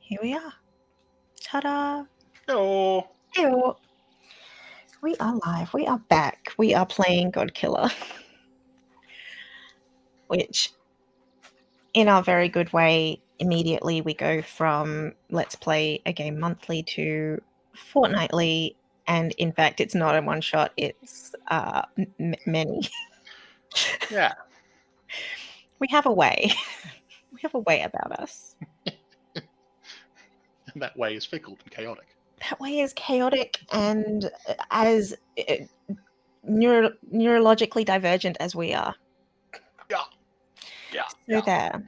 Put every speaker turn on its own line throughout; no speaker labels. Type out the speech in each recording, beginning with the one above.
Here we are. Ta-da!
Hello.
Ew. We are live. We are back. We are playing Godkiller. Which, in our very good way, immediately we go from let's play a game monthly to fortnightly. And in fact, it's not a one shot, it's many.
Yeah.
We have a way. We have a way about us.
And that way is fickle and chaotic.
That way is chaotic and as neurologically divergent as we are.
Yeah. Yeah.
So
Yeah.
there.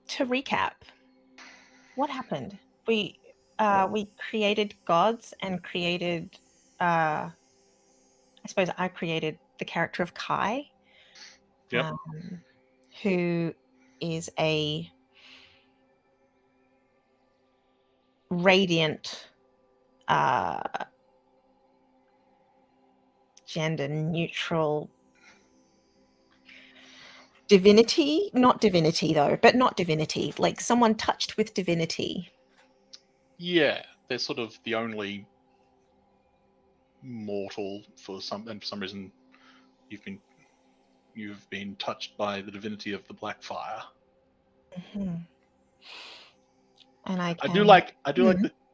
To recap, what happened? We created gods and created. I suppose I created the character of Kai,
Yep.
who is a radiant, gender neutral divinity. Not divinity though, but not divinity. Like someone touched with divinity.
Yeah. They're sort of the only mortal for some reason you've been touched by the divinity of the black fire.
Mm-hmm. And I
do like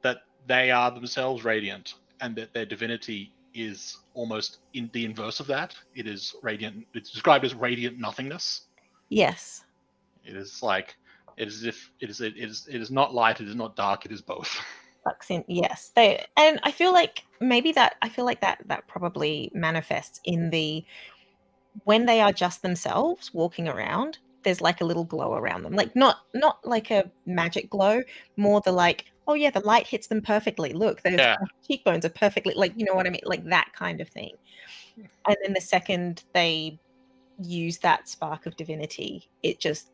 that they are themselves radiant and that their divinity is almost in the inverse of that. It is radiant. It's described as radiant nothingness.
Yes.
It is like it is if it is not light, it is not dark, it is both.
Yes, they, and I feel like that probably manifests in the when they are just themselves walking around. There's like a little glow around them, like not like a magic glow, more the like, oh yeah, the light hits them perfectly. Look, their cheekbones are perfectly, like, you know what I mean, like that kind of thing. And then the second they use that spark of divinity, it just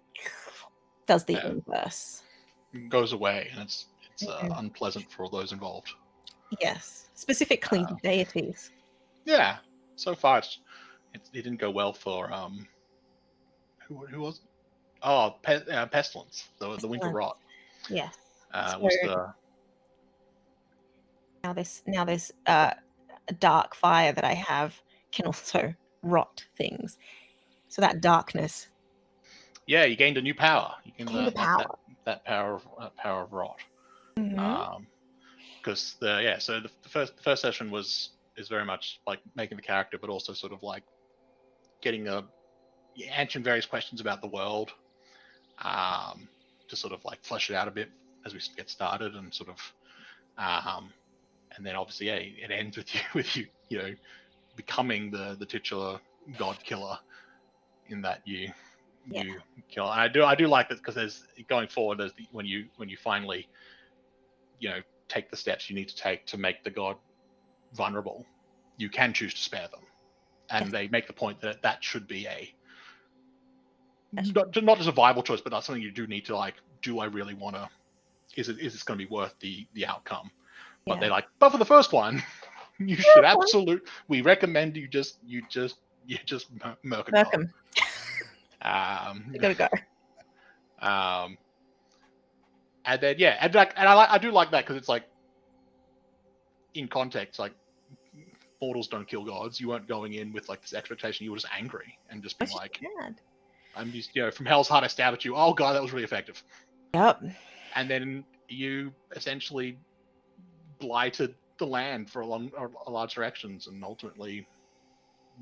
does the inverse.
It goes away, and it's unpleasant for all those involved.
Yes, specifically the deities.
Yeah, so far it didn't go well for who was it? Oh, pestilence, the winter rot.
Yes,
Was the
now this dark fire that I have can also rot things. So that darkness.
Yeah, you gained a new power. You gained
the power.
That power of rot.
Mm-hmm.
Because so the first session is very much like making the character, but also sort of like getting answering various questions about the world, to sort of like flesh it out a bit as we get started, and sort of, and then obviously it ends with you becoming the titular Godkiller, in that you kill. And I do like that, because there's going forward, when you finally take the steps you need to take to make the god vulnerable, you can choose to spare them, and they make the point that that should be not just a viable choice, but that's something you do need to, like, do I really want to, is this going to be worth the outcome? But they're like, but for the first one, you should we recommend you just murk
them.
You gotta go. And then I do like that, because it's like, in context, like, mortals don't kill gods. You weren't going in with like this expectation. You were just angry and just being like, I'm just, from hell's heart I stab at you. Oh god, that was really effective.
Yep.
And then you essentially blighted the land for a large directions, and ultimately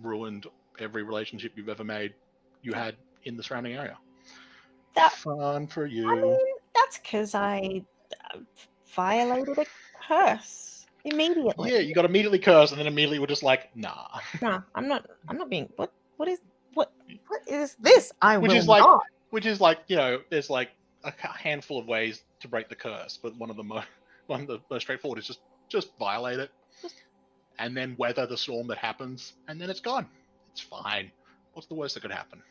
ruined every relationship you've ever made you had in the surrounding area. Fun for you.
I mean, that's because I violated a curse immediately.
Yeah, you got immediately cursed, and then immediately were just like, nah.
Nah, I'm not being. What is this?
Which is like, there's like a handful of ways to break the curse, but one of the most straightforward is just violate it, and then weather the storm that happens, and then it's gone. It's fine. What's the worst that could happen?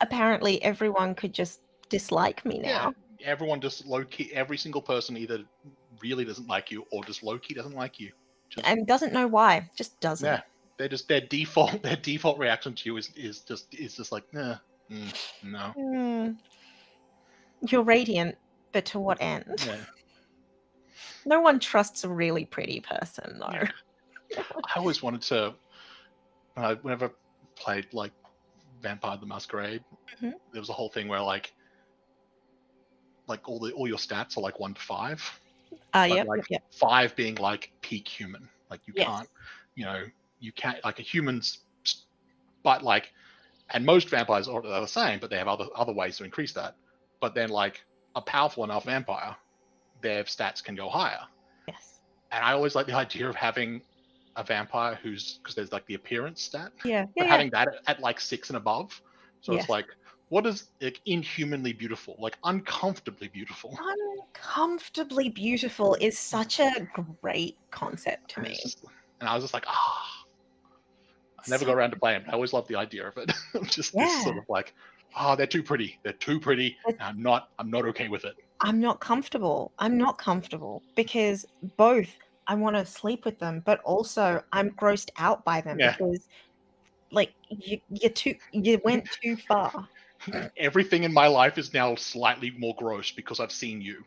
Apparently, everyone could just dislike me now.
Yeah, everyone just low-key, every single person either really doesn't like you, or just low-key doesn't like you.
And doesn't know why. Just doesn't.
Yeah. They're just, their default reaction to you is just like, no.
You're radiant, but to what end?
Yeah.
No one trusts a really pretty person, though.
Yeah. I always wanted to, whenever I played like Vampire the Masquerade,
Mhm.
there was a whole thing where like all your stats are like 1 to 5, but
Yep,
like
yep, yep.
5 being like peak human. Like you
Yes.
can't, you can't like a human's, but like, and most vampires are the same, but they have other ways to increase that. But then like a powerful enough vampire, their stats can go higher.
Yes.
And I always like the idea of having a vampire because there's like the appearance stat,
Yeah, yeah,
but
yeah.
having that at like 6 and above. So it's
Yes.
like, what is like inhumanly beautiful, like uncomfortably beautiful?
Uncomfortably beautiful is such a great concept to
And it's
me.
just, and I was just like, I never
So,
got around to playing. I always loved the idea of it. Just this
yeah.
sort of like, they're too pretty. They're too pretty.
But
And I'm not okay with it.
I'm not comfortable. I'm not comfortable because both I want to sleep with them, but also I'm grossed out by them
Yeah.
because like you went too far.
Everything in my life is now slightly more gross because I've seen you.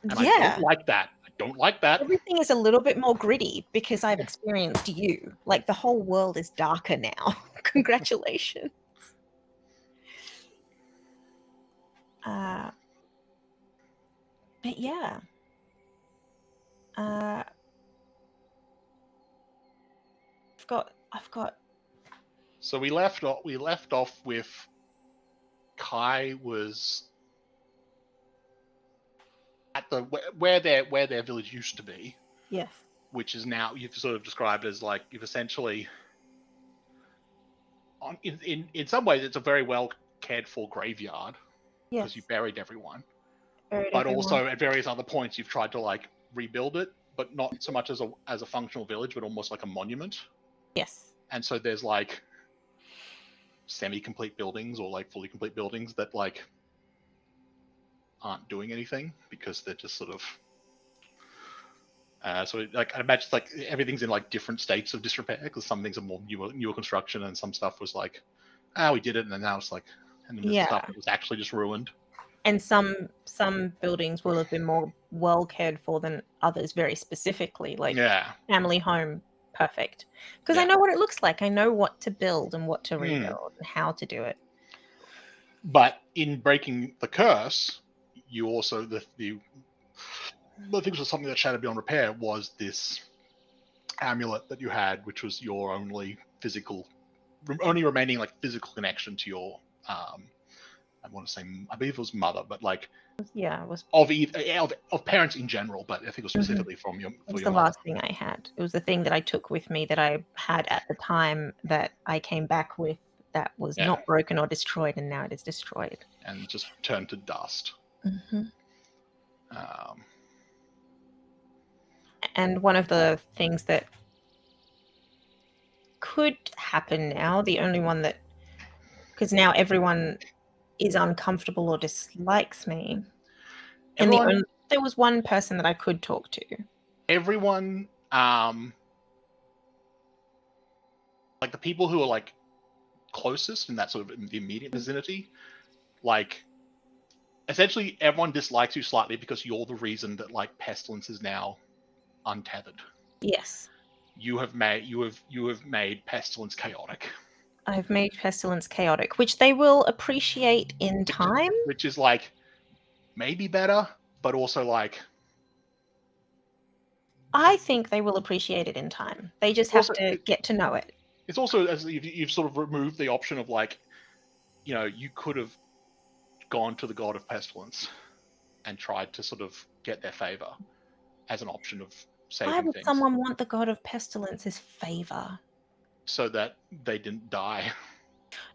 And I don't
Yeah.
like that. I don't like that.
Everything is a little bit more gritty because I've experienced you. Like the whole world is darker now. Congratulations. Uh, but yeah. Uh, I've got
So we left off with Kai was at the where their village used to be,
yes.
which is now you've sort of described as like you've essentially in some ways it's a very well cared for graveyard because you
Yes.
buried everyone,
Buried
but
everyone.
also at various other points you've tried to like rebuild it, but not so much as a functional village, but almost like a monument.
Yes.
And so there's like semi-complete buildings or like fully complete buildings that like aren't doing anything because they're just sort of so like I imagine like everything's in like different states of disrepair because some things are more newer construction and some stuff was like we did it and then now it's like and then there's
Yeah.
stuff that was actually just ruined.
And some buildings will have been more well cared for than others very specifically, like
Yeah.
family home, perfect. Because I
Yeah.
know what it looks like. I know what to build and what to
Mm.
rebuild and how to do it.
But in breaking the curse, you also I think it was something that shattered beyond repair was this amulet that you had, which was your only remaining like physical connection to your I want to say I believe it was mother, but like
Yeah, it was
of parents in general, but I think it was
mhm.
specifically
It
for
was
your
the
mother.
last thing I had. It was the thing that I took with me that I had at the time that I came back with that was
Yeah,
not broken or destroyed, and now it is destroyed.
and just turned to dust.
Mhm.
Um,
And one of the things that could happen now, the only one that because now everyone is uncomfortable or dislikes me, and
everyone,
there was one person that I could talk to.
everyone, like the people who are like closest in that sort of the immediate vicinity, like essentially everyone dislikes you slightly because you're the reason that like pestilence is now untethered.
Yes,
You have made pestilence chaotic,
I've made pestilence chaotic, which they will appreciate in
which
time.
which is like maybe better, but also like
I think they will appreciate it in time. They just
it's
have
also
to get to know it.
it's also as you've sort of removed the option of like you could have gone to the god of pestilence and tried to sort of get their favor as an option of
Why
saving
would
things
someone want the god of pestilence's favor?
so that they didn't die.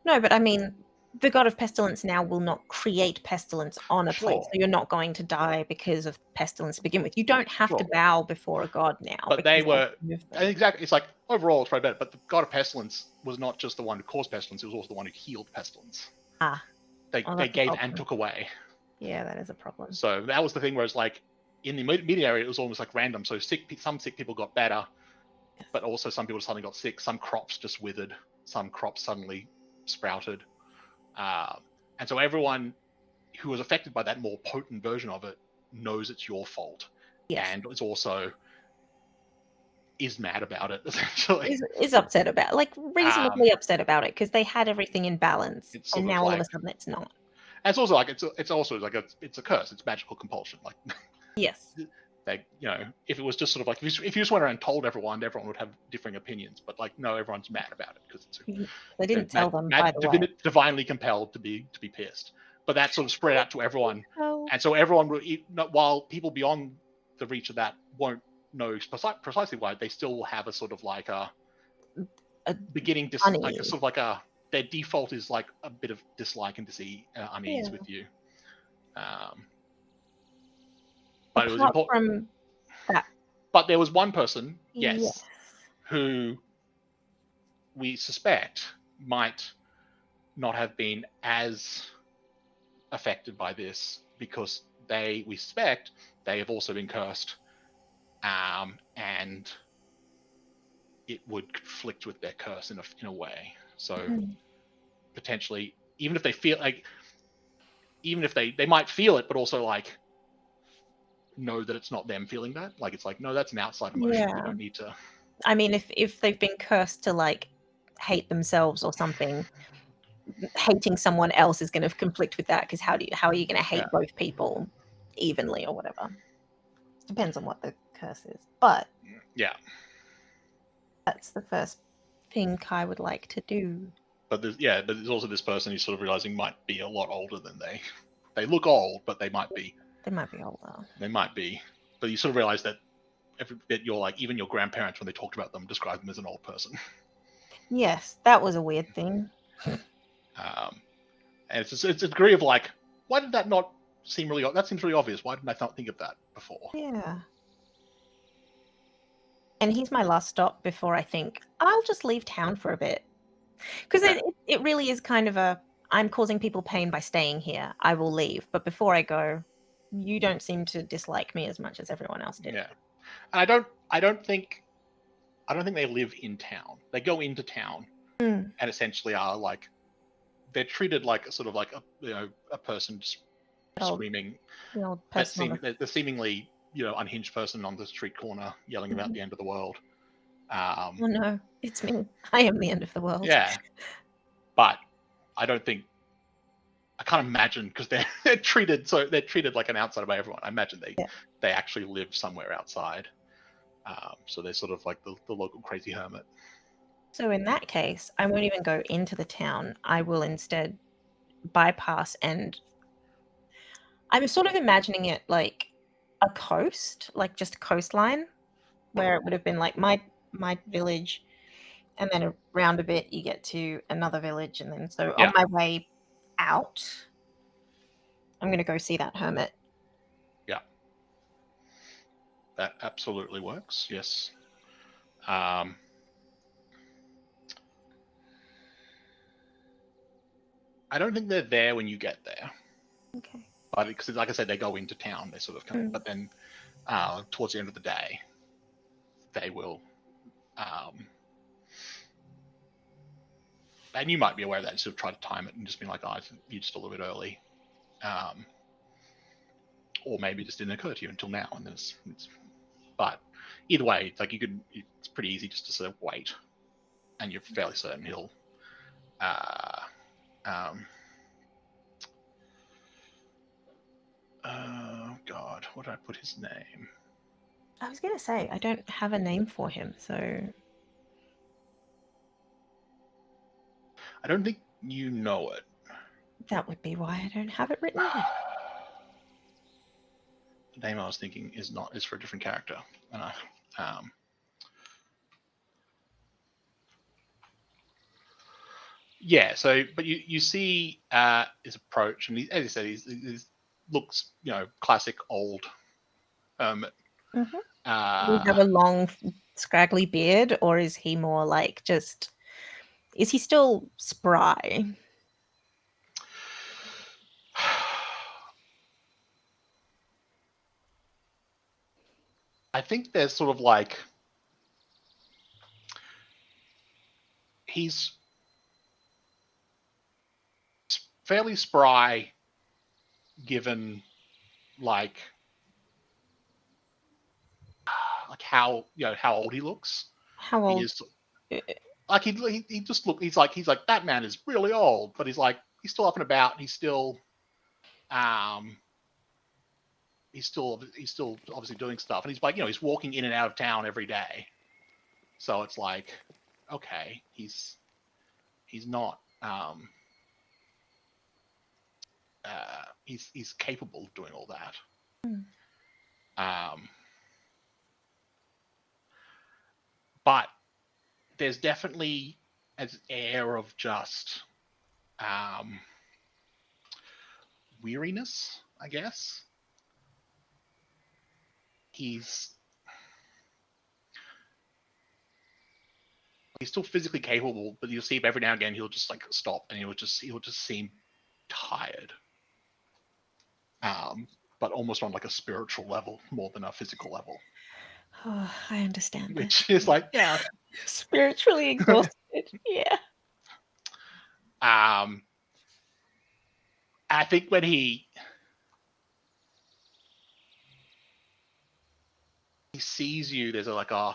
No, but I mean, the god of pestilence now will not create pestilence on a place,
Sure,
so you're not going to die because of pestilence to begin with. You don't have to
sure.
bow before a god now
But they
because they've
were
removed
and
them.
exactly. It's like overall, it's probably better. But the god of pestilence was not just the one who caused pestilence; it was also the one who healed pestilence.
Ah,
They
oh,
they
that's a
gave and
problem.
took away.
Yeah, that is a problem.
So that was the thing where it's like in the immediate area, it was almost like random. So some sick people got better,
Yes.
but also some people suddenly got sick. Some crops just withered. Some crops suddenly sprouted. Uh, and so everyone who was affected by that more potent version of it knows it's your fault, and it's also is mad about it essentially.
Is upset about, like, reasonably upset about it because they had everything in balance,
It's
and
sort of
now all of
like,
a sudden it's not.
and it's also like it's also like it's a curse. It's magical compulsion. Like
Yes.
they, if it was just sort of like if you just went around and told everyone would have differing opinions. But like no, everyone's mad about it because
They didn't tell them, by the way.
divinely compelled to be pissed. But that sort of spread out to everyone,
Oh.
and so everyone will, while people beyond the reach of that won't know precisely why, they still will have a sort of like a beginning like a sort of like their default is like a bit of dislike and unease with you. But it was important.
From that,
but there was one person,
yes,
who we suspect might not have been as affected by this because we suspect they have also been cursed, and it would conflict with their curse in a way. So potentially, even if they feel like, even if they might feel it, but also like know that it's not them feeling that. Like it's like, no, that's an outside emotion.
yeah.
You don't need to.
I mean, if they've been cursed to, like, hate themselves or something, hating someone else is gonna conflict with that, because how are you gonna hate both people evenly or whatever? Depends on what the curse is, but
Yeah.
that's the first thing Kai would like to do.
But there's also this person who's sort of realizing might be a lot older than they look old, but they might be.
They might be older.
They might be, but you sort of realize that every bit you're like, even your grandparents, when they talked about them, described them as an old person.
Yes, that was a weird thing.
And it's a degree of like, why did that not seem really? That seems really obvious. Why didn't I not think of that before?
Yeah. And he's my last stop before I think I'll just leave town for a bit, because it really is kind of I'm causing people pain by staying here. I will leave, but before I go, you don't seem to dislike me as much as everyone else did.
Yeah, and I don't think they live in town. They go into town and essentially are like, they're treated like sort of like a person just screaming.
The old person
The seemingly unhinged person on the street corner yelling about the end of the world.
Oh no, it's me. I am the end of the world.
Yeah, but I can't imagine, because they're treated like an outsider by everyone. I imagine they actually live somewhere outside. So they're sort of like the local crazy hermit.
So in that case, I won't even go into the town. I will instead bypass, and I'm sort of imagining it like a coast, like just a coastline, where it would have been like my village, and then around a bit you get to another village, and then so on my way out, I'm going to go see that hermit.
Yeah, that absolutely works. Yes. I don't think they're there when you get there.
Okay.
But because, like I said, they go into town. They sort of come, but then towards the end of the day, they will. And you might be aware of that, and sort of try to time it and just be like, "Oh, you're just a little bit early," or maybe it just didn't occur to you until now. And but either way, it's like it's pretty easy just to sort of wait, and you're fairly certain he'll. Oh God, what did I put his name?
I was going to say, I don't have a name for him, so.
I don't think you know it.
That would be why I don't have it written down.
The name I was thinking is for a different character. And yeah, so, but you see his approach, and as you said, he looks, classic old hermit.
Does he have a long, scraggly beard, or is he more like is he still spry?
I think there's sort of like, he's fairly spry, given like how how old he looks.
How
He
old?
is like he just look. He's like that man is really old, but he's still up and about. He's still he's still obviously doing stuff, and he's like he's walking in and out of town every day. So it's like, okay, he's not he's capable of doing all that. But there's definitely an air of just weariness, I guess. He's still physically capable, but you'll see him every now and again he'll just like stop and he'll just seem tired. But almost on like a spiritual level more than a physical level.
Oh, I understand.
Which is like, yeah.
Spiritually exhausted. Yeah.
I think when he sees you, there's like a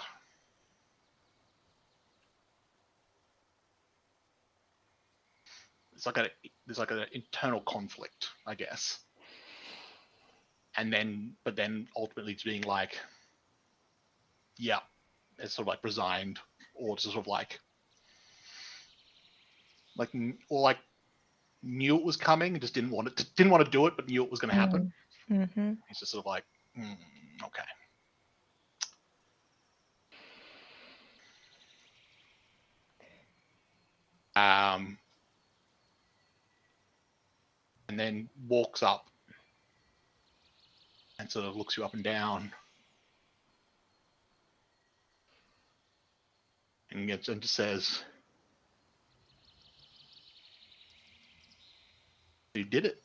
there's like an internal conflict, I guess. And but then ultimately it's being like, yeah, it's sort of like resigned, or sort of like knew it was coming and just didn't want to do it, but knew it was going to happen.
Mm-hmm.
He's just sort of like, okay. And then walks up and sort of looks you up and down and gets and says, "You did it,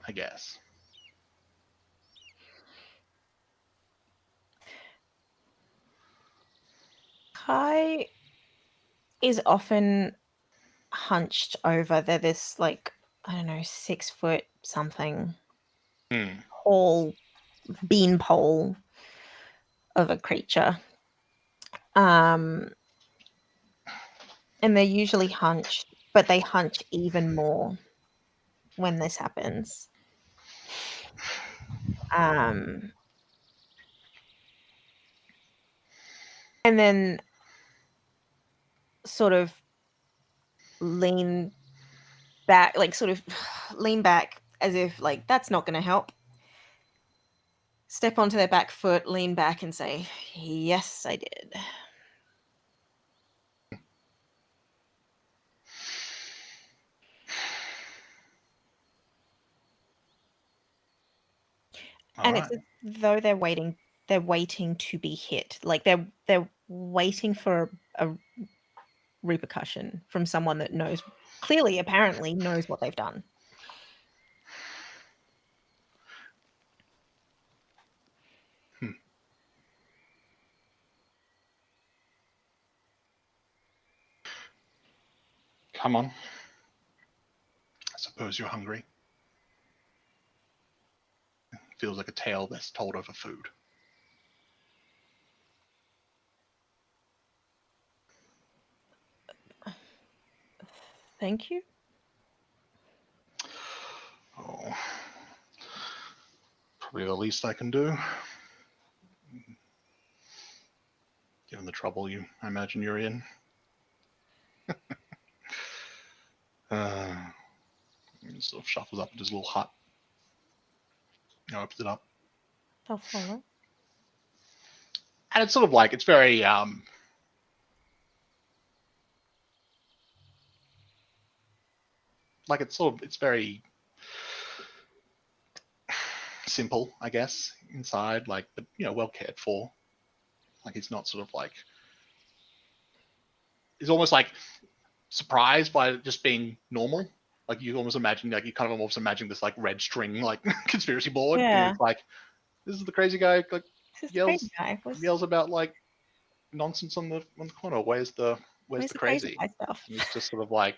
I guess."
Kai is often hunched over. They're this like, I don't know, 6 foot something tall beanpole of a creature. And they're usually hunched, but they hunch even more when this happens. And then sort of lean back, like sort of lean back as if like that's not going to help. Step onto their back foot, lean back and say, "Yes, I did." And it's as though they're waiting to be hit. Like they're waiting for a repercussion from someone that knows, clearly, apparently knows what they've done.
Come on. I suppose you're hungry. It feels like a tale best told over food.
Thank you.
Oh, probably the least I can do. Given the trouble I imagine you're in. He sort of shuffles up into his little hut. Opens it up.
I'll follow.
And it's sort of like, it's very like it's very simple, I guess, inside, like, but well cared for. Like, it's not sort of like, it's almost like surprised by it just being normal. Like, you almost imagine, like, you kind of almost imagine this like red string like conspiracy board.
Yeah.
And it's like, this is the crazy guy, like,
yells
about like nonsense on the corner. Where's the crazy
guy stuff?
And it's just sort of like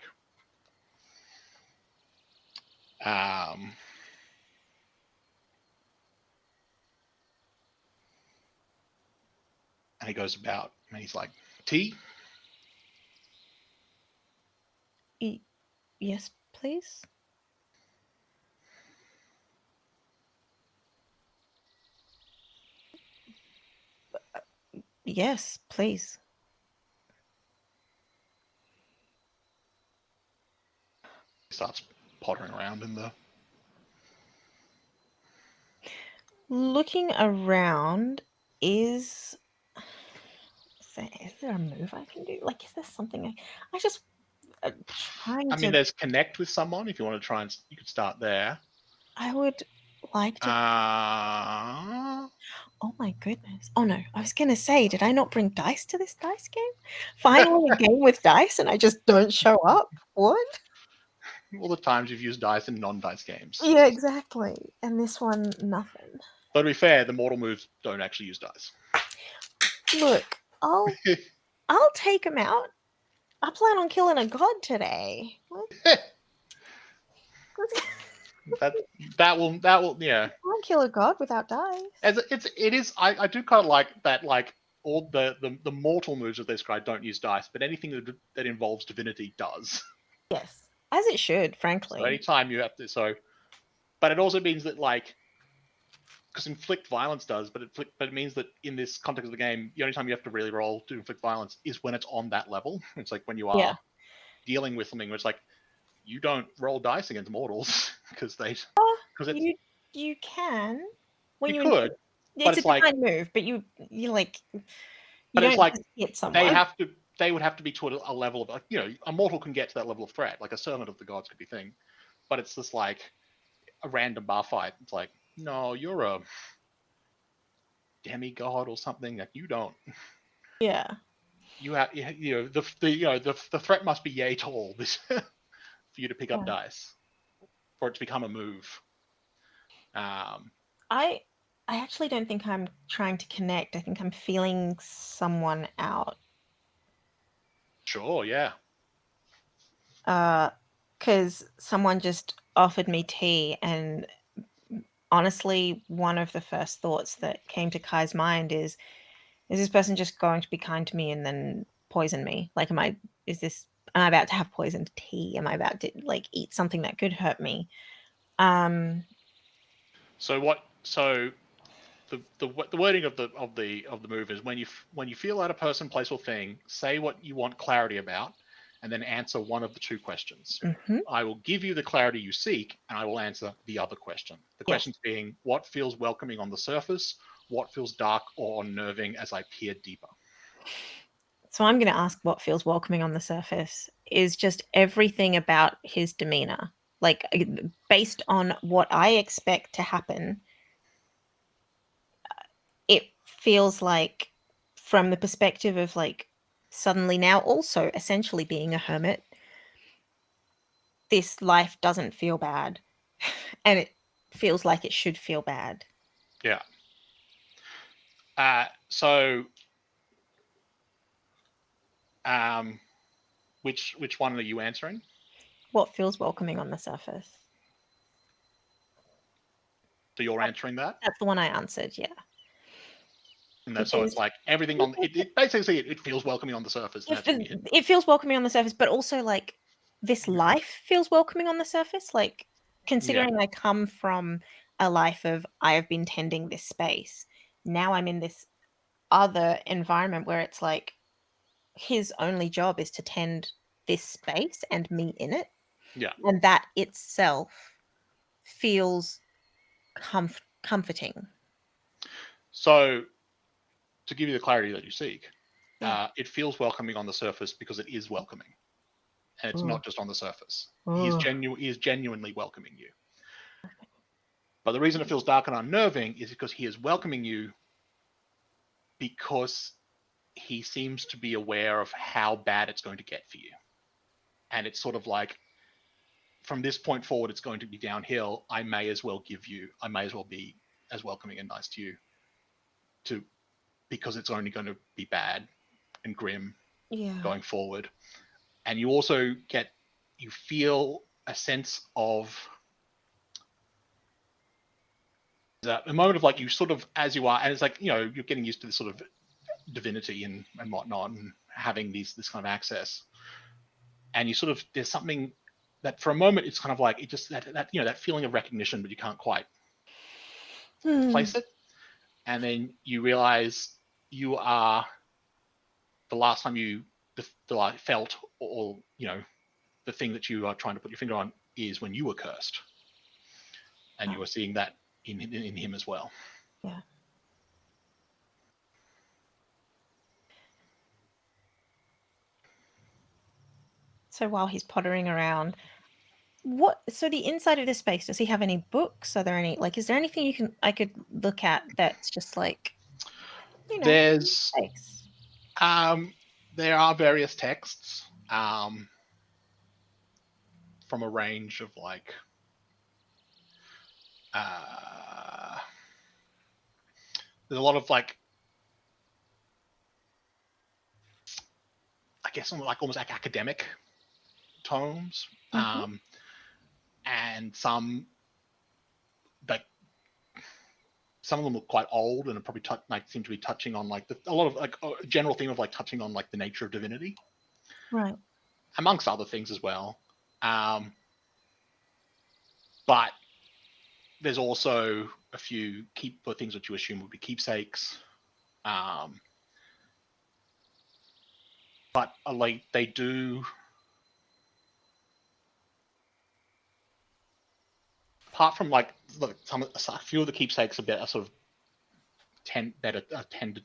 And he goes about, and he's like, tea?
Yes, please. Yes, please.
He starts pottering around in the...
Looking around, is there a move I can do? Like, is there something I just trying
I mean,
to?
there's connect with someone. If you want to try and... You could start there.
I would like to.
Uh,
Oh my goodness. Oh no, I was gonna say, did I not bring dice to this dice game? Finally, a game with dice, and I just don't show up. What?
all the times you've used dice in non-dice games.
Yeah, exactly. And this one, nothing.
But to be fair, the mortal moves don't actually use dice.
Look, I'll take him out. I plan on killing a god today. What?
that will yeah.
I can't kill a god without dice.
As it is, I do kind of like that. Like all the mortal moves of this guy don't use dice, but anything that involves divinity does.
Yes, as it should,
So
frankly.
anytime you have to, but it also means that like, because inflict violence does, but it means that in this context of the game, the only time you have to really roll to inflict violence is when it's on that level. It's like when you
Yeah.
are dealing with something where it's like you don't roll dice against mortals because it's
You can when
you
you
could, but
it's a
it's like
divine move, but you like you
but it's
don't
like
just hit
they
someone.
have to they would have to be to a level of like, a mortal can get to that level of threat, like a servant of the gods could be thing, but it's just like a random bar fight. It's like, no, you're a demigod or something, like you don't,
Yeah.
you have, the threat must be yay tall this for you to pick up
Yeah.
dice for it to become a move.
I I actually don't think I'm trying to connect. I think I'm feeling someone out.
Sure, yeah.
Because someone just offered me tea, and honestly, one of the first thoughts that came to Kai's mind is this person just going to be kind to me and then poison me? Like, am I about to have poisoned tea? Am I about to like eat something that could hurt me? Um,
So the wording of the move is when you feel that a person, place, or thing, say what you want clarity about, and then answer one of the two questions.
mhm.
I will give you the clarity you seek, and I will answer the other question. The
Yes.
questions being what feels welcoming on the surface, what feels dark or unnerving as I peer deeper.
So I'm going to ask what feels welcoming on the surface is just everything about his demeanor. Like, based on what I expect to happen, it feels like, from the perspective of like suddenly now also essentially being a hermit, this life doesn't feel bad and it feels like it should feel bad.
Yeah. So, which one are you answering?
What feels welcoming on the surface?
So you're answering that,
That's the one I answered, yeah.
and that so it's
Because
like everything on it basically it feels welcoming on the surface, and
if
that's when you hit.
it feels welcoming on the surface, but also like this life feels welcoming on the surface. Like,
Yeah,
considering I come from a life of I have been tending this space, now I'm in this other environment where it's like his only job is to tend this space and me in it.
yeah.
And that itself feels comforting.
So to give you the clarity that you seek,
Yeah.
it feels welcoming on the surface because it is welcoming, and it's
Oh,
not just on the surface.
oh.
He is genuinely welcoming you. But the reason it feels dark and unnerving is because he is welcoming you because he seems to be aware of how bad it's going to get for you, and it's sort of like from this point forward, it's going to be downhill. I may as well be as welcoming and nice to you, to because it's only going to be bad and grim
Yeah.
going forward. And you feel a sense of a moment of like you sort of as you are, and it's like you're getting used to this sort of divinity and whatnot, and having this kind of access. And you sort of, there's something that for a moment it's kind of like it just that that feeling of recognition, but you can't quite place it. And then you realize you are the last time you felt, or the thing that you are trying to put your finger on is when you were cursed, and you were seeing that in him as well.
Yeah. So while he's pottering around, so the inside of this space, does he have any books? Are there any, like, is there anything I could look at that's just like,
There's
space?
there are various texts from a range of like there's a lot of like, I guess almost like academic tomes, and some of them look quite old and are probably seem to be touching on like a lot of like a general theme of like touching on like the nature of divinity,
Right.
amongst other things as well. But there's also a few things that you assume would be keepsakes. But like they do, apart from like a few of the keepsakes are sort of tended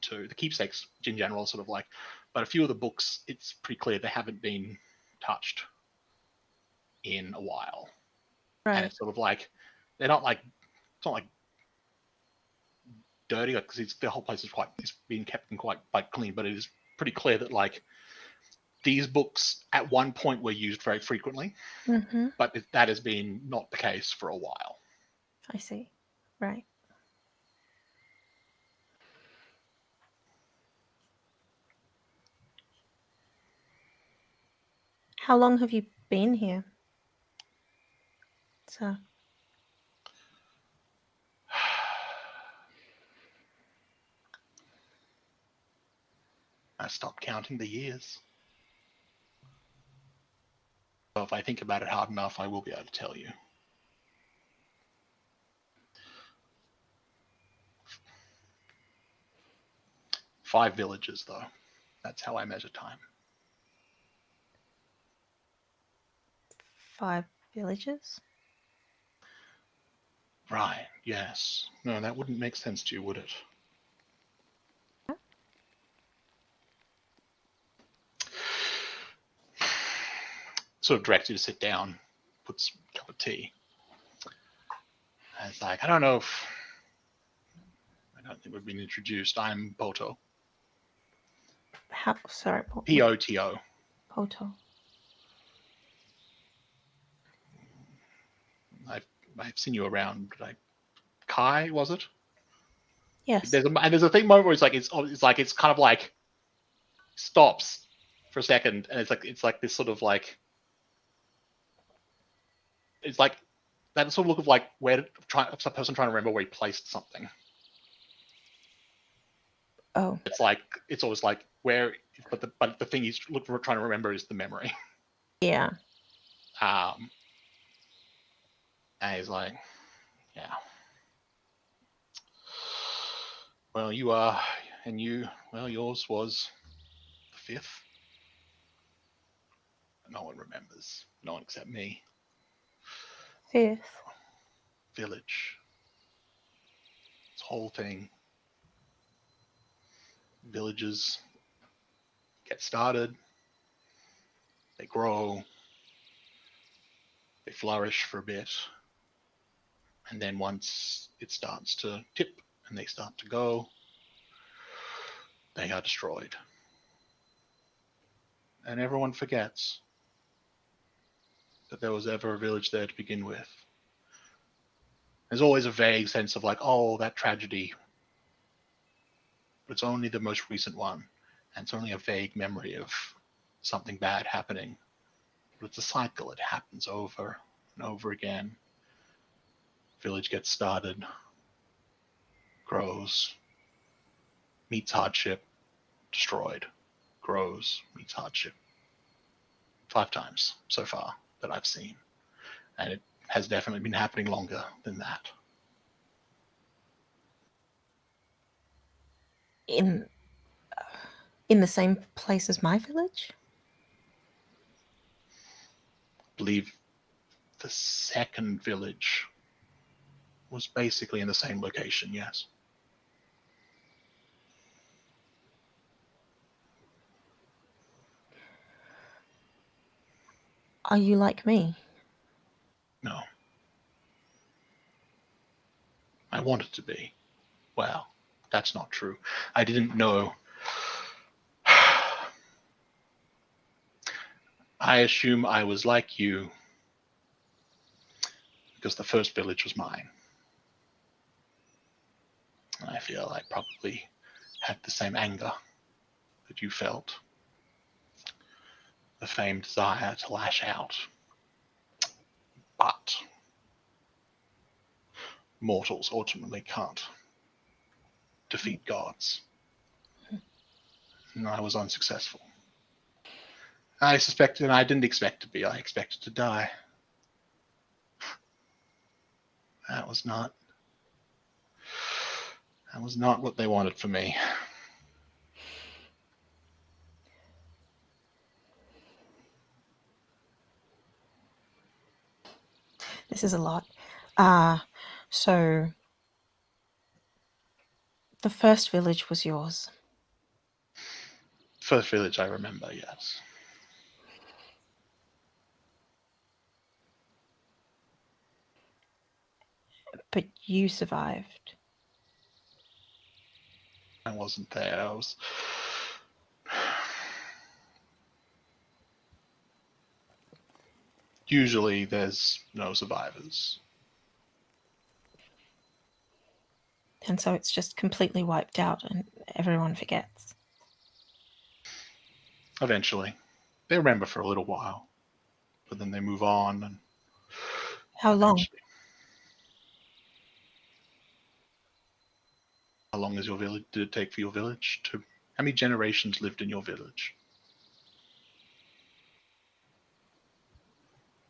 to. The keepsakes in general are sort of like, but a few of the books, it's pretty clear they haven't been touched in a while.
Right.
And it's sort of like, they're not like, it's not like dirty, because the whole place is being kept in quite clean, but it is pretty clear that like these books at one point were used very frequently, but that has been not the case for a while.
I see. Right. How long have you been here? So
I stopped counting the years. So if I think about it hard enough, I will be able to tell you. Five villages, though. That's how I measure time.
5 villages?
Right, yes. No, that wouldn't make sense to you, would it? Sort of directs you to sit down, puts a cup of tea. And it's like, I don't think we've been introduced. I'm Poto.
Sorry.
P-O-T-O.
Poto.
I've seen you around. Kai, was it?
Yes.
There's a thing moment where it's kind of like stops for a second, and it's like this sort of like, it's like that sort of look of like some person trying to remember where he placed something.
Oh.
It's always like where, but the thing he's trying to remember is the memory.
Yeah.
And he's like, yeah. Well, you are, and yours was the 5th. No one remembers. No one except me.
5th.
Village. This whole thing. Villages get started. They grow. They flourish for a bit. And then once it starts to tip and they start to go, they are destroyed. And everyone forgets that there was ever a village there to begin with. There's always a vague sense of like, oh, that tragedy. But it's only the most recent one. And it's only a vague memory of something bad happening. But it's a cycle. It happens over and over again. Village gets started, grows, meets hardship, destroyed, grows, meets hardship. 5 times so far that I've seen. And it has definitely been happening longer than that.
In the same place as my village?
I believe the second village was basically in the same location, yes.
Are you like me?
No. I wanted to be. Well, that's not true. I didn't know. I assume I was like you because the first village was mine. And I feel I probably had the same anger that you felt. The same desire to lash out. But mortals ultimately can't defeat gods. And I was unsuccessful. I suspected, and I didn't expect to be, I expected to die. That was not what they wanted for me.
This is a lot. So the first village was yours.
First village I remember, yes.
But you survived.
I wasn't there. I was. Usually there's no survivors.
And so it's just completely wiped out and everyone forgets.
Eventually. They remember for a little while, but then they move on. And
How long?
How long is your village? Did it take for your village to? How many generations lived in your village?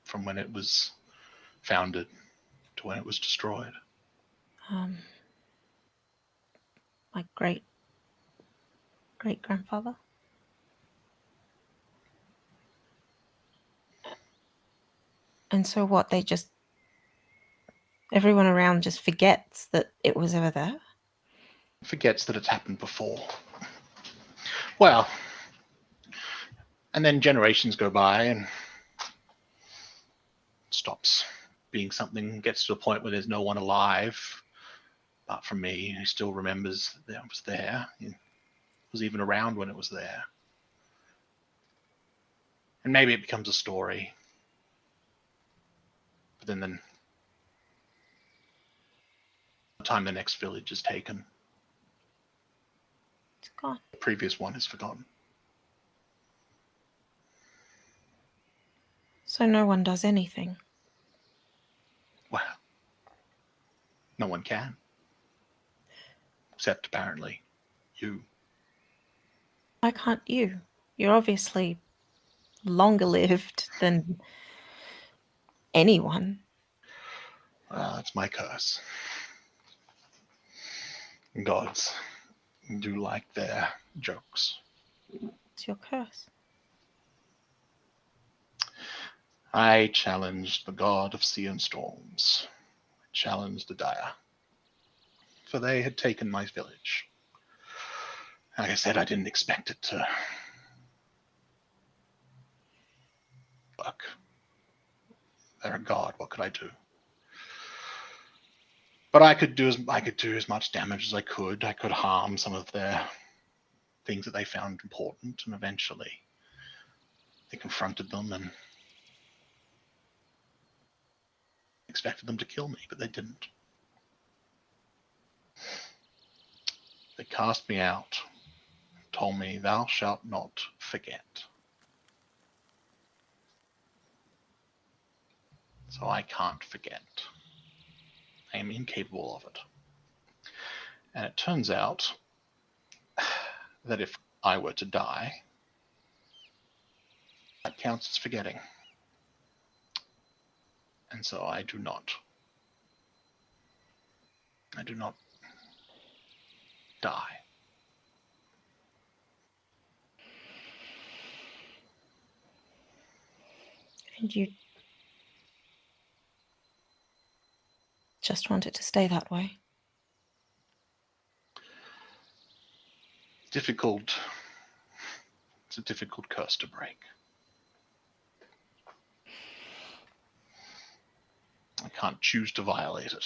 From when it was founded to when it was destroyed?
My great-grandfather. And so what, everyone around just forgets that it was ever there?
Forgets that it's happened before. Well, and then generations go by and it stops being something, gets to a point where there's no one alive. But for me, he still remembers that it was there. He was even around when it was there. And maybe it becomes a story. But then the time the next village is taken,
It's gone.
the previous one is forgotten.
So no one does anything.
Well, no one can. Except apparently you.
Why can't you? You're obviously longer lived than anyone.
Well, it's my curse. Gods do like their jokes.
It's your curse.
I challenged the god of sea and storms. I challenged the dire. For they had taken my village. Like I said, I didn't expect it to work. They're a god, what could I do? But I could do as much damage as I could. I could harm some of their things that they found important, and eventually they confronted them and expected them to kill me, but they didn't. They cast me out, told me, "Thou shalt not forget." So I can't forget. I am incapable of it. And it turns out that if I were to die, that counts as forgetting. And so I do not die.
And you just want it to stay that way?
Difficult. It's a difficult curse to break. I can't choose to violate it.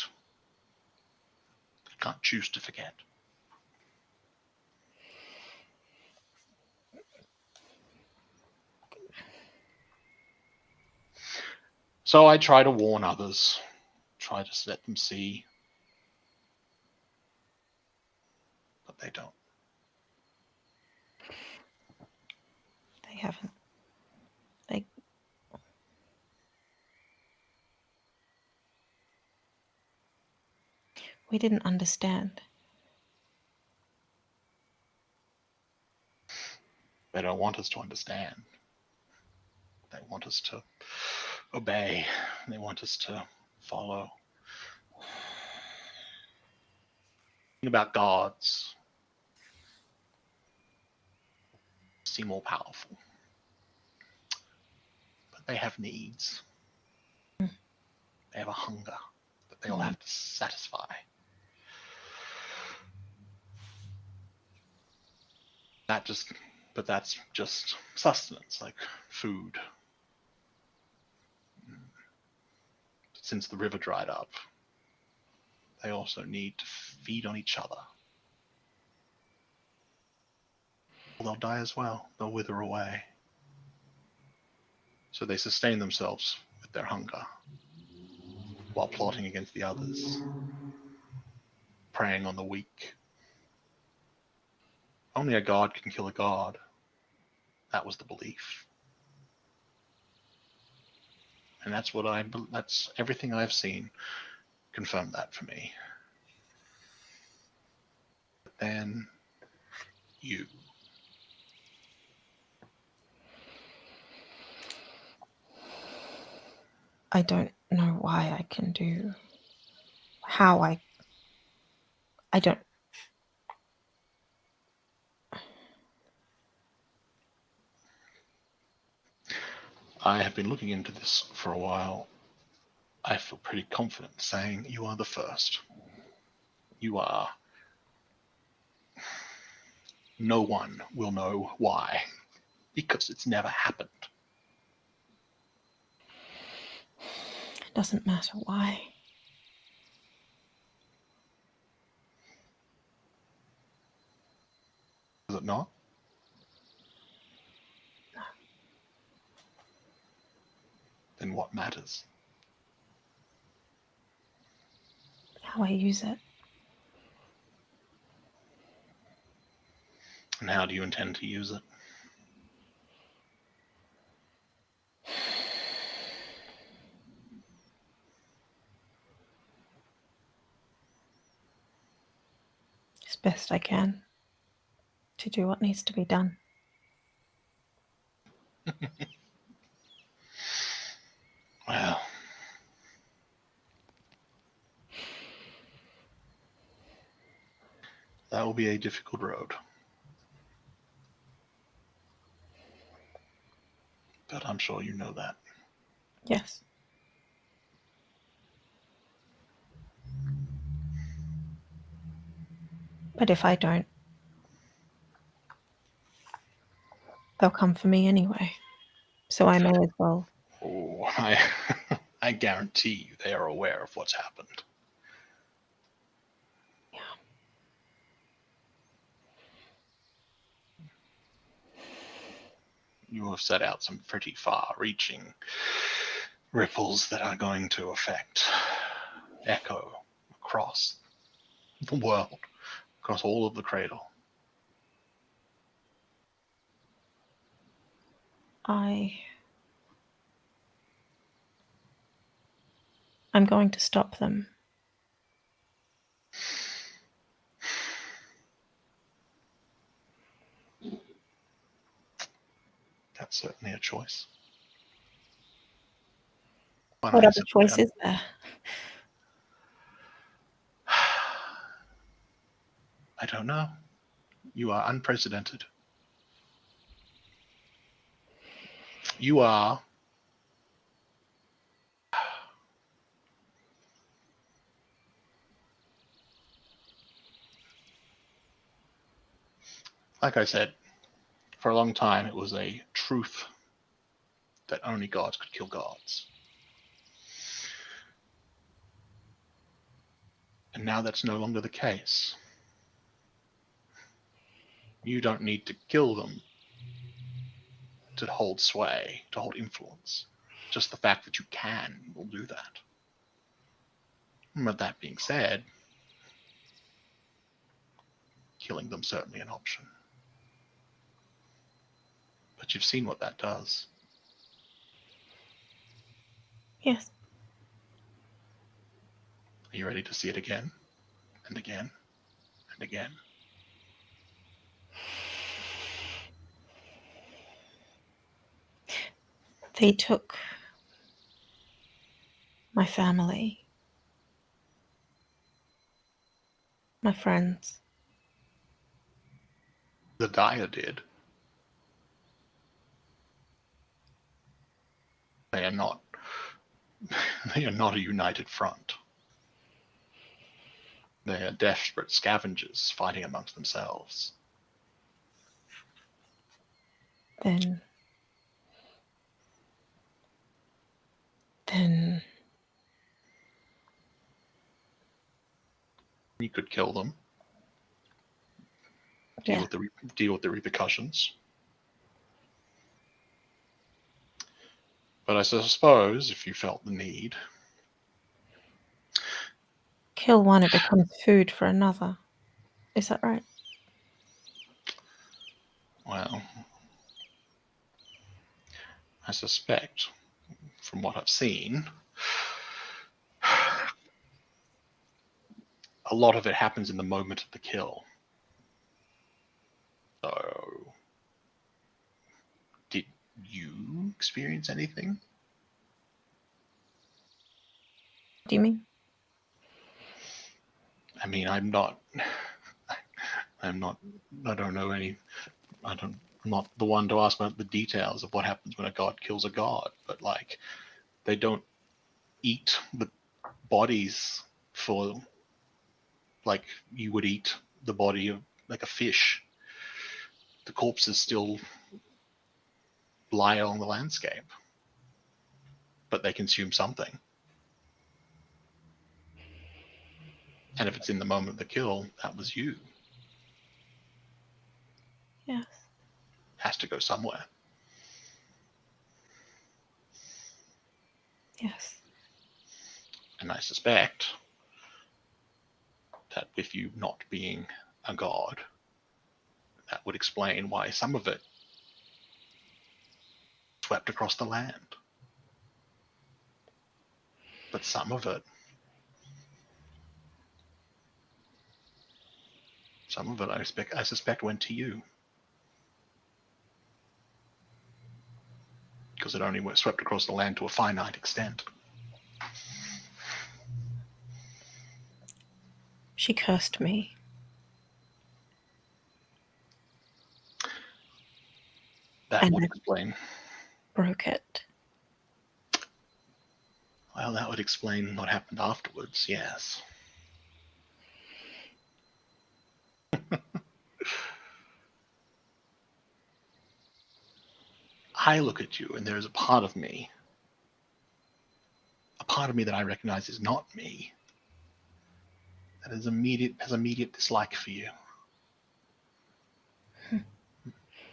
I can't choose to forget. So I try to warn others, try to let them see, but they don't.
They haven't. We didn't understand.
They don't want us to understand. They want us to obey. They want us to follow. Think about gods. Seem more powerful. But they have needs. They have a hunger that they all have to satisfy. But that's just sustenance, like food. Since the river dried up, they also need to feed on each other. They'll die as well. They'll wither away. So they sustain themselves with their hunger while plotting against the others, preying on the weak. Only a god can kill a god. That was the belief. And that's everything I've seen confirmed that for me. But then you.
I don't know why I can do how I don't.
I have been looking into this for a while. I feel pretty confident saying you are the first. You are. No one will know why, because it's never happened.
It doesn't matter why.
Is it not?
No.
Then what matters?
How I use it.
And how do you intend to use it?
As best I can to do what needs to be done.
Well, that will be a difficult road. But I'm sure you know that.
Yes. But if I don't, they'll come for me anyway. So I may as well.
Oh, I guarantee you they are aware of what's happened.
Yeah.
You have set out some pretty far-reaching ripples that are going to echo across the world, across all of the cradle.
I'm going to stop them.
That's certainly a choice.
What other choice is there?
I don't know. You are unprecedented. You are like I said, for a long time it was a truth that only gods could kill gods. And now that's no longer the case. You don't need to kill them to hold sway, to hold influence. Just the fact that you can will do that. But that being said, killing them certainly an option. But you've seen what that does.
Yes.
Are you ready to see it again and again and again?
They took my family, my friends.
The Dire did. They are not. They are not a united front. They are desperate scavengers fighting amongst themselves.
Then
You could kill them.
yeah.
Deal with the repercussions. But I suppose if you felt the need,
Kill one, it becomes food for another. Is that right?
well, I suspect from what I've seen, a lot of it happens in the moment of the kill. So, did you experience anything?
What do you mean?
I mean, I'm not, I don't know any, I'm not the one to ask about the details of what happens when a god kills a god, but like, they don't eat the bodies for, like, you would eat the body of, like, a fish. The corpses still lie along the landscape, but they consume something. And if it's in the moment of the kill, that was you.
Yes.
Has to go somewhere.
Yes.
And I suspect that with you not being a god, that would explain why some of it swept across the land. But some of it I suspect went to you. Because it only swept across the land to a finite extent.
She cursed me.
That
And
would
I
explain.
broke it.
Well, that would explain what happened afterwards, yes. I look at you and there's a part of me that I recognize is not me, that has immediate dislike for you. And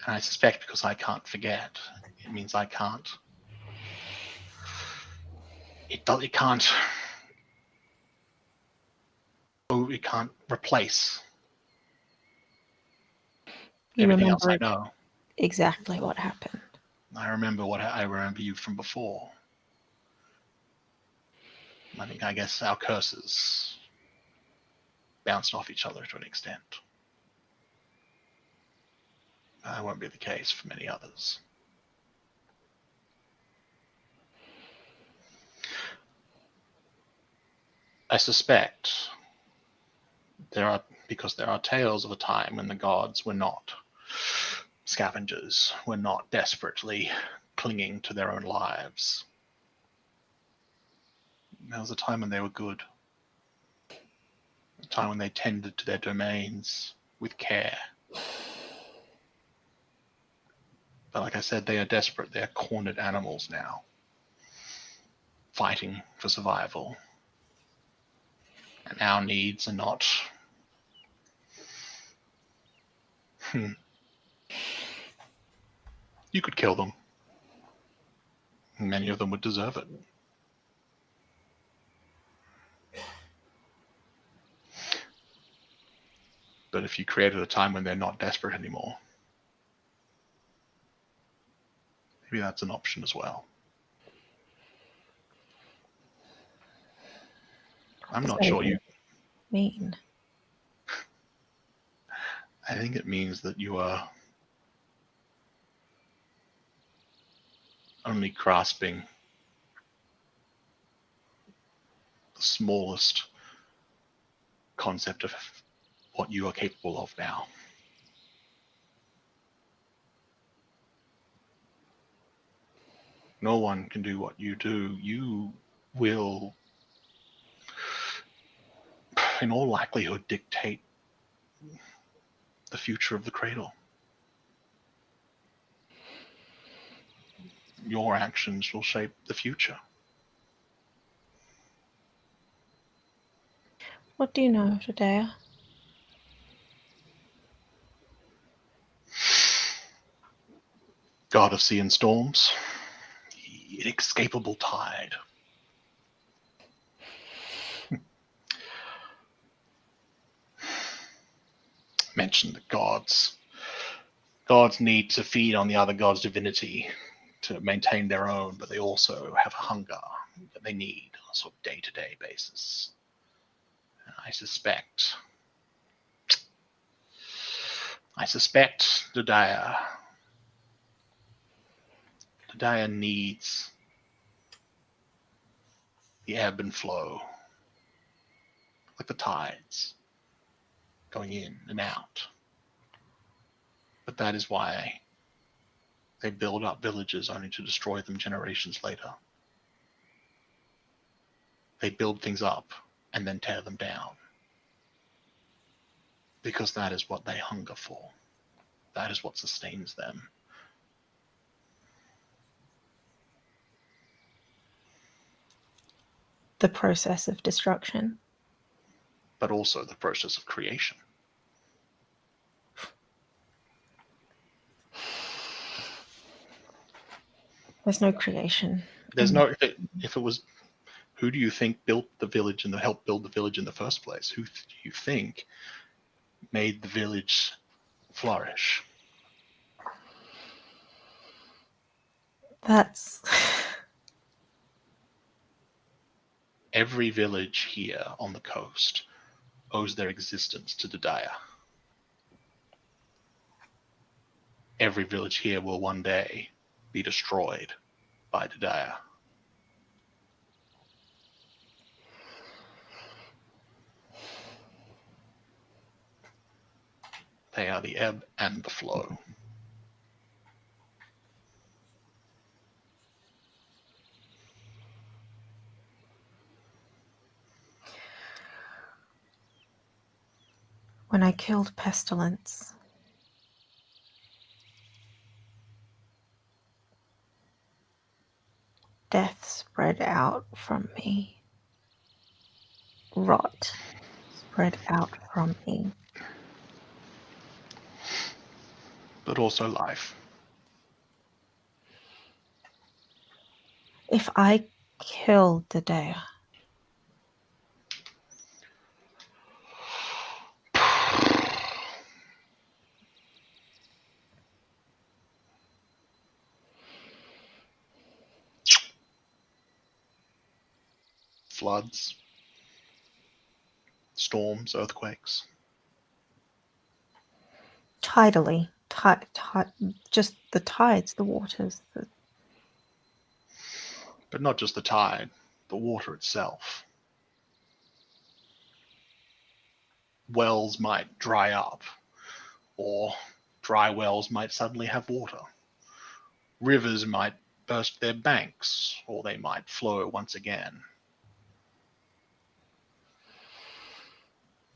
I suspect because I can't forget, it means I can't. It can't. Oh, it can't replace
You
everything else I
remember
know.
exactly what happened.
I remember you from before. I guess our curses bounced off each other to an extent. That won't be the case for many others. I suspect because there are tales of a time when the gods were not scavengers, were not desperately clinging to their own lives. There was a time when they were good, a time when they tended to their domains with care. But like I said, they are desperate. They are cornered animals now, fighting for survival. And our needs are not... You could kill them. Many of them would deserve it. But if you created a time when they're not desperate anymore, maybe that's an option as well. I'm not sure you
mean.
I think it means that you are only grasping the smallest concept of what you are capable of now. No one can do what you do. You will, in all likelihood, dictate the future of the cradle. Your actions will shape the future.
What do you know of PbtA?
God of sea and storms, the inescapable tide. Mentioned the gods. Gods need to feed on the other gods' divinity to maintain their own, but they also have a hunger that they need on a sort of day-to-day basis. And I suspect PbtA needs the ebb and flow, like the tides, going in and out. But that is why they build up villages only to destroy them generations later. They build things up and then tear them down. Because that is what they hunger for. That is what sustains them.
The process of destruction.
But also the process of creation.
There's no creation.
There's no... If it was... Who do you think built the village and helped build the village in the first place? Who do you think made the village flourish?
That's...
Every village here on the coast owes their existence to PbtA. Every village here will one day be destroyed by PbtA. They are the ebb and the flow.
When I killed Pestilence, death spread out from me. Rot spread out from me.
But also life.
If I kill PbtA,
Floods, storms, earthquakes.
tidally, just the tides, the waters.
But not just the tide, the water itself. wells might dry up, or dry wells might suddenly have water. Rivers might burst their banks, or they might flow once again.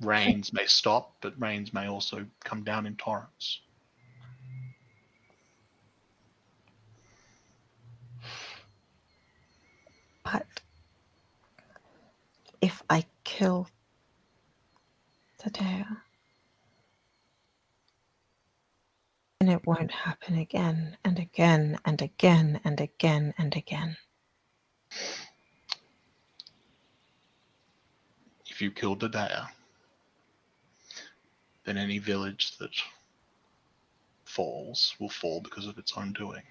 Rains may stop, but rains may also come down in torrents.
But if I kill the dare, then it won't happen again and again and again and again and again.
If you kill Dadaea, then any village that falls will fall because of its own doing,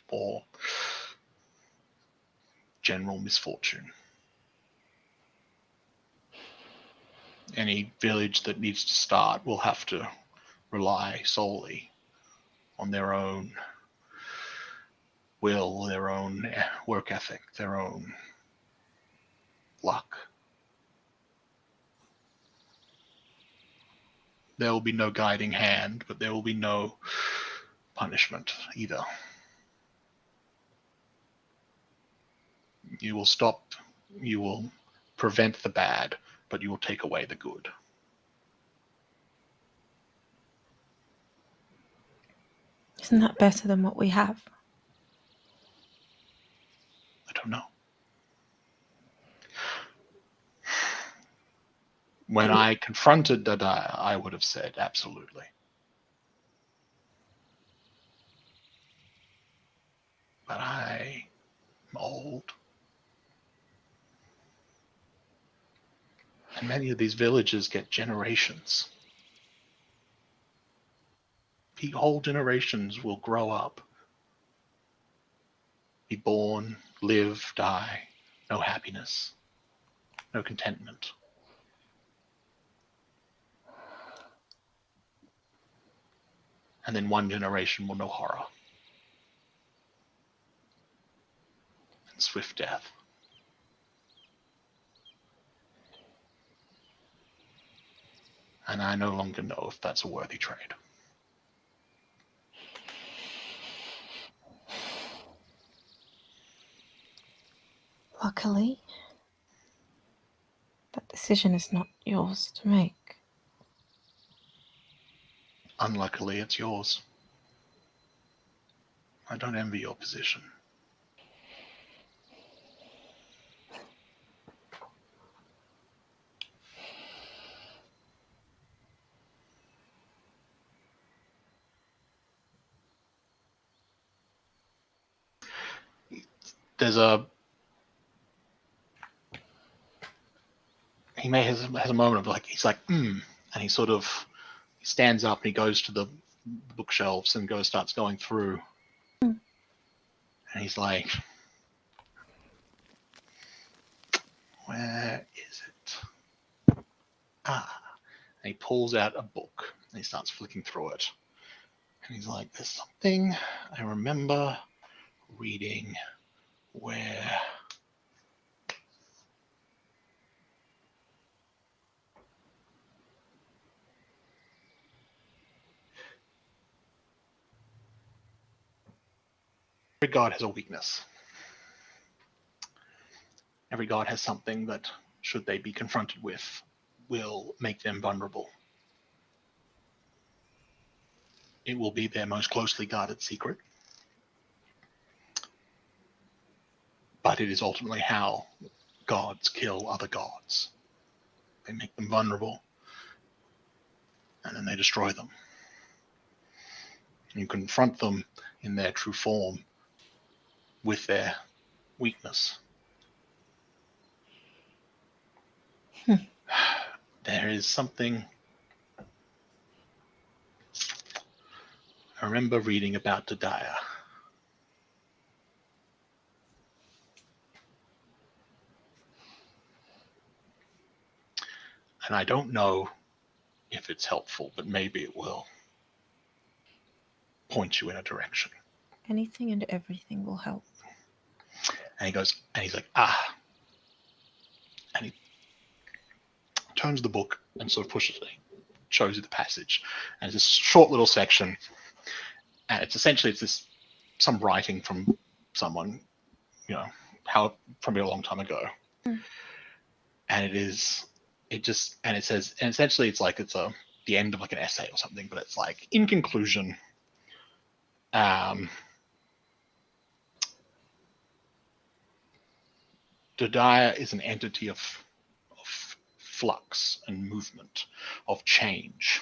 or general misfortune. Any village that needs to start will have to rely solely on their own will, their own work ethic, their own luck. There will be no guiding hand, but there will be no punishment either. You will stop, you will prevent the bad, but you will take away the good.
Isn't that better than what we have?
I don't know. When I confronted Dadaea, I would have said absolutely. But I'm old. And many of these villages get generations. Whole generations will grow up, be born, live, die, no happiness, no contentment. And then one generation will know horror and swift death. And I no longer know if that's a worthy trade.
Luckily, that decision is not yours to make.
Unluckily, it's yours. I don't envy your position. There's a... He may has a moment of like, he's like, and he sort of he stands up and he goes to the bookshelves and starts going through. And he's like, where is it? Ah. And he pulls out a book and he starts flicking through it. And he's like, there's something I remember reading where... Every god has a weakness. Every god has something that, should they be confronted with, will make them vulnerable. It will be their most closely guarded secret. But it is ultimately how gods kill other gods. They make them vulnerable, and then they destroy them. You confront them in their true form with their weakness. There is something... I remember reading about Dadaea. And I don't know if it's helpful, but maybe it will point you in a direction.
Anything and everything will help.
And he goes, and he's like, ah. And he turns the book and sort of pushes it. shows you the passage, and it's this short little section, and it's essentially some writing from someone, how probably a long time ago, and it says, and essentially it's the end of like an essay or something, but it's like, in conclusion, Dodaya is an entity of flux and movement, of change,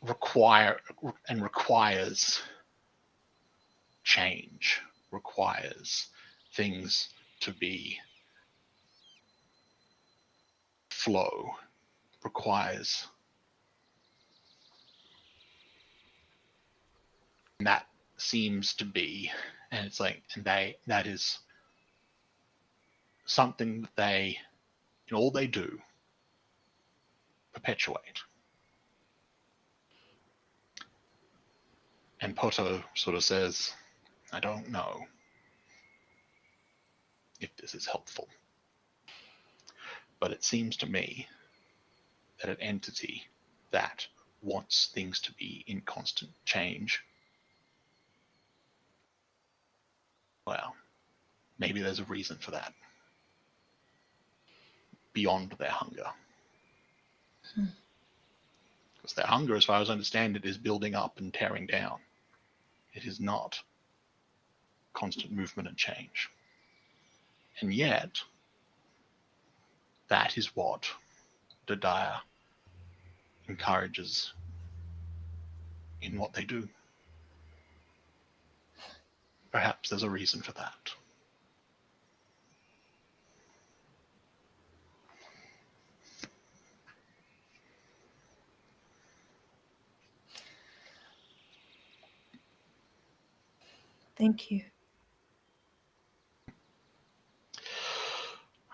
requires change, requires things to be flow, requires, and that seems to be, and it's like, and that is something that they, in all they do, perpetuate. And Poto sort of says, I don't know if this is helpful, but it seems to me that an entity that wants things to be in constant change, well, maybe there's a reason for that beyond their hunger. Because their hunger, as far as I understand it, is building up and tearing down. It is not constant movement and change. And yet, that is what Dodaya encourages in what they do. Perhaps there's a reason for that.
Thank you.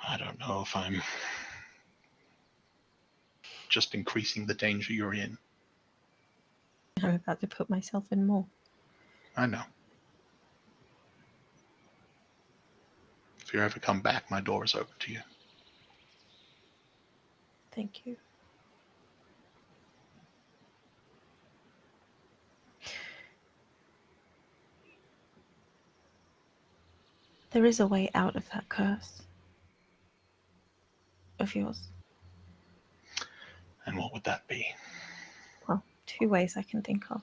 I don't know if I'm just increasing the danger you're in.
I'm about to put myself in more.
I know. If you ever come back, my door is open to you.
Thank you. There is a way out of that curse of yours.
And what would that be?
Well, 2 ways I can think of.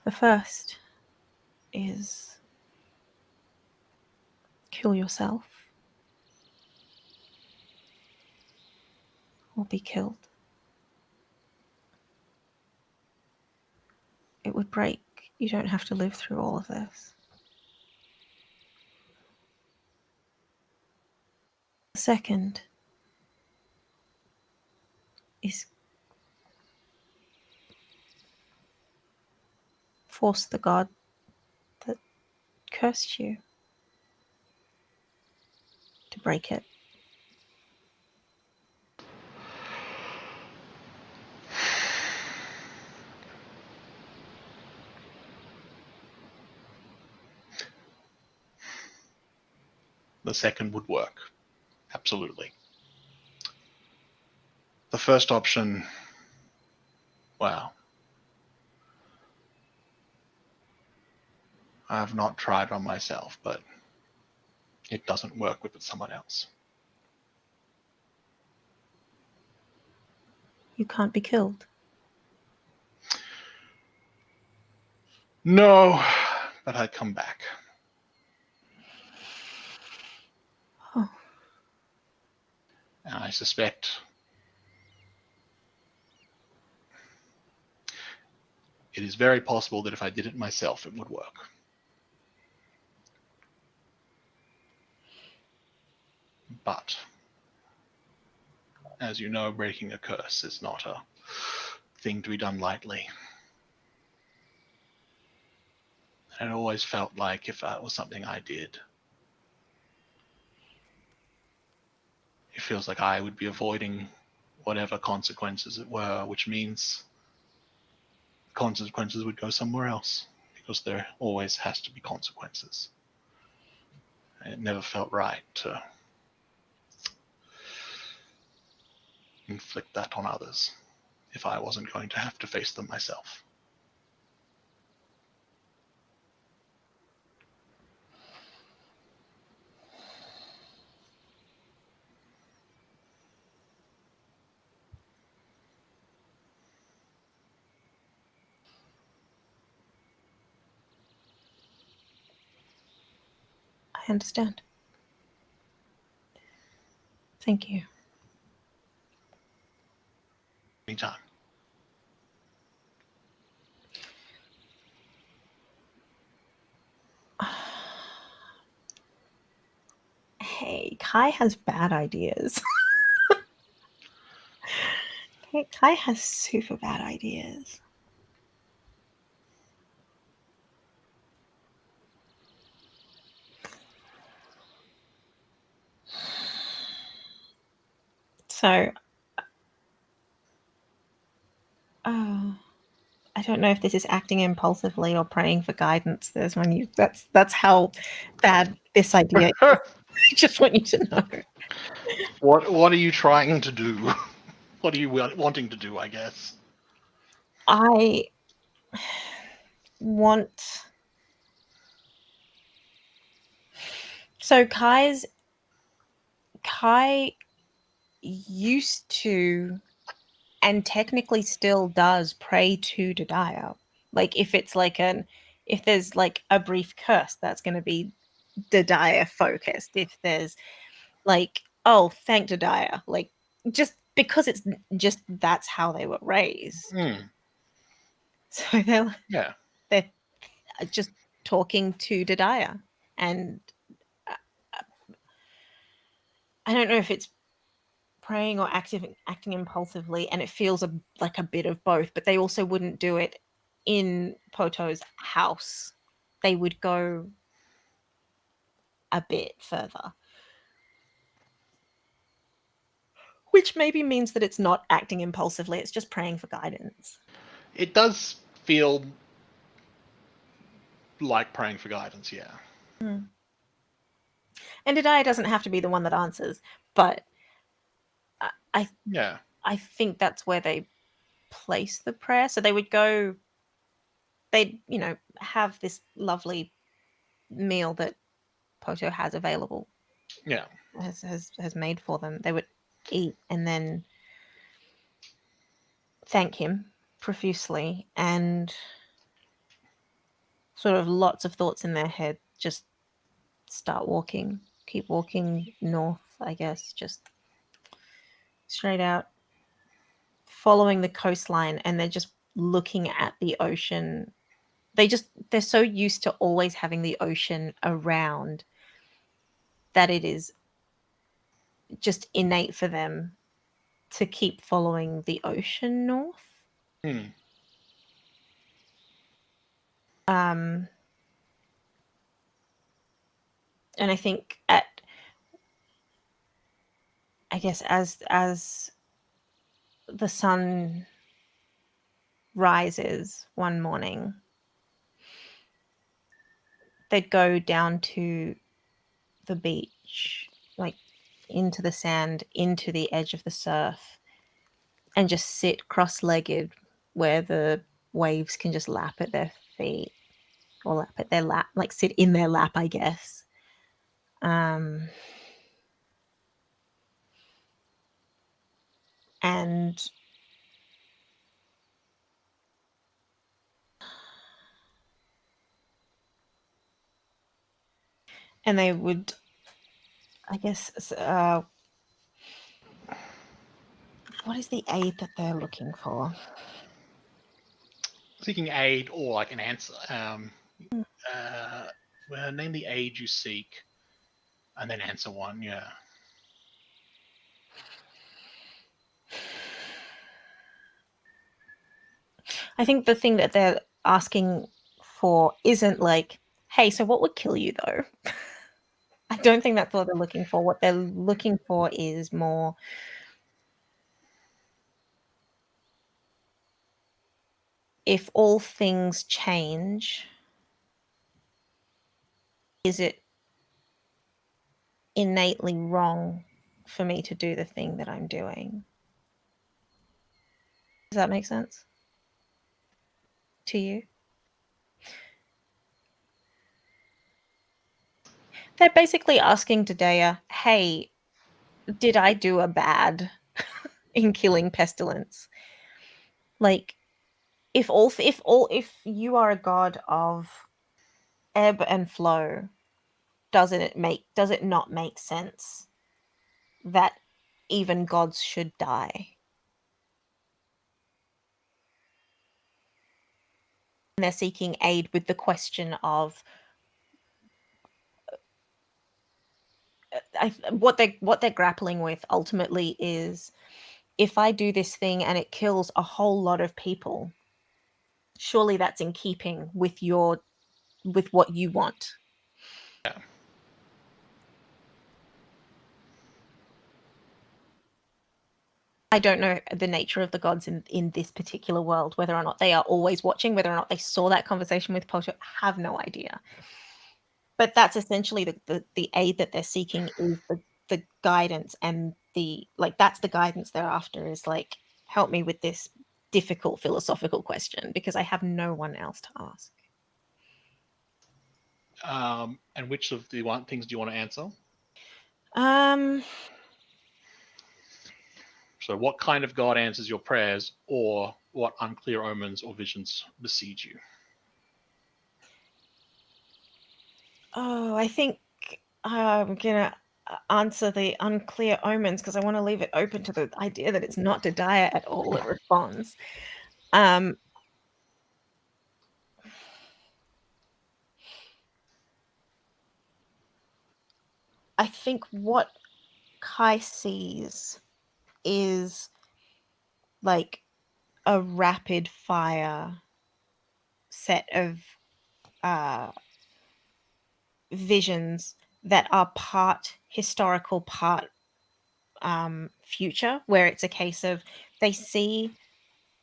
The first is kill yourself or be killed. It would break. You don't have to live through all of this. The second is force the god that cursed you to break it.
The second would work. Absolutely. The first option, well, I have not tried on myself, but it doesn't work with someone else.
You can't be killed.
No, but I'd come back.
Oh.
And I suspect it is very possible that if I did it myself, it would work. But, as you know, breaking a curse is not a thing to be done lightly. And it always felt like if that was something I did, it feels like I would be avoiding whatever consequences it were, which means consequences would go somewhere else, because there always has to be consequences. And it never felt right to inflict that on others if I wasn't going to have to face them myself.
I understand. Thank you.
Anytime.
Hey, Kai has bad ideas. Kai has super bad ideas. So, I don't know if this is acting impulsively or praying for guidance. There's one you. That's how bad this idea is. I just want you to know.
What are you trying to do? What are you wanting to do, I guess?
I want. So Kai used to, and technically still does, pray to Dadiah. Like if there's like a brief curse, that's going to be Dadiah focused. If there's like, oh, thank Dadiah, like just because it's just that's how they were raised. So
Yeah.
they're just talking to Dadiah, and I don't know if it's praying or acting impulsively, and it feels like a bit of both, but they also wouldn't do it in Poto's house. They would go a bit further, which maybe means that it's not acting impulsively, it's just praying for guidance.
It does feel like praying for guidance, yeah.
And Dadiah doesn't have to be the one that answers, but I
Yeah.
I think that's where they place the prayer. So they would go, they'd, have this lovely meal that Poto has available,
Yeah.
has made for them. They would eat and then thank him profusely, and sort of lots of thoughts in their head, just keep walking north, I guess, just straight out, following the coastline, and they're just looking at the ocean. They're so used to always having the ocean around that it is just innate for them to keep following the ocean north. Um, and I think I guess as the sun rises one morning, they'd go down to the beach, like into the sand, into the edge of the surf, and just sit cross-legged where the waves can just lap at their feet or lap at their lap, like sit in their lap, I guess. And they would, I guess, what is the aid that they're looking for?
Seeking aid or like an answer. Well, name the aid you seek, and then answer one. Yeah.
I think the thing that they're asking for isn't like, hey, so what would kill you though? I don't think that's what they're looking for. What they're looking for is more, if all things change, is it innately wrong for me to do the thing that I'm doing? Does that make sense to you? They're basically asking PbtA, hey, did I do a bad in killing pestilence? Like, if you are a god of ebb and flow, does it not make sense that even gods should die? And they're seeking aid with the question of what they're grappling with ultimately is, if I do this thing and it kills a whole lot of people, surely that's in keeping with what you want.
Yeah.
I don't know the nature of the gods in this particular world, whether or not they are always watching, whether or not they saw that conversation with Poto, have no idea. But that's essentially the aid that they're seeking, is the guidance, and that's the guidance they're after, is like, help me with this difficult philosophical question, because I have no one else to ask.
And which of the things do you want to answer?
Um,
So what kind of god answers your prayers, or what unclear omens or visions besiege you?
I think I'm gonna answer the unclear omens, because I want to leave it open to the idea that it's not PbtA at all that responds. Um, I think what Kai sees is like a rapid fire set of uh, visions that are part historical, part future, where it's a case of they see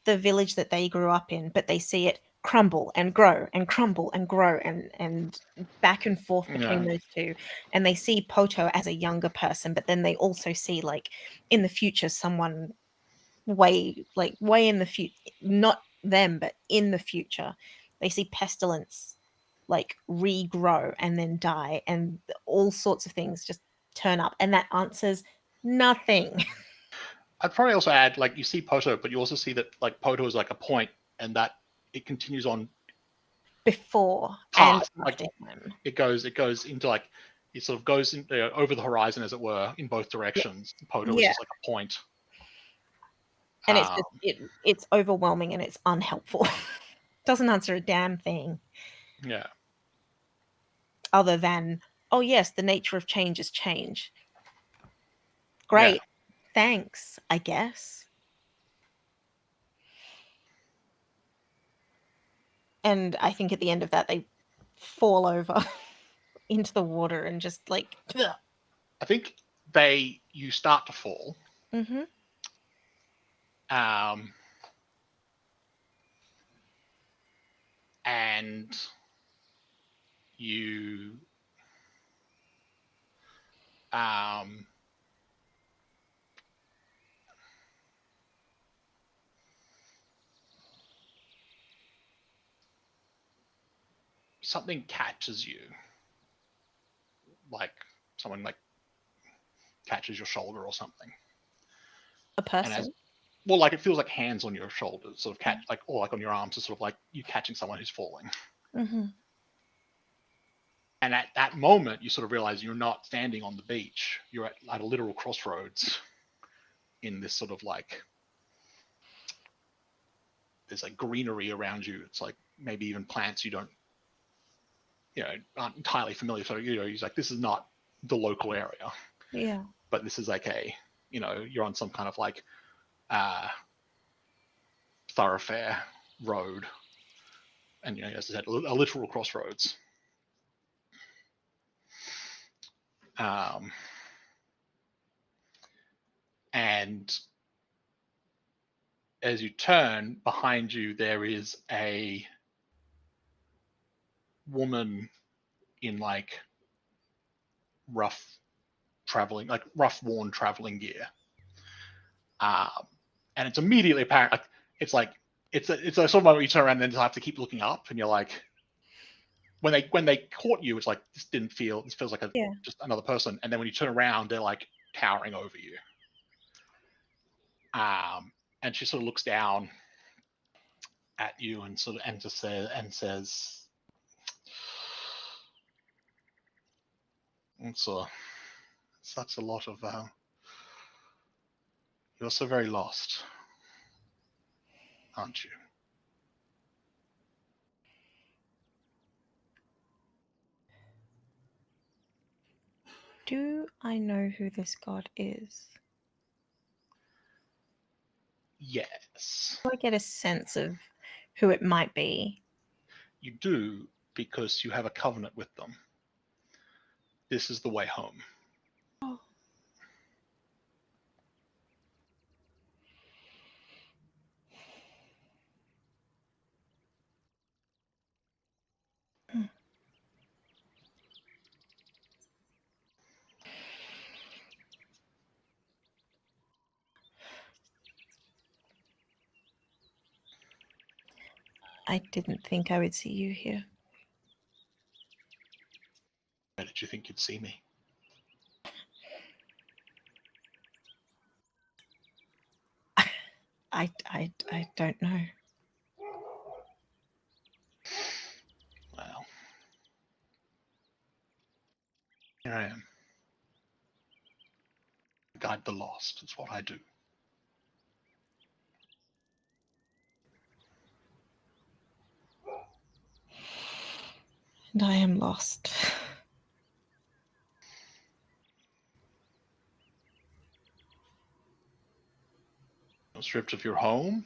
the village that they grew up in, but they see it crumble and grow and crumble and grow, and back and forth between
Yeah.
those two. And they see Poto as a younger person, but then they also see, like, in the future, someone way in the future, not them, but in the future, they see pestilence like regrow and then die, and all sorts of things just turn up, and that answers nothing.
I'd probably also add, like, you see Poto, but you also see that, like, Poto is like a point, and that it continues on
Before and
past, like
after him.
it goes into, like, it sort of goes in, over the horizon, as it were, in both
Yeah.
directions. Poto is
Yeah.
just like a point.
And it's
Um,
just it's overwhelming and it's unhelpful. Doesn't answer a damn thing
yeah,
other than, oh yes, the nature of change is change.
yeah.
Great. Thanks, I guess. And I think at the end of that, they fall over into the water and just like,
I think you start to fall,
mm-hmm.
um, and you um, something catches you, like someone like catches your shoulder or something,
A
and as
person.
well, like, it feels like hands on your shoulders, sort of catch, like, or like on your arms, is sort of like you catching someone who's falling.
Mm-hmm.
And at that moment, you sort of realize you're not standing on the beach. You're at a literal crossroads in this sort of, like, there's like greenery around you. It's like maybe even plants you don't, aren't entirely familiar. So, he's like, this is not the local area,
Yeah.
but this is like you're on some kind of, like, uh, thoroughfare road. And, as I said, a literal crossroads. Um, and as you turn behind you, there is a woman in, like, rough rough worn traveling gear. Um, and it's immediately apparent, like, it's like it's a sort of moment where you turn around and then have to keep looking up, and you're like, when they caught you, it's like this feels like just another person, and then when you turn around, they're like towering over you. And she sort of looks down at you and just says, "It's such a lot of you're so very lost, aren't you?"
Do I know who this god is?
Yes.
Do I get a sense of who it might be?
You do, because you have a covenant with them. This is the way home.
Oh. I didn't think I would see you here.
Where did you think you'd see me?
I don't know.
Well, here I am. Guide the lost. It's what I do.
And I am lost.
You're stripped of your home,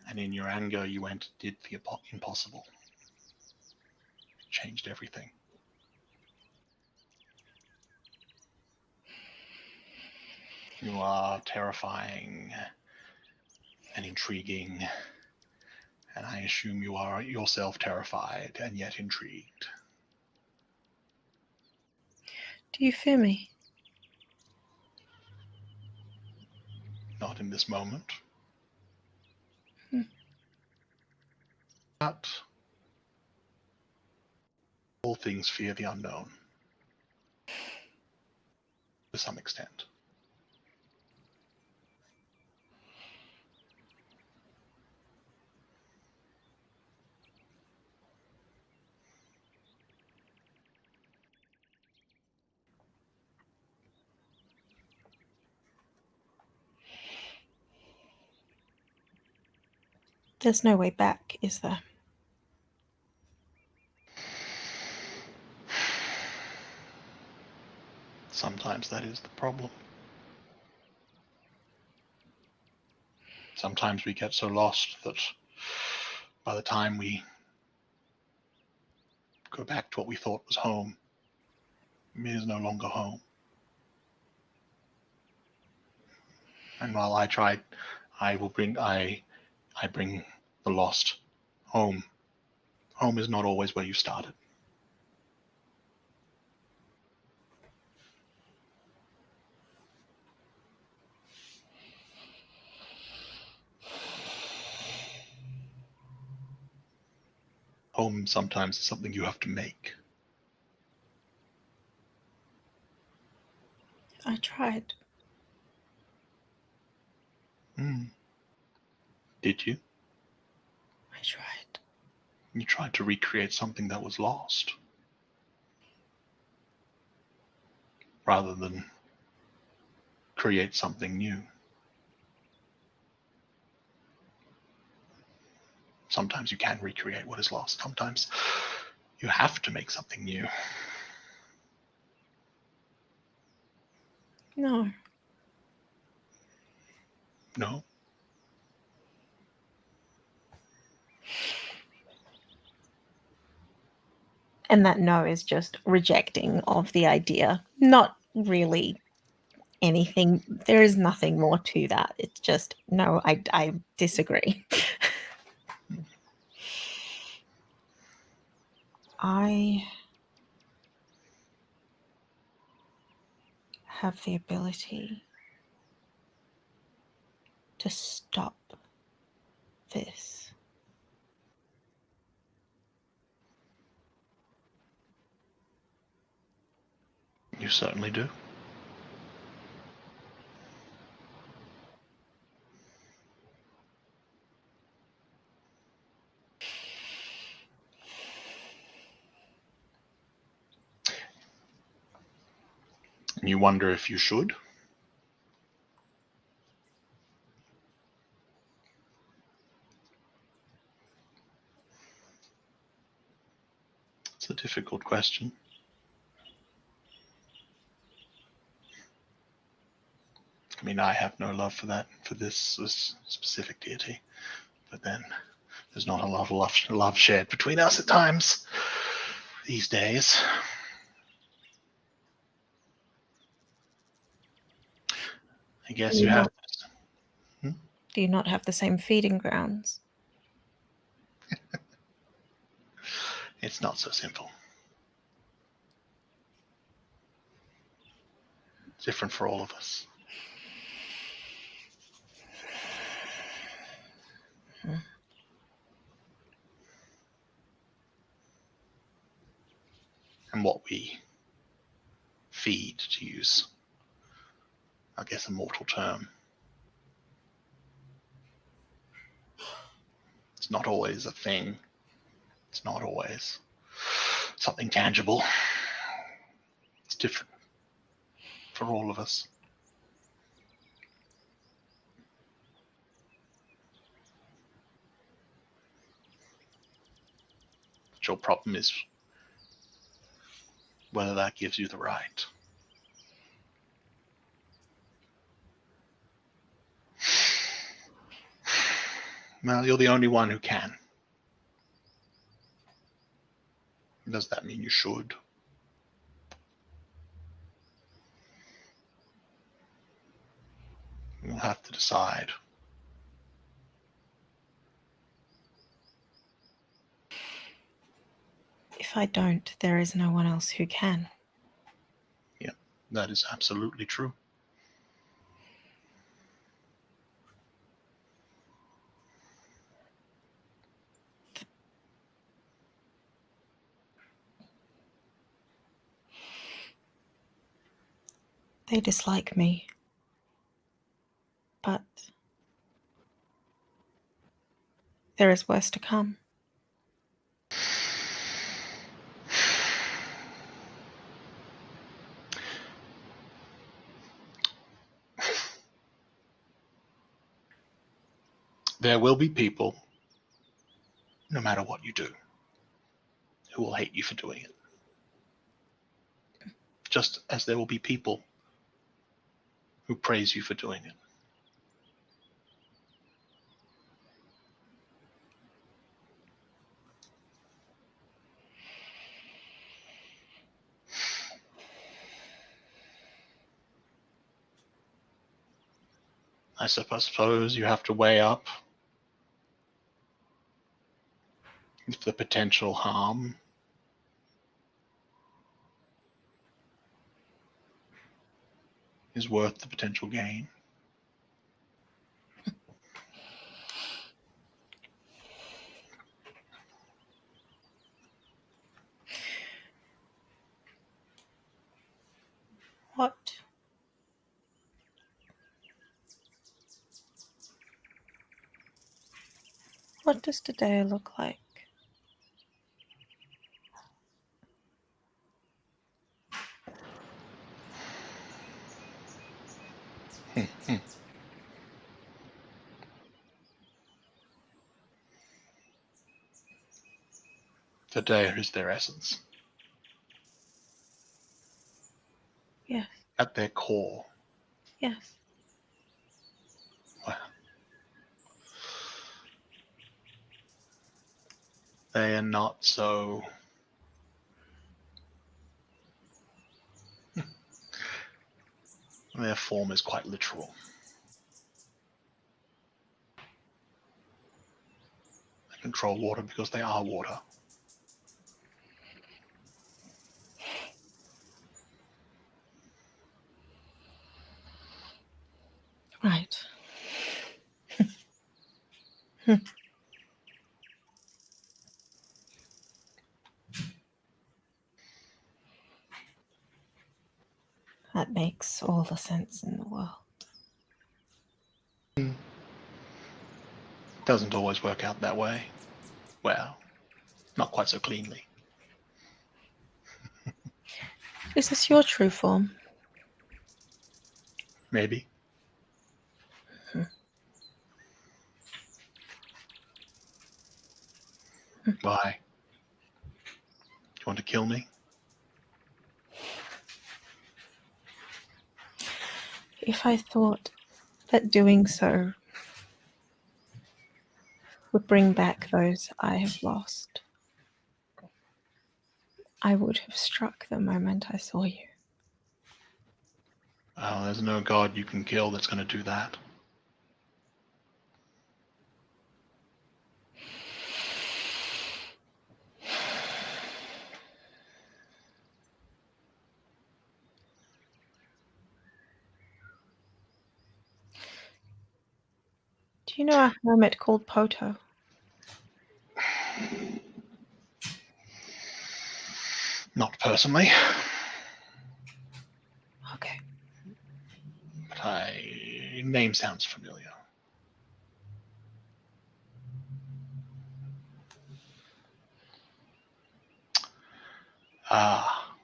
and in your anger, you went and did the impossible. It changed everything. You are terrifying and intriguing, and I assume you are yourself terrified and yet intrigued.
Do you fear me?
Not in this moment.
Hmm.
But all things fear the unknown. To some extent.
There's no way back, is there?
Sometimes that is the problem. Sometimes we get so lost that by the time we go back to what we thought was home, it is no longer home. And while I tried, I bring the lost home. Home is not always where you started. Home sometimes is something you have to make.
I tried.
Did you?
I tried.
You tried to recreate something that was lost, rather than create something new. Sometimes you can recreate what is lost. Sometimes you have to make something new.
No.
No?
And that no is just rejecting of the idea. Not really anything. There is nothing more to that. It's just, no, I disagree. I have the ability to stop this?
You certainly do. And you wonder if you should? It's a difficult question. I mean, I have no love for this specific deity, but then there's not a lot of love shared between us at times these days. I guess you have to.
Do you not have the same feeding grounds?
It's not so simple. It's different for all of us. And what we feed, to use, I guess, a mortal term, it's not always a thing. It's not always something tangible. It's different for all of us. But your problem is whether that gives you the right. Well, you're the only one who can. Does that mean you should? You'll have to decide.
If I don't, there is no one else who can.
Yeah, that is absolutely true.
They dislike me. But there is worse to come.
There will be people, no matter what you do, who will hate you for doing it. Just as there will be people who praise you for doing it. I suppose you have to weigh up if the potential harm is worth the potential gain.
What does today look like?
Today is their essence.
Yes.
At their core.
Yes.
Well, they are not so their form is quite literal. They control water because they are water.
Right. That makes all the sense in the world.
Doesn't always work out that way. Well, not quite so cleanly.
Is this your true form?
Maybe. Why? Do you want to kill me?
If I thought that doing so would bring back those I have lost, I would have struck the moment I saw you.
Oh, there's no god you can kill that's going to do that.
Do you know a hermit called Poto?
Not personally,
Okay.
but name sounds familiar. Ah.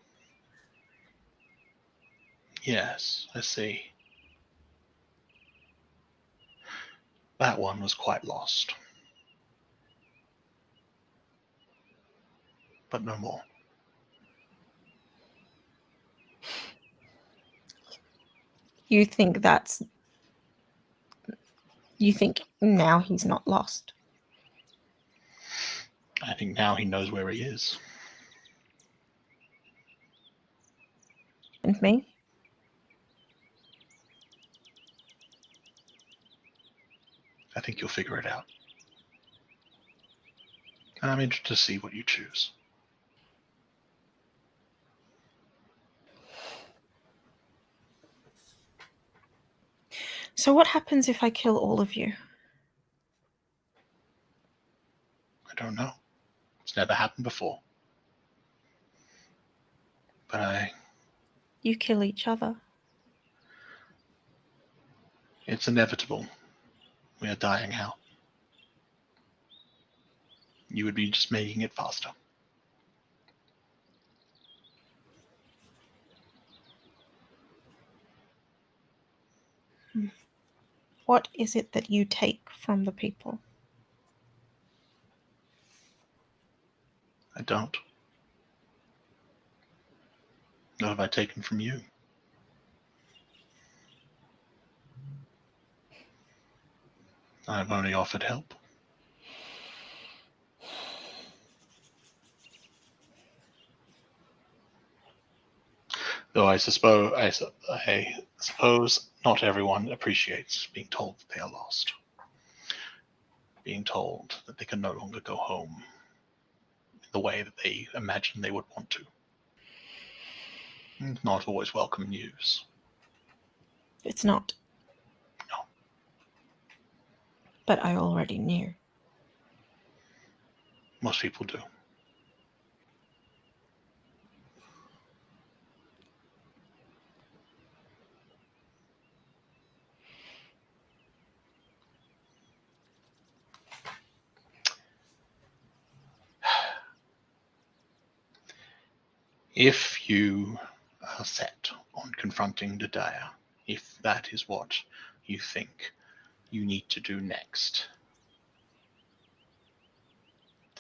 Yes, I see. That one was quite lost. But no more.
You think now he's not lost?
I think now he knows where he is.
And me?
I think you'll figure it out. And I'm interested to see what you choose.
So what happens if I kill all of you?
I don't know. It's never happened before. But
You kill each other.
it's inevitable. We are dying out. You would be just making it faster.
What is it that you take from the people?
I don't. What have I taken from you? I've only offered help. Though I suppose not everyone appreciates being told that they are lost. Being told that they can no longer go home in the way that they imagine they would want to. It's not always welcome news.
It's not.
No.
But I already knew.
Most people do. If you are set on confronting Dedaya, if that is what you think you need to do next,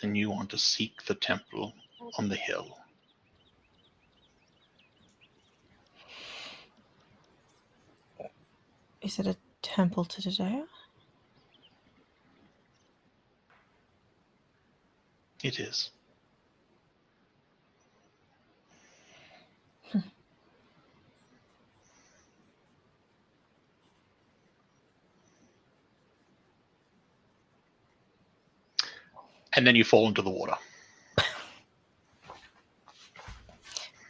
then you want to seek the temple on the hill.
Is it a temple to Dedaya?
It is. And then you fall into the water.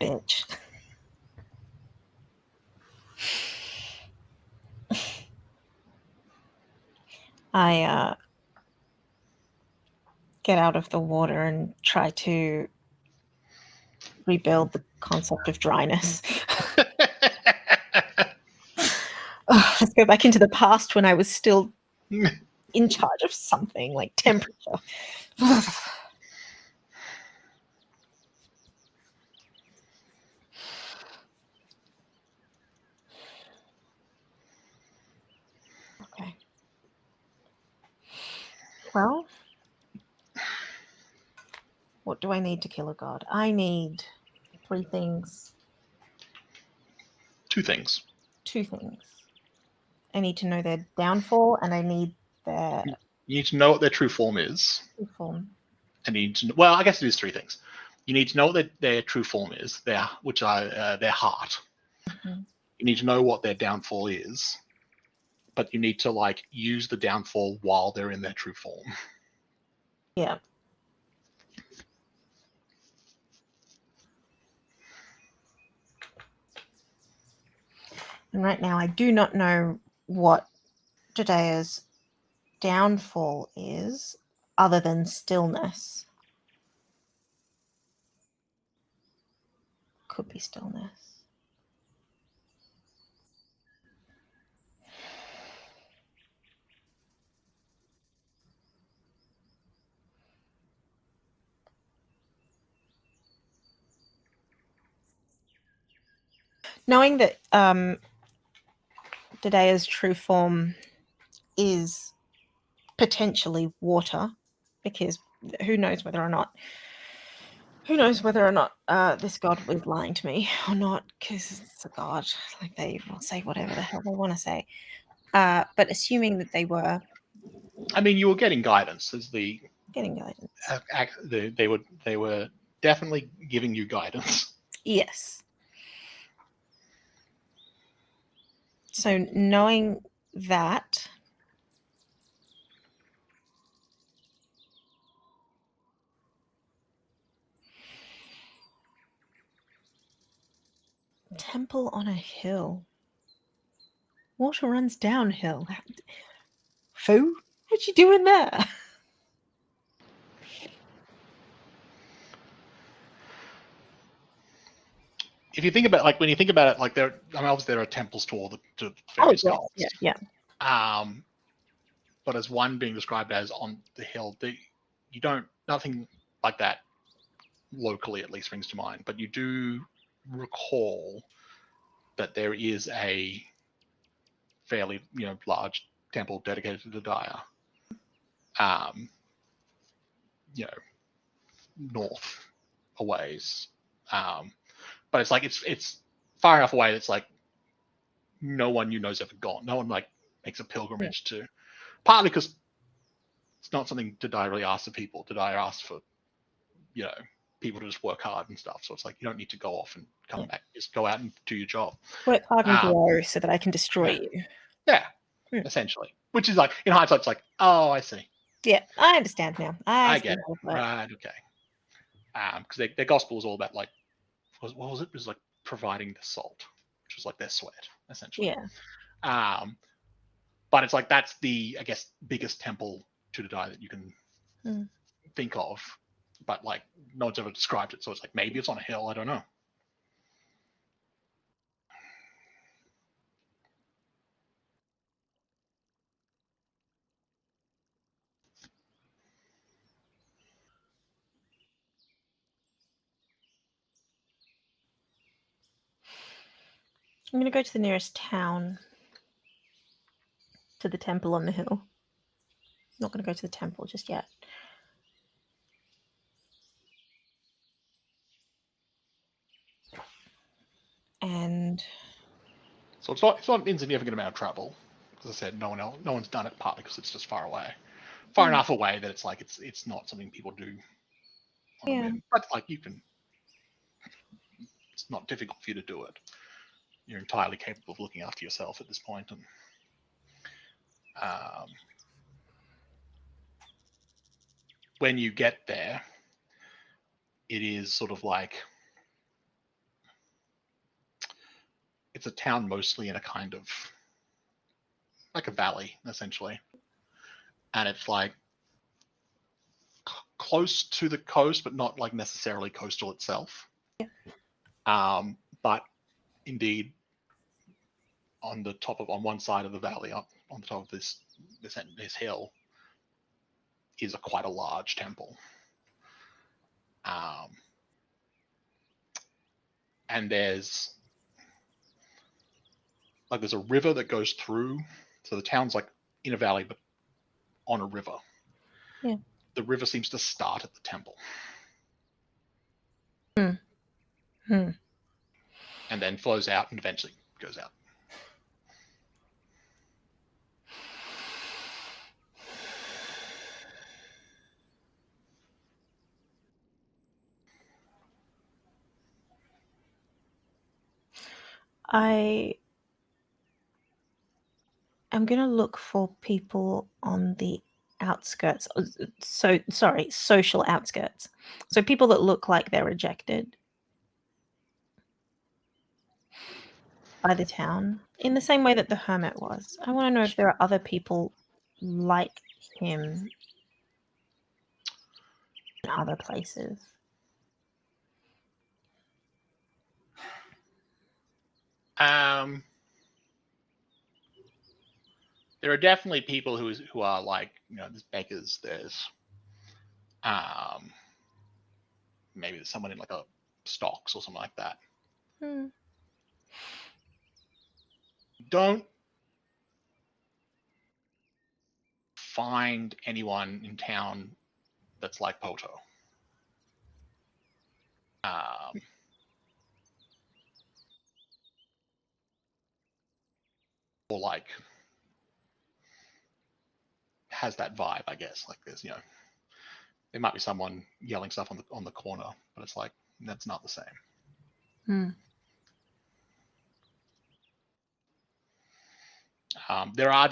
Bitch. I get out of the water and try to rebuild the concept of dryness. Let's go back into the past when I was still in charge of something like temperature. Okay. Well, what do I need to kill a god? I need 3 things.
2 things.
2 things. I need to know their downfall, and I need their
You need to know what their true form is.
true form.
And you need to, well, I guess it is 3 things. You need to know what their true form is, which are their heart.
Mm-hmm.
You need to know what their downfall is, but you need to like use the downfall while they're in their true form.
Yeah. And right now, I do not know what Judea's downfall is, other than stillness. Could be stillness. Knowing that Judea's true form is potentially water, because who knows whether or not this god was lying to me or not, because it's a god. Like, they will say whatever the hell they want to say. But assuming that they were
I mean, you were getting guidance as
getting guidance.
They were definitely giving you guidance.
Yes. So knowing that, temple on a hill. Water runs downhill. Foo? What you doing there?
If you think about when you think about it, like obviously there are temples to various gods.
Yeah.
But as one being described as on the hill, nothing like that locally at least rings to mind. But you do recall that there is a fairly large temple dedicated to the Daya. North a ways. But it's like it's far enough away that's like no one you know's ever gone. No one like makes a pilgrimage to, partly because it's not something Didai really asks of people. Didai asks for people to just work hard and stuff. So it's like you don't need to go off and come back. Just go out and do your job.
Work hard and grow so that I can destroy you.
Yeah, essentially. Which is like, in hindsight, it's like, oh, I see.
Yeah, I understand now.
I get it. Right, okay. Because their gospel is all about like, what was it? It was like providing the salt, which was like their sweat, essentially.
Yeah.
But it's like that's the, I guess, biggest temple to the Dai that you can think of. But like no one's ever described it, so it's like maybe it's on a hill. I don't know.
I'm going to go to the nearest town, to the temple on the hill. I'm not going to go to the temple just yet. And
so it's not an insignificant amount of travel. As I said, no one's done it, partly because it's just far enough away that it's like it's not something people do on a whim. But like it's not difficult for you to do it. You're entirely capable of looking after yourself at this point, and when you get there, it is sort of like it's a town mostly in a kind of like a valley, essentially. And it's like close to the coast, but not like necessarily coastal itself.
Yeah.
But indeed, on one side of the valley, up on the top of this hill, is quite a large temple. And there's a river that goes through. So the town's like in a valley, but on a river.
Yeah.
The river seems to start at the temple.
And
then flows out and eventually goes out.
I am going to look for people on the outskirts. Social outskirts. So people that look like they're rejected by the town, in the same way that the hermit was. I want to know if there are other people like him in other places.
There are definitely people who are like, there's beggars, there's maybe there's someone in like a stocks or something like that. Don't find anyone in town that's like Poto. Or like has that vibe, I guess. Like there's, there might be someone yelling stuff on the corner, but it's like that's not the same. There are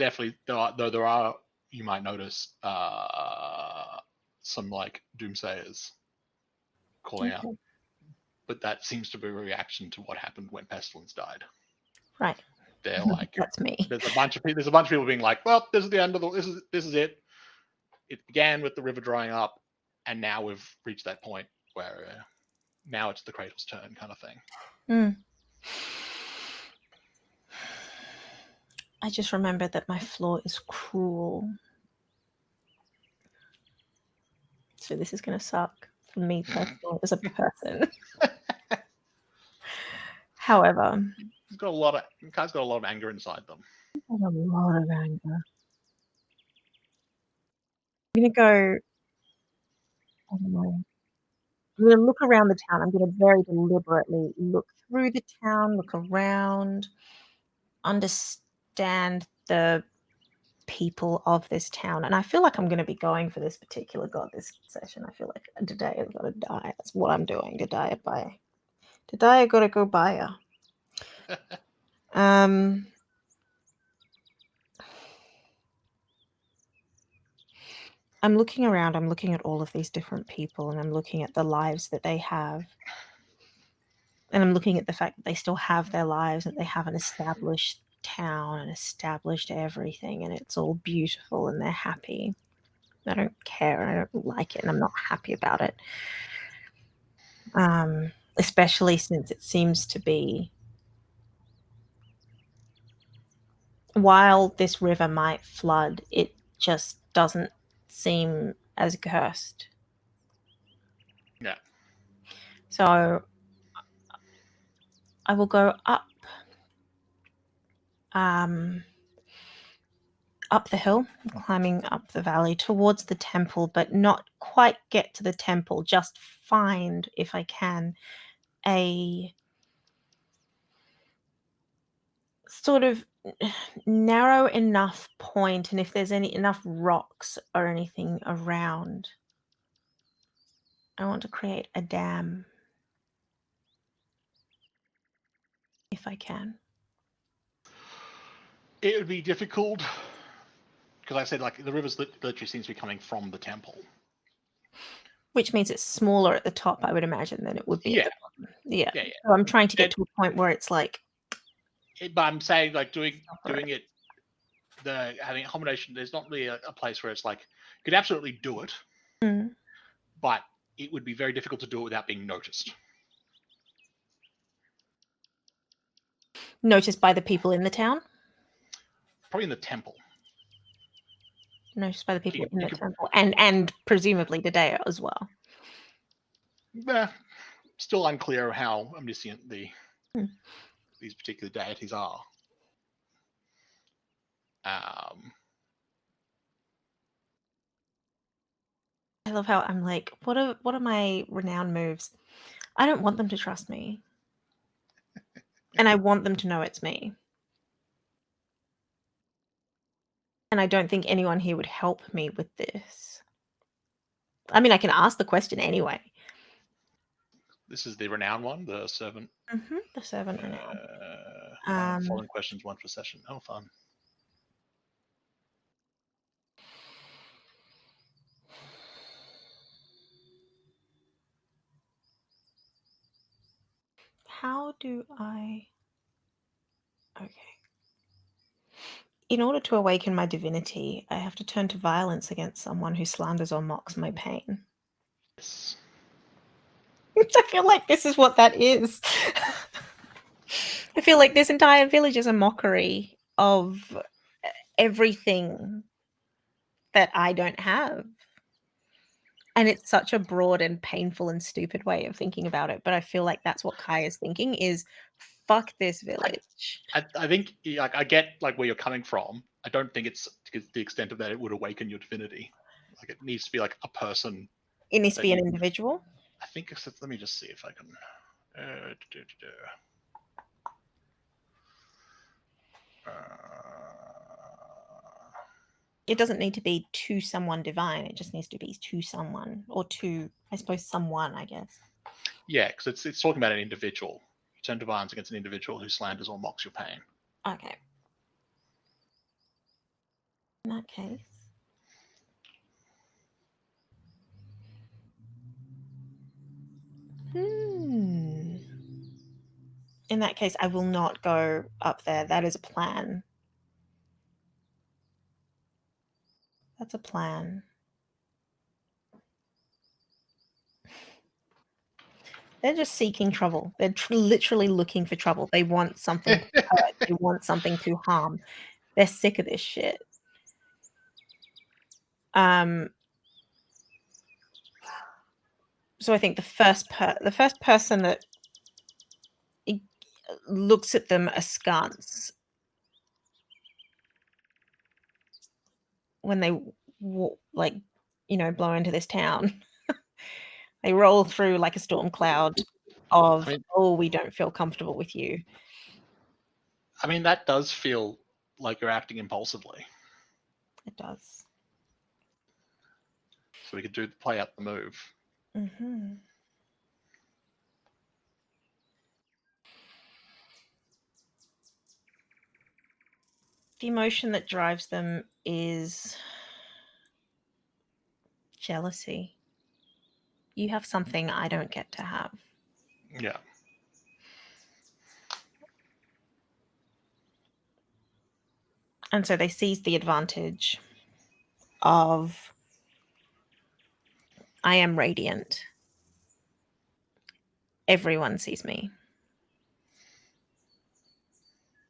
you might notice some like doomsayers calling out, but that seems to be a reaction to what happened when Pestilence died.
Right.
They're like,
that's me.
There's a bunch of people being like, well, this is the end of this is it. It began with the river drying up, and now we've reached that point where now it's the cradle's turn, kind of thing.
I just remembered that my floor is cruel. So this is going to suck for me personally as a person. However,
He's got a lot of anger inside them.
A lot of anger. I'm going to go, I don't know. I'm going to look around the town. I'm going to very deliberately look through the town, look around, understand the people of this town. And I feel like I'm going to be going for this particular god this session. I feel like today I've got to die. That's what I'm doing. Today I got to go buy her. I'm looking around, I'm looking at all of these different people, and I'm looking at the lives that they have. And I'm looking at the fact that they still have their lives, that they have an established town and established everything, and it's all beautiful and they're happy. I don't care, I don't like it, and I'm not happy about it. Especially since it seems to be, while this river might flood, it just doesn't seem as cursed.
Yeah.
So I will go up the hill, climbing up the valley towards the temple, but not quite get to the temple, just find, if I can, a sort of narrow enough point, and if there's enough rocks or anything around, I want to create a dam, if I can.
It would be difficult because I said like the river's literally seems to be coming from the temple,
which means it's smaller at the top, I would imagine, than it would be at the bottom. Yeah. So I'm trying to get to a point where it's like.
But I'm saying like doing it, having a combination. There's not really a place where it's like you could absolutely do it, but it would be very difficult to do it without being noticed.
Noticed by the people in the town?
Probably in the temple.
Noticed by the people in
You
the
could,
temple, and presumably PbtA as well.
still unclear how omniscient
Hmm.
these particular deities are.
I love how I'm like, what are my renown moves? I don't want them to trust me. And I want them to know it's me. And I don't think anyone here would help me with this. I mean, I can ask the question anyway.
This is the renown one, the servant.
The servant
renown. Following questions, one per session. Oh, fun.
How do I... Okay. In order to awaken my divinity, I have to turn to violence against someone who slanders or mocks my pain.
Yes.
I feel like this is what that is. I feel like this entire village is a mockery of everything that I don't have. And it's such a broad and painful and stupid way of thinking about it. But I feel like that's what Kai is thinking is, fuck this village.
I think like I get like where you're coming from. I don't think it's to the extent of that it would awaken your divinity. Like it needs to be like a person.
It needs to be an individual.
I think it's, let me just see if I can.
It doesn't need to be to someone divine. It just needs to be to someone, or to, I suppose, someone, I guess.
Yeah, because it's talking about an individual. You turn to violence against an individual who slanders or mocks your pain.
Okay. In that case. In that case, I will not go up there. That is a plan. That's a plan. They're just seeking trouble. They're literally looking for trouble. They want something to hurt. They want something to harm. They're sick of this shit. So I think the first person that looks at them askance when they like, blow into this town. They roll through like a storm cloud of, we don't feel comfortable with you.
I mean, that does feel like you're acting impulsively.
It does.
So we could play out the move.
Mm-hmm. The emotion that drives them is jealousy. You have something I don't get to have.
Yeah.
And so they seize the advantage of, I am radiant. Everyone sees me.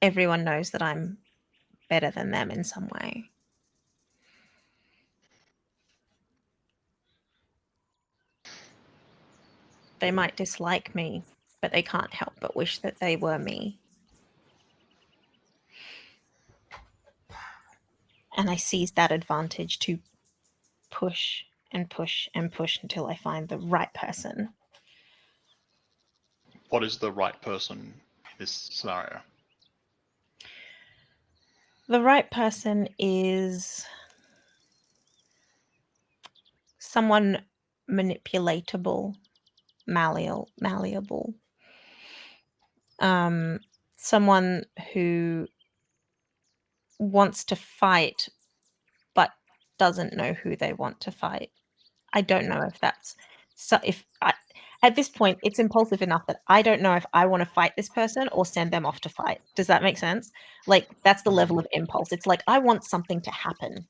Everyone knows that I'm better than them in some way. They might dislike me, but they can't help but wish that they were me. And I seize that advantage to push and push and push until I find the right person.
What is the right person in this scenario?
The right person is someone manipulatable, malleable. Someone who wants to fight but doesn't know who they want to fight. I don't know if that's so. At this point, it's impulsive enough that I don't know if I want to fight this person or send them off to fight. Does that make sense? Like, that's the level of impulse. It's like, I want something to happen.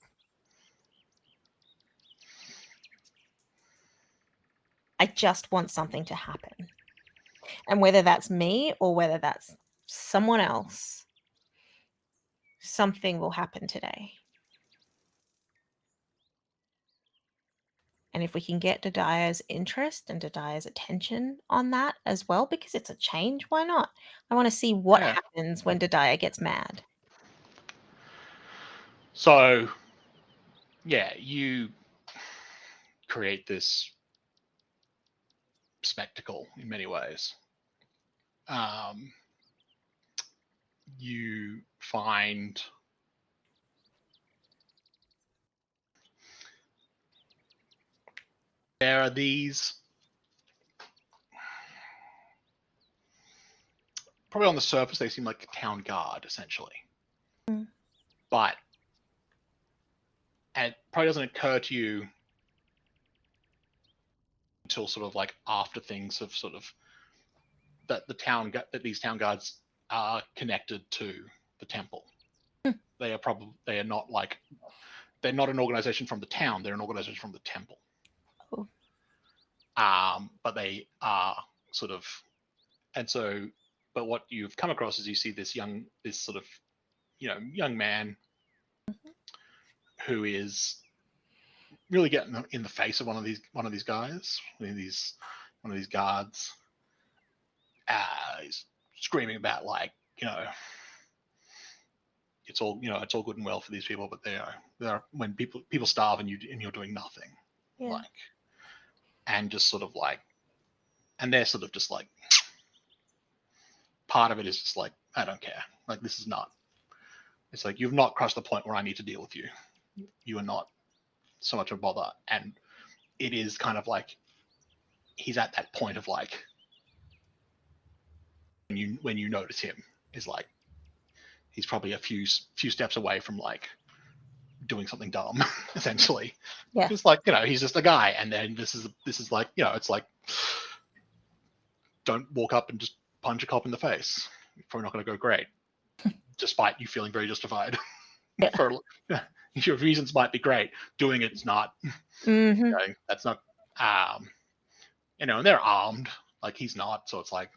I just want something to happen. And whether that's me or whether that's someone else, something will happen today. And if we can get Dadia's interest and Dadia's attention on that as well, because it's a change, why not? I want to see what happens when Dadia gets mad.
So, yeah, you create this spectacle in many ways. You find there are these, probably on the surface they seem like a town guard essentially, but it probably doesn't occur to you until sort of like after things have sort of that these town guards are connected to the temple. They are not like, they're not an organization from the town, they're an organization from the temple. But they are sort of, and so, but what you've come across is you see this sort of, young man who is really getting in the face of one of these guys, one of these guards. He's screaming about like, it's all good and well for these people, but they're when people starve and you're doing nothing, like, and just sort of like, and they're sort of just like, part of it is just like, I don't care, like this is not. It's like you've not crossed the point where I need to deal with you. You are not so much a bother, and it is kind of like he's at that point of like when you notice him is like he's probably a few steps away from like doing something dumb essentially.
Yeah,
just like, he's just a guy, and then this is like, it's like, don't walk up and just punch a cop in the face. You're probably not going to go great, despite you feeling very justified. For your reasons might be great, doing it's not. That's not, and they're armed, like he's not, so it's like,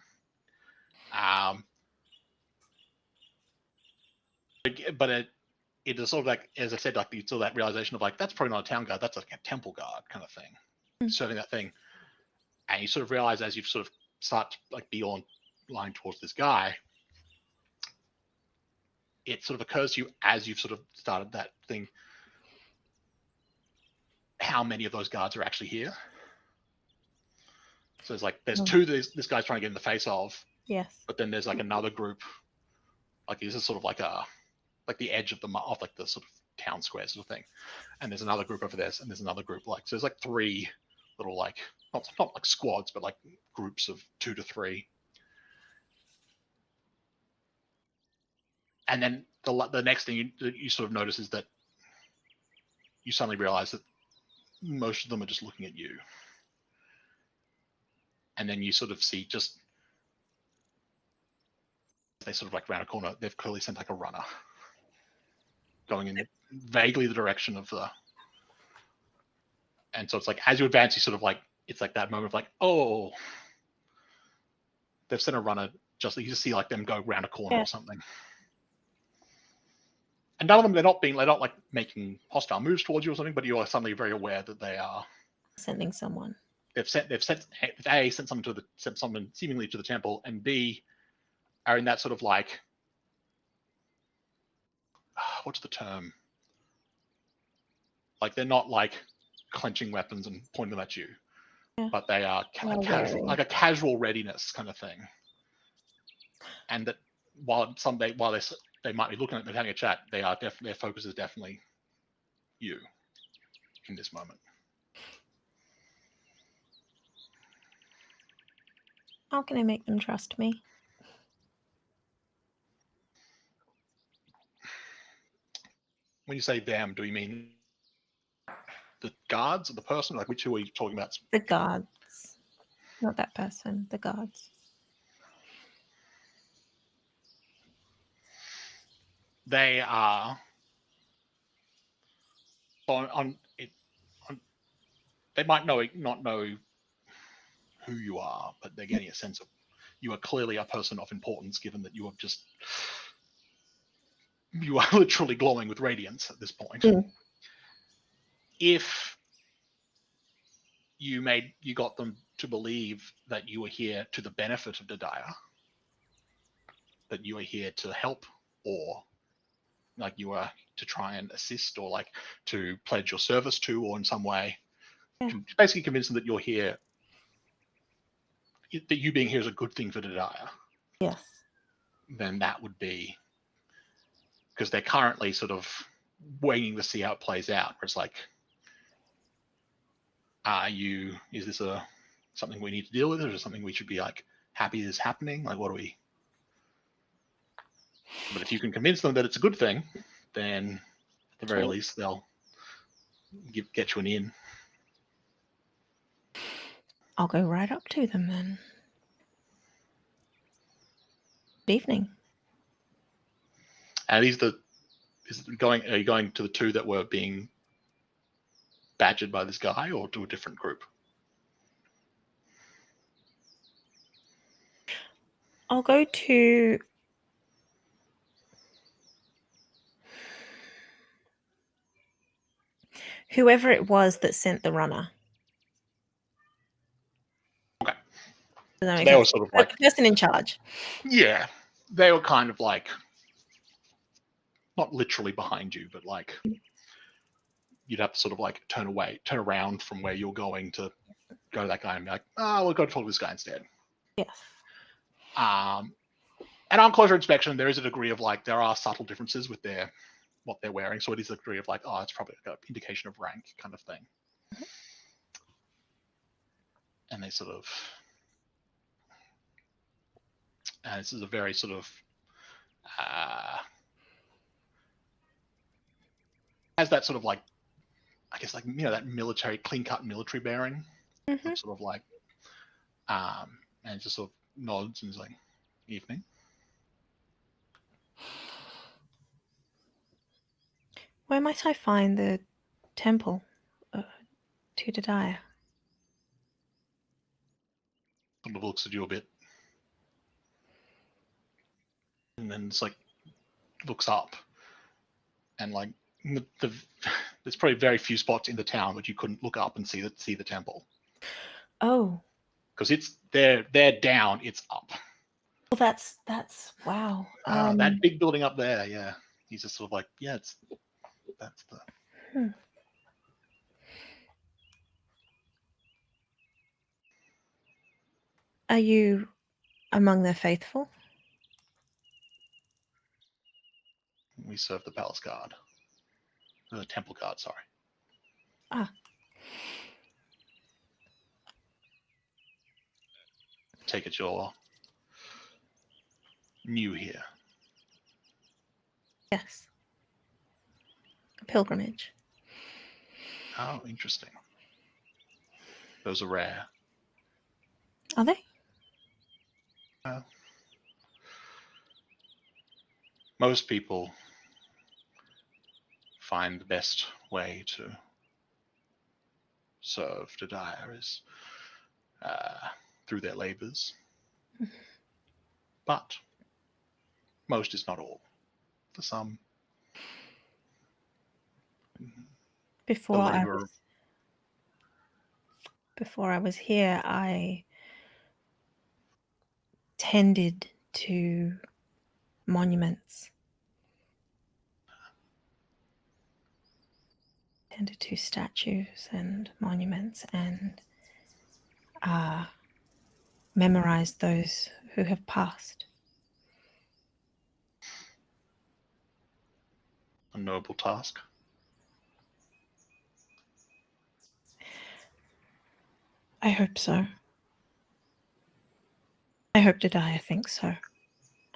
but it is sort of like, as I said, like you saw that realization of like, that's probably not a town guard, that's like a temple guard kind of thing, serving that thing. And you sort of realize as you sort of start to like be on line towards this guy, it sort of occurs to you as you've sort of started that thing, how many of those guards are actually here. So it's like there's two this guy's trying to get in the face of.
Yes.
But then there's like another group, like this is sort of like the edge of like the sort of town square sort of thing. And there's another group over there, and there's another group, like, so there's like three little like not like squads, but like groups of 2 to 3. And then the next thing you sort of notice is that you suddenly realize that most of them are just looking at you. And then you sort of see just, they sort of like round a corner, they've clearly sent like a runner going in vaguely the direction of the, and so it's like as you advance, you sort of like, it's like that moment of like, oh, they've sent a runner, just you just see like them go round a corner or something. And none of them, they're not like making hostile moves towards you or something, but you are suddenly very aware that they are
sending someone.
They've sent A, sent someone seemingly to the temple, and B, are in that sort of like, what's the term? Like they're not like clenching weapons and pointing them at you, but they are casual, like a casual readiness kind of thing. And that while they might be looking at them having a chat, their focus is definitely you in this moment.
How can I make them trust me?
When you say them, do you mean the guards or the person? Like, who are you talking about?
The guards. Not that person, the guards.
They are on it. They might not know who you are, but they're getting a sense of you are clearly a person of importance, given that you are literally glowing with radiance at this point.
Mm.
If you got them to believe that you were here to the benefit of Dadiah, that you are here to help, or like you are to try and assist, or like to pledge your service to, or in some way, basically convince them that you're here, that you being here is a good thing for Dadiah.
Yes.
Then that would be, because they're currently sort of waiting to see how it plays out. Where it's like, is this something we need to deal with, or is it something we should be like happy is happening? Like, what do we? But if you can convince them that it's a good thing, then at the very least they'll get you an in.
I'll go right up to them then. Good evening.
And are you going to the two that were being badgered by this guy, or to a different group?
I'll go to whoever it was that sent the runner.
Okay.
So
they were sort of like
the person in charge.
Yeah, they were kind of like not literally behind you, but like you'd have to sort of like turn around from where you're going to go to that guy and be like, we'll go talk to this guy instead.
Yes.
And on closer inspection, there is a degree of like there are subtle differences with what they're wearing, so it is a degree of like, it's probably like an indication of rank kind of thing. Mm-hmm. And they sort of, and this is a very sort of has that sort of like, I guess, like, that military, clean-cut military bearing. Mm-hmm. Sort of like, and just sort of nods and is like, evening.
Where might I find the temple to Dadiah?
Sort of looks at you a bit. And then it's like, looks up. And like, there's probably very few spots in the town that you couldn't look up and see the temple.
Oh.
Because they're down, it's up.
Well, that's wow.
That big building up there, yeah. He's just sort of like, yeah, that's the.
Are you among their faithful?
We serve the palace guard. The temple guard, sorry. Take it you're new here.
Yes. A pilgrimage.
Oh, interesting. Those are rare.
Are they?
Most people find the best way to serve Dadiah is through their labors. But most is not all. For some,
before I was here, I tended to monuments. Tended to statues and monuments and memorized those who have passed.
A noble task.
I hope so. I hope Dadiah thinks so.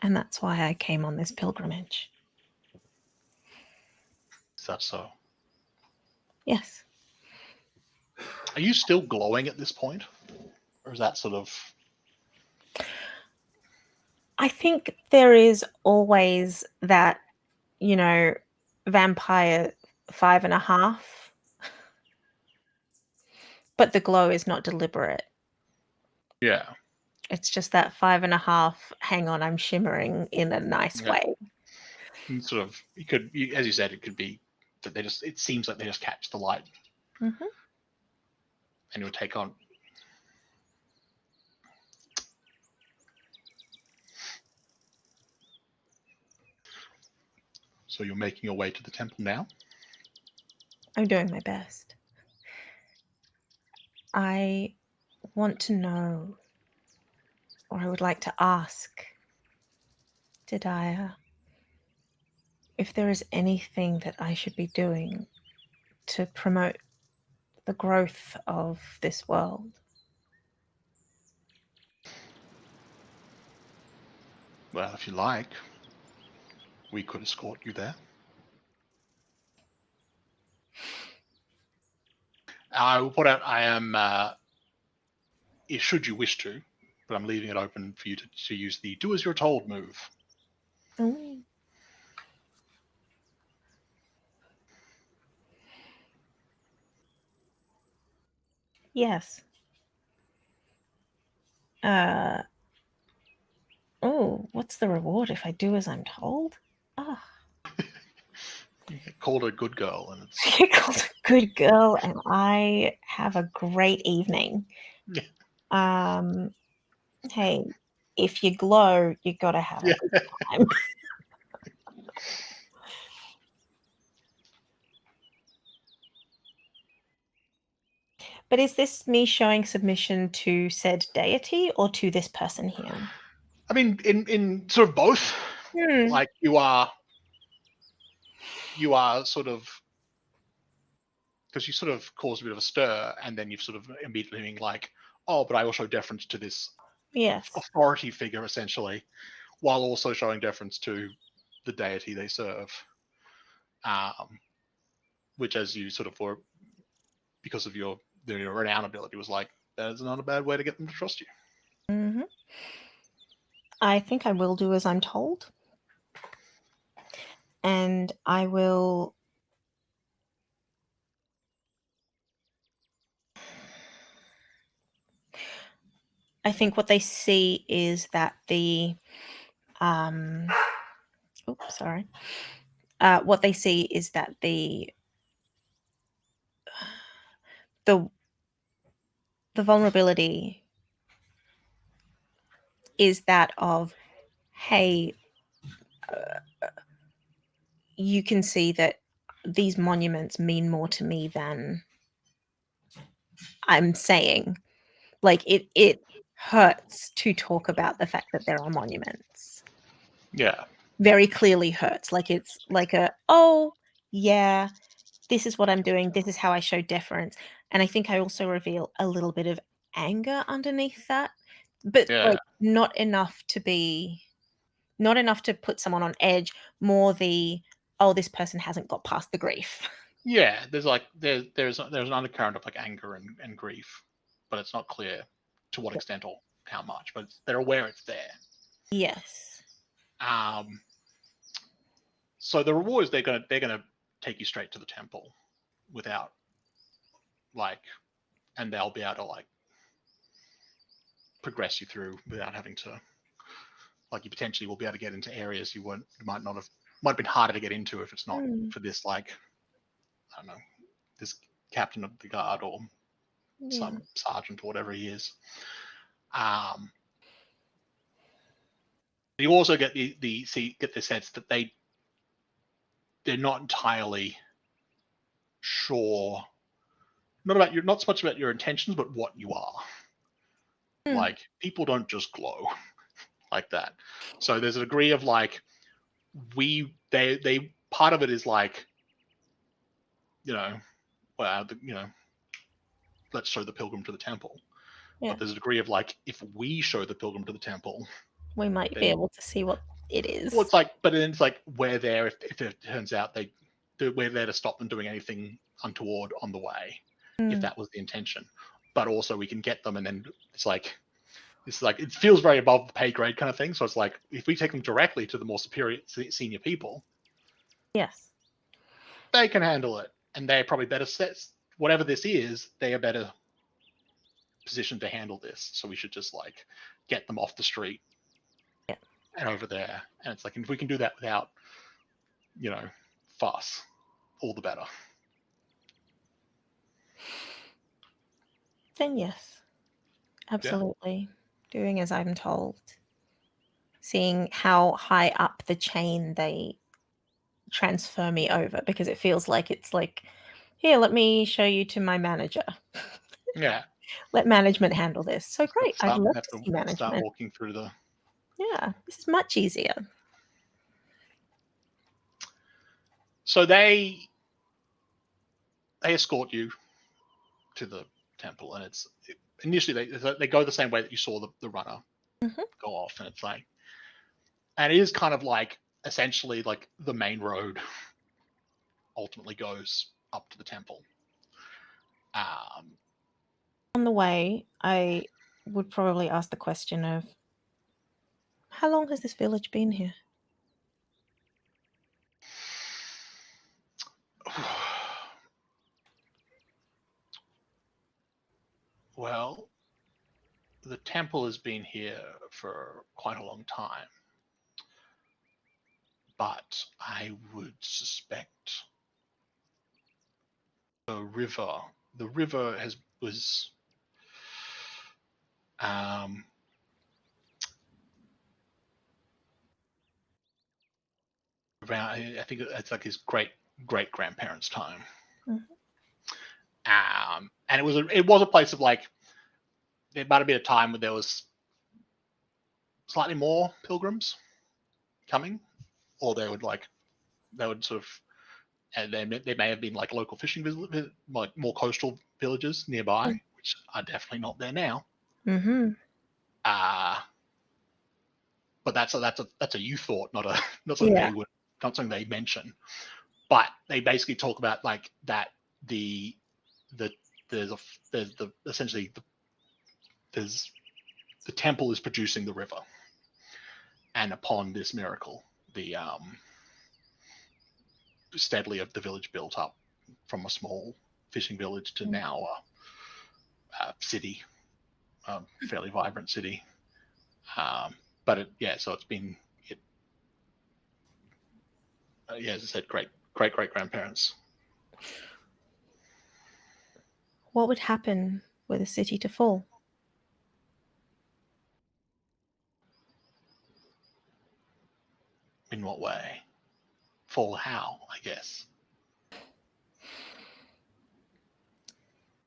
And that's why I came on this pilgrimage.
Is that so?
Yes.
Are you still glowing at this point? Or is that sort of...
I think there is always that, vampire 5.5. But the glow is not deliberate.
Yeah.
It's just that 5.5. Hang on, I'm shimmering in a nice
Yeah.
way.
And sort of, as you said, it could be that it seems like they just catch the light
Mm-hmm.
and you'll take on. So you're making your way to the temple now?
I'm doing my best. I want to know, or I would like to ask, Didiah, if there is anything that I should be doing to promote the growth of this world.
Well, if you like, we could escort you there. I will put out, I am, should you wish to, but I'm leaving it open for you to use the do as you're told move.
Mm. Yes. Oh, what's the reward if I do as I'm told? Ah.
You get called a good girl, and it's
You're called a good girl, and I have a great evening.
yeah.
Hey, if you glow, you gotta have a
Yeah.
good time. But is this me showing submission to said deity or to this person here?
I mean, in sort of both.
Hmm.
Like you are sort of, because you sort of cause a bit of a stir, and then you've sort of immediately being like, oh, but I will show deference to this
Yes.
authority figure essentially, while also showing deference to the deity they serve. Which, as you sort of were, because of your renown ability, was like, that is not a bad way to get them to trust you.
Mm-hmm. I think I will do as I'm told. And I will. I think what they see is that the. Oops, sorry. What they see is that the vulnerability is that of, hey, you can see that these monuments mean more to me than I'm saying. Like it hurts to talk about the fact that there are monuments.
Yeah.
Very clearly hurts. Like it's like oh yeah, this is what I'm doing. This is how I show deference. And I think I also reveal a little bit of anger underneath that, but
Yeah.
like not enough to put someone on edge. More the, oh, this person hasn't got past the grief.
Yeah. There's like there's an undercurrent of like anger and grief, but it's not clear to what extent or how much. But they're aware it's there.
Yes.
Um. So the reward is they're gonna take you straight to the temple without like, and they'll be able to like progress you through without having to, like, you potentially will be able to get into areas you might not have, might have been harder to get into if it's not
Mm,
for this, like, I don't know, this captain of the guard or
yeah.
some sergeant or whatever he is. Um, you also get get the sense that they're not entirely sure, not so much about your intentions, but what you are.
Mm,
Like, people don't just glow like that. So there's a degree of like, they part of it is like, you know, well, let's show the pilgrim to the temple.
yeah.
But there's a degree of like, if we show the pilgrim to the temple,
We might be
then,
able to see what it
well,
is.
it's like, but then it's like, we're there if it turns out we're there to stop them doing anything untoward on the way, if
Mm,
that was the intention. But also we can get them, and then it's like it feels very above the pay grade kind of thing. So it's like, if we take them directly to the more superior senior people,
yes.
they can handle it, and they're probably better set. Whatever this is, they are better positioned to handle this, so we should just like get them off the street and over there. And it's like, if we can do that without, fuss, all the better.
Then yes, absolutely. Doing as I'm told. Seeing how high up the chain they transfer me over, because it feels like it's like, here, let me show you to my manager.
Yeah.
Let management handle this. So great. I'd love
Have
to
to
see
start
management.
walking through the.
Yeah, this is much easier.
So they escort you to the temple, and initially they go the same way that you saw the runner go off, and it's like, and it is kind of like essentially like the main road ultimately goes up to the temple.
On the way, I would probably ask the question of, how long has this village been here?
Well, the temple has been here for quite a long time, but I would suspect the river was around. I think it's like his great grandparents' time. And it was a place of like, there might have been a time when there was slightly more pilgrims coming, or they would sort of, and then there may have been like local fishing like more coastal villages nearby, which are definitely not there now. But that's a you thought, not something not something they mention. But they basically talk about like that there's essentially the temple is producing the river, and upon this miracle, the steadily of the village built up from a small fishing village to now a city, fairly vibrant city. But so it's been as I said, great grandparents.
What would happen were the city to fall?
In what way? Fall how, I guess.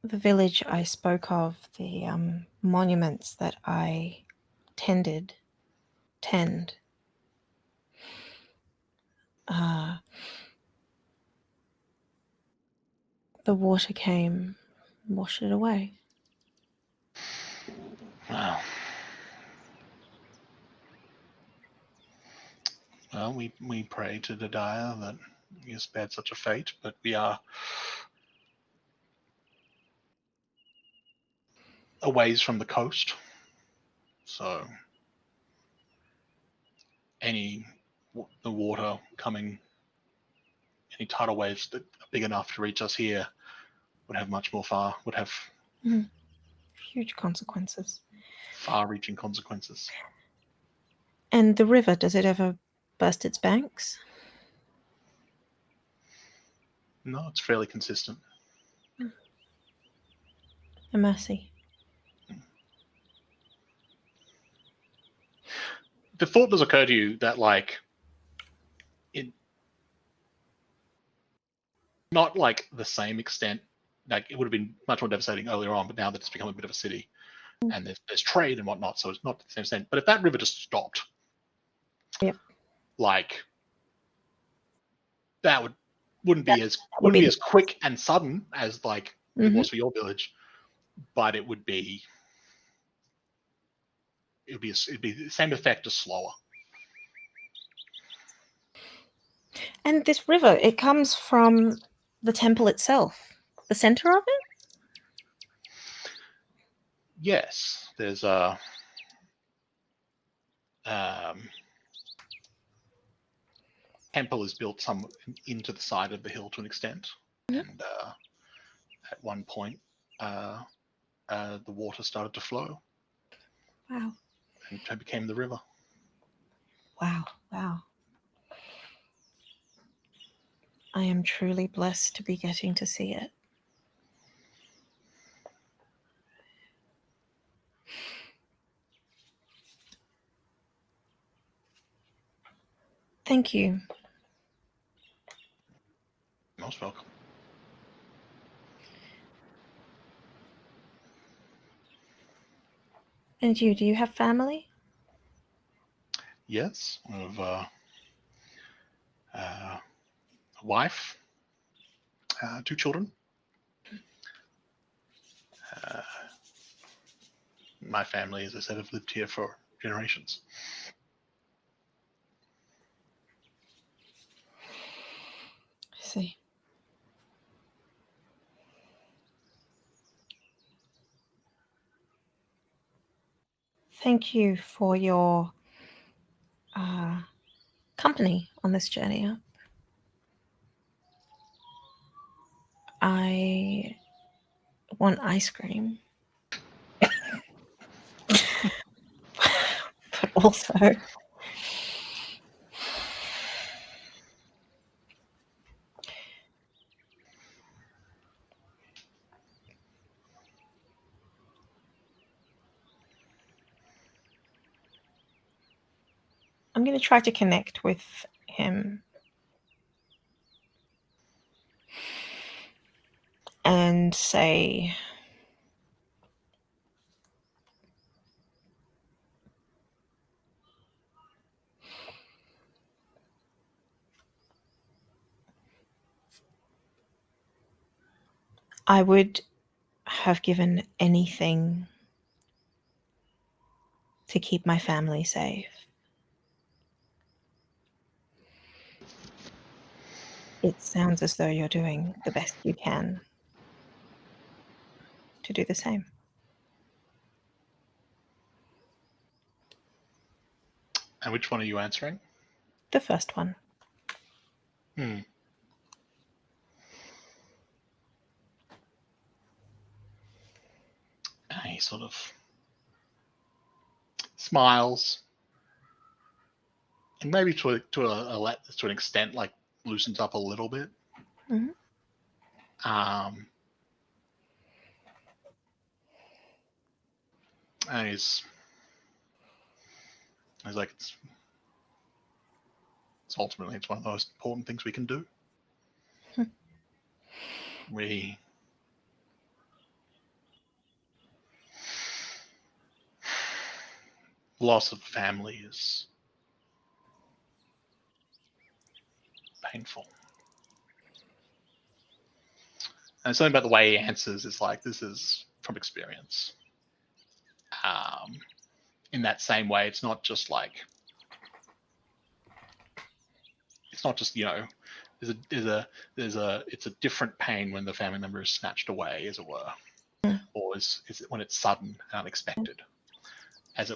The village I spoke of, the monuments that I tend, the water came, washed it away.
Wow. Well, we pray to the Daya that he has spared such a fate, but we are a ways from the coast, so the water coming, any tidal waves that are big enough to reach us here would have
huge consequences.
Far-reaching consequences.
And the river, does it ever burst its banks?
No, it's fairly consistent.
A mercy.
The thought does occur to you that not like the same extent, like it would have been much more devastating earlier on, but now that it's become a bit of a city and there's trade and whatnot, so it's not to the same extent. But if that river just stopped, like that wouldn't be as quick and sudden as like it was for your village, but it'd be the same effect, just slower.
And this river, it comes from the temple itself, the center of it?
Yes, there's a temple is built some into the side of the hill to an extent, and at one point the water started to flow
Wow.
and it became the river.
Wow. Wow. I am truly blessed to be getting to see it. Thank you.
Most welcome.
And you, do you have family?
Yes, I have a wife, 2 children. My family, as I said, have lived here for generations.
I see. Thank you for your company on this journey up. I want ice cream. But also, I'm going to try to connect with him and say, I would have given anything to keep my family safe. It sounds as though you're doing the best you can to do the same.
And which one are you answering?
The first one.
And he sort of smiles, and maybe to an extent, like loosens up a little bit.
Mm-hmm.
And he's like, it's ultimately it's one of the most important things we can do. We loss of family is painful. And something about the way he answers is like, this is from experience. In that same way, it's not just like, it's not just, it's a different pain when the family member is snatched away, as it were, or is when it's sudden and unexpected, and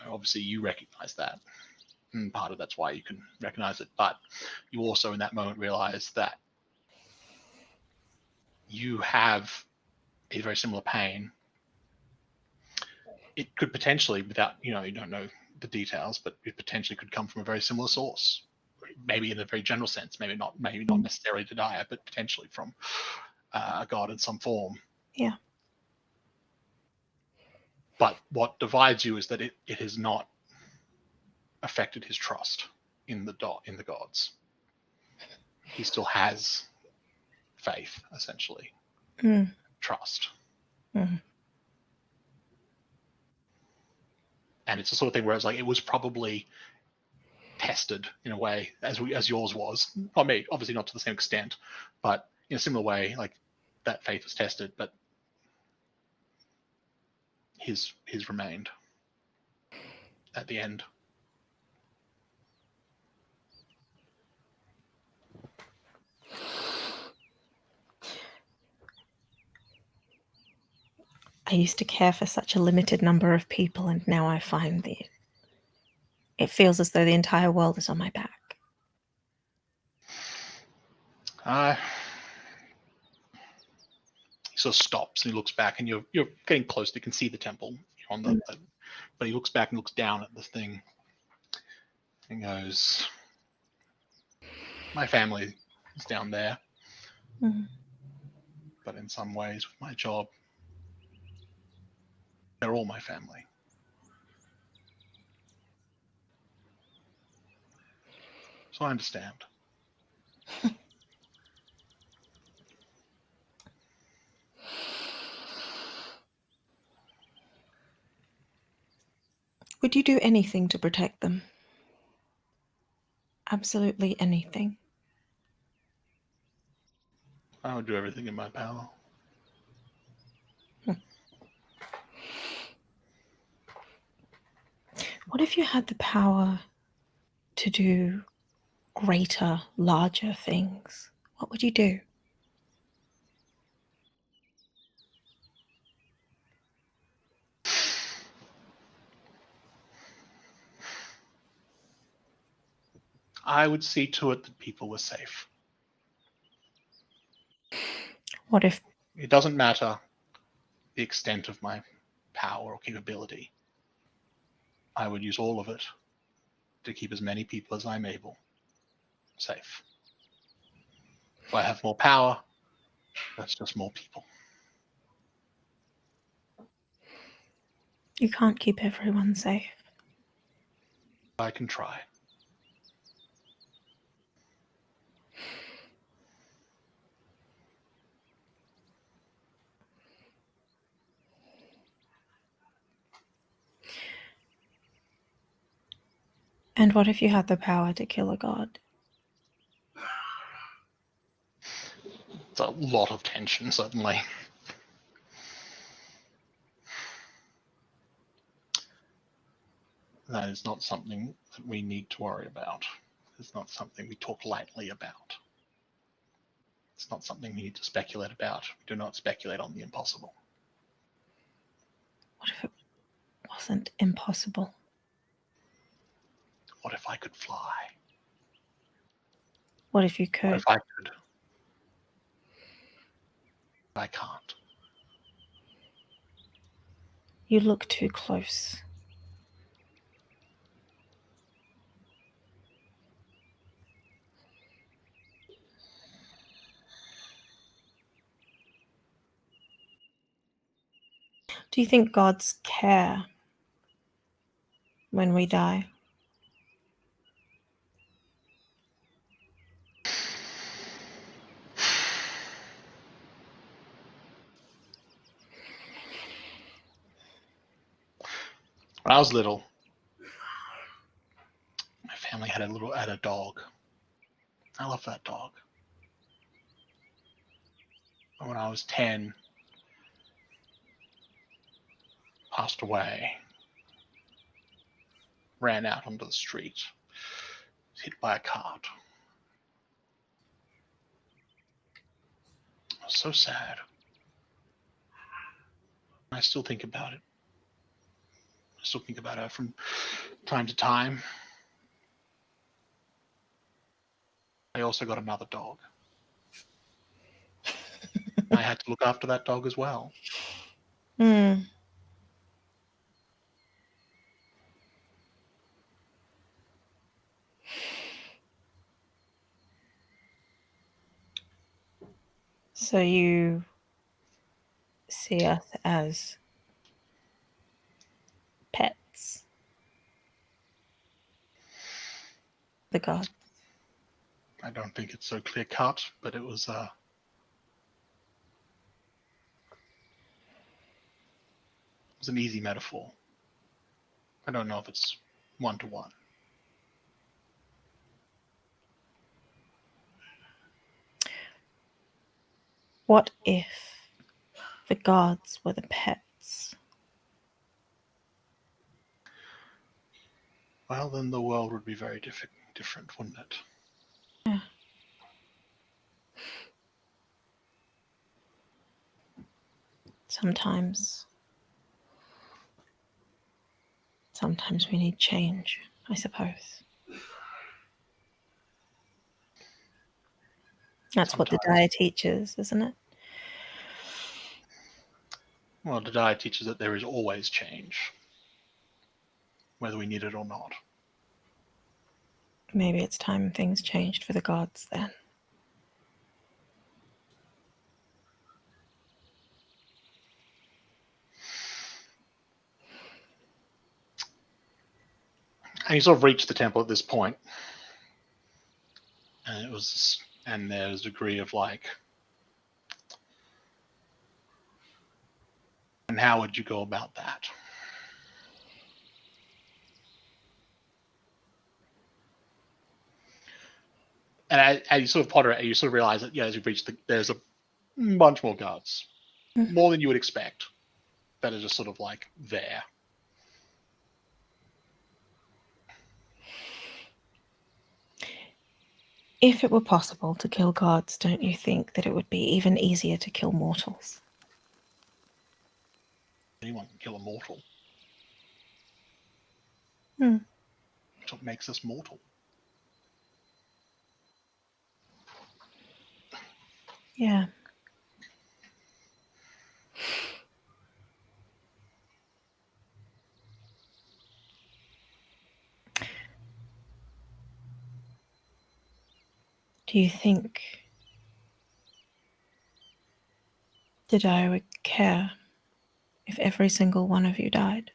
obviously you recognize that, and part of that's why you can recognize it, but you also in that moment realize that you have a very similar pain. It could potentially, without you don't know the details, but it potentially could come from a very similar source. Maybe in a very general sense, maybe not necessarily to Daya, but potentially from a god in some form.
Yeah.
But what divides you is that it has not affected his trust in the gods. He still has faith, essentially, trust.
Mm.
And it's the sort of thing where it's like, it was probably tested in a way as yours was. Not me, obviously not to the same extent, but in a similar way, like that faith was tested, but his remained at the end.
I used to care for such a limited number of people, and now I find it feels as though the entire world is on my back.
He sort of stops and he looks back, and you're getting close. You can see the temple on the, but he looks back and looks down at the thing and goes, "My family is down there, but in some ways, with my job, they're all my family." So I understand.
Would you do anything to protect them? Absolutely anything.
I would do everything in my power.
What if you had the power to do greater, larger things? What would you do?
I would see to it that people were safe.
What if
It doesn't matter the extent of my power or capability. I would use all of it to keep as many people as I'm able safe. If I have more power, that's just more people.
you can't keep everyone safe?
I can try.
And what if you had the power to kill a god?
It's a lot of tension, suddenly. That is not something that we need to worry about. It's not something we talk lightly about. It's not something we need to speculate about. We do not speculate on the impossible.
What if it wasn't impossible?
What if I could fly?
What if you
What
could?
if I could? I can't.
You look too close. Do you think gods care when we die?
When I was little, my family had a dog. I love that dog. And when I was 10, passed away, ran out onto the street, was hit by a cart. I was so sad. I still think about it. I still think about her from time to time. I also got another dog. I had to look after that dog as well.
So you see us as pets, the god.
I don't think it's so clear cut, but it was an easy metaphor. I don't know if it's one-to-one.
What if the gods were the pets?
Well, then the world would be very different, wouldn't it?
Yeah. Sometimes we need change, I suppose. That's what the
Sometimes.
Daya teaches, isn't it?
Well, PbtA teaches that there is always change, whether we need it or not.
Maybe it's time things changed for the gods then.
And you sort of reach the temple at this point, and there's a degree of like, and how would you go about that? And as you sort of ponder it, you sort of realize that as you reach there's a bunch more guards, more than you would expect, that are just sort of like there.
If it were possible to kill gods, don't you think that it would be even easier to kill mortals?
Anyone can kill a mortal.
Hmm.
That's what makes us mortal.
Yeah. Do you think that I would care if every single one of you died?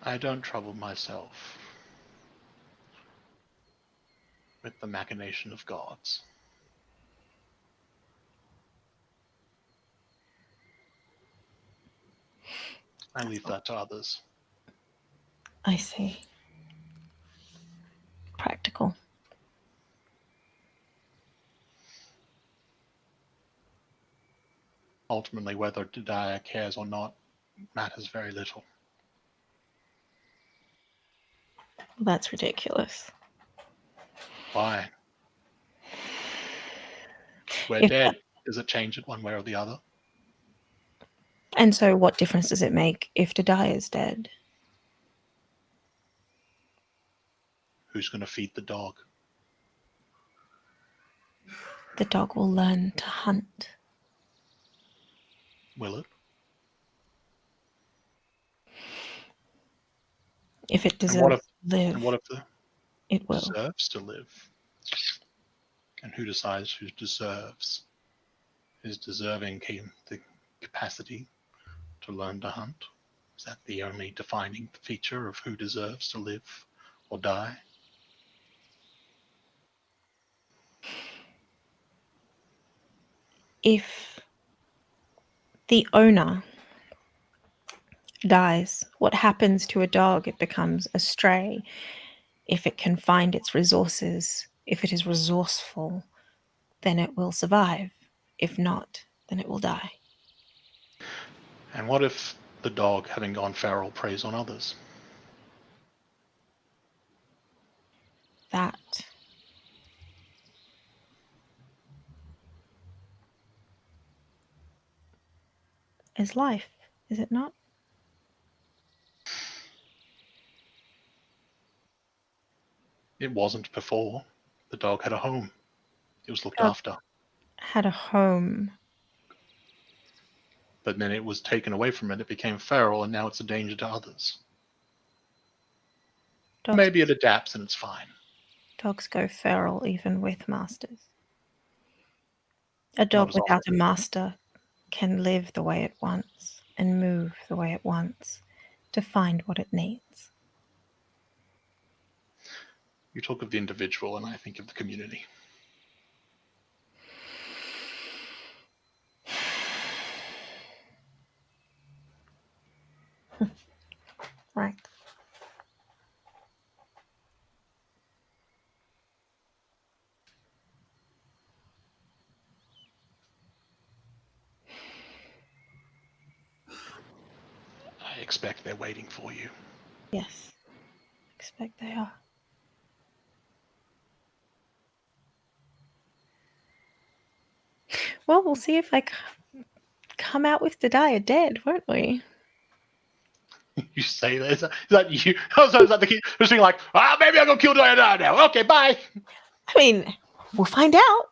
I don't trouble myself with the machination of gods. I leave that to others.
I see. Practical.
Ultimately, whether PbtA cares or not matters very little.
Well, that's ridiculous.
Why? We're
If
dead. Does it change it one way or the other?
And so what difference does it make if PbtA is dead?
Who's going to feed the dog?
The dog will learn to hunt.
Will it?
If it
And what
deserves
if,
to live,
and what if the
it will.
deserves to live? And who decides who deserves? Is deserving the capacity to learn to hunt? Is that the only defining feature of who deserves to live or die?
If the owner dies, what happens to a dog? It becomes a stray. If it can find its resources, if it is resourceful, then it will survive. If not, then it will die.
And what if the dog, having gone feral, preys on others?
That is life, is it not?
It wasn't before. The dog had a home. It was looked
Dog
after.
had a home.
But then it was taken away from it. It became feral, and now it's a danger to others.
Dogs,
Maybe it adapts and it's fine.
dogs go feral even with masters. A
Not
dog
as
without
often.
a master can live the way it wants and move the way it wants to find what it needs.
You talk of the individual, and I think of the community.
Right.
I expect they're waiting for you.
Yes. Expect they are. Well, we'll see if I come out with PbtA dead, won't we?
You say that? Is that you? Oh, so is that the kid? Just being like, maybe I'll go kill Diana now. Okay, bye.
I mean, We'll find out.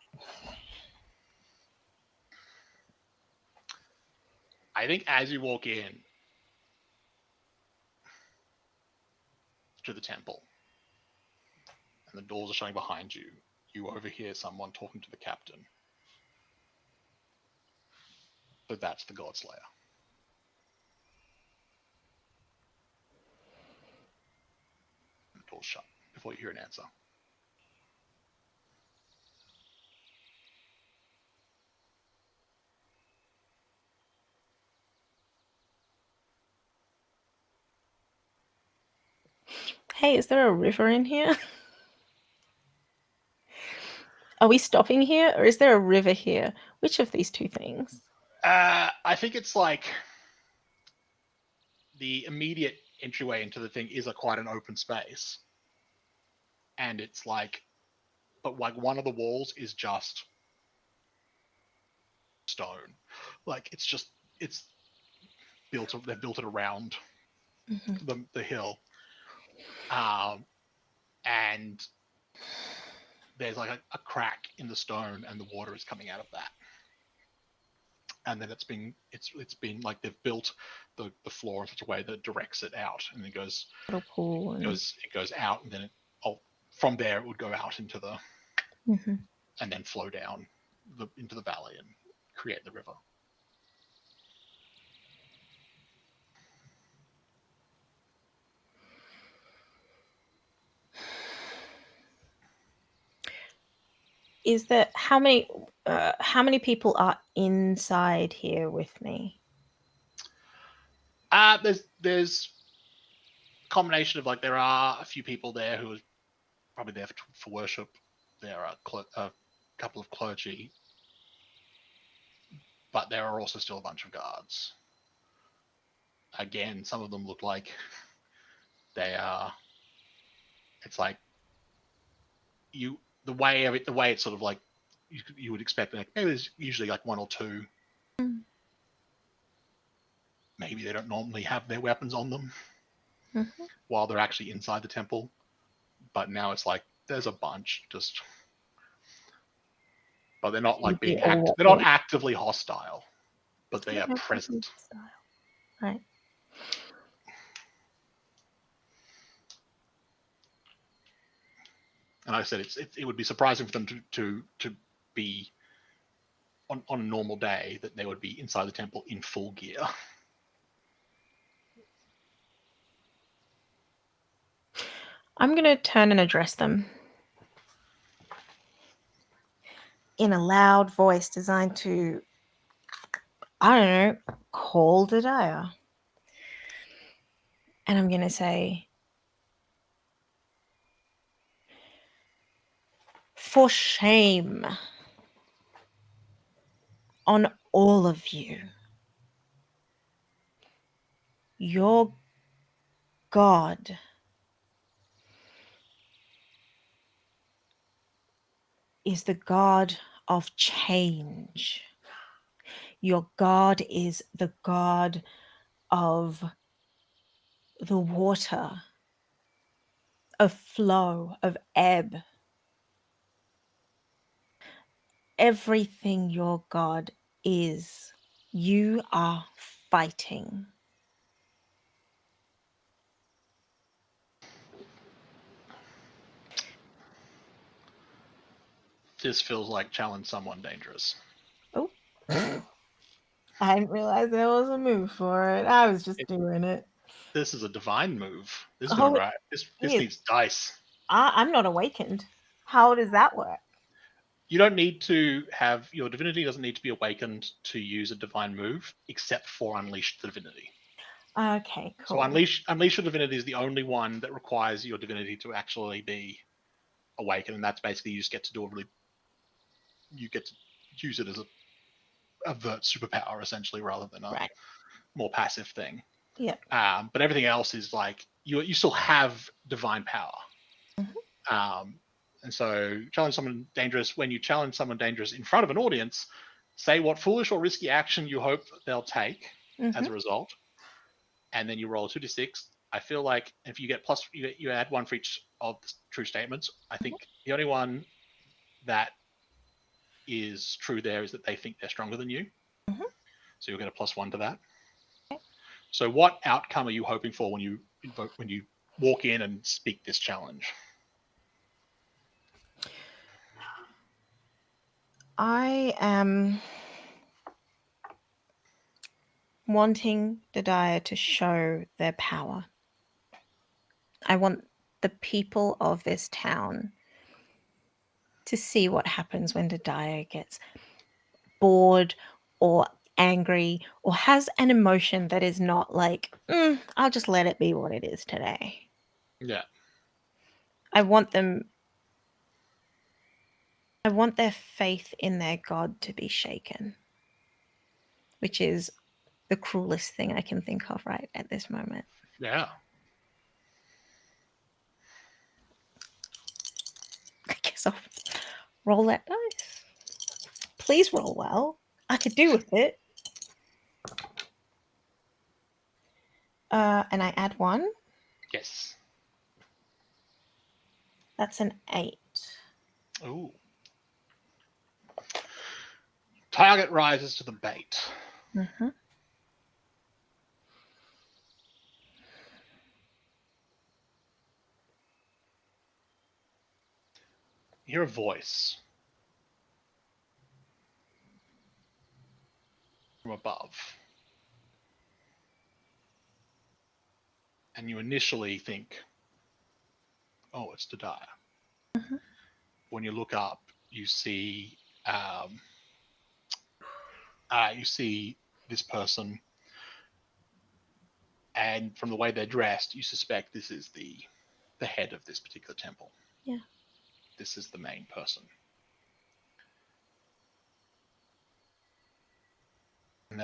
I think as you walk in to the temple and the doors are shutting behind you, you overhear someone talking to the captain. So that's the Godslayer. And the door's shut before you hear an answer.
Hey, is there a river in here? Are we stopping here, or is there a river here? Which of these two things?
I think it's like the immediate entryway into the thing is quite an open space, and it's like, but like one of the walls is just stone. Like it's built. They've built it around the hill, and there's like a crack in the stone, and the water is coming out of that. And then it's been like they've built the floor in such a way that directs it out, and it goes
Pool and...
it goes out, and then from there it would go out into the and then flow down into the valley and create the river.
Is there how many people are inside here with me?
There's a combination of like there are a few people there who are probably there for worship. There are a couple of clergy, but there are also still a bunch of guards. Again, some of them look like they are. It's like the way it's sort of like you would expect. Like maybe there's usually like one or two. Maybe they don't normally have their weapons on them while they're actually inside the temple. But now it's like there's a bunch just, but they're not like they're not actively hostile, but they are present.
Right.
And I said it would be surprising for them to be on a normal day that they would be inside the temple in full gear.
I'm going to turn and address them in a loud voice designed to, I don't know, call Didaya. And I'm going to say, for shame on all of you. Your God is the God of change. Your God is the God of the water, of flow, of ebb. Everything your God is, you are fighting.
This feels like challenge someone dangerous.
Oh. I didn't realize there was a move for it. I was just doing it.
This is a divine move. This is right. This needs dice.
I'm not awakened. How does that work?
You don't need to have your divinity doesn't need to be awakened to use a divine move, except for unleash the divinity.
Okay, cool.
So unleash your divinity is the only one that requires your divinity to actually be awakened, and that's basically you just get to do you get to use it as a avert superpower essentially, rather than a more passive thing.
Yeah.
But everything else is like you still have divine power. And so challenge someone dangerous. When you challenge someone dangerous in front of an audience, say what foolish or risky action you hope they'll take as a result, and then you roll a 2d6. I feel like if you get plus, you add one for each of the true statements. I think the only one that is true there is that they think they're stronger than you.
Mhm.
So you'll get a +1 to that.
Okay.
So what outcome are you hoping for when you walk in and speak this challenge?
I am wanting PbtA to show their power. I want the people of this town to see what happens when PbtA gets bored or angry or has an emotion that is not like, I'll just let it be what it is today.
Yeah.
I want their faith in their God to be shaken, which is the cruelest thing I can think of right at this moment.
Yeah.
I guess I'll roll that dice. Please roll well. I could do with it. And I add 1.
Yes.
That's an 8.
Ooh. Target rises to the bait.
Mm-hmm.
You hear a voice from above. And you initially think, oh, it's PbtA.
Mm-hmm.
When you look up, you see this person, and from the way they're dressed, you suspect this is the head of this particular temple.
Yeah.
This is the main person. And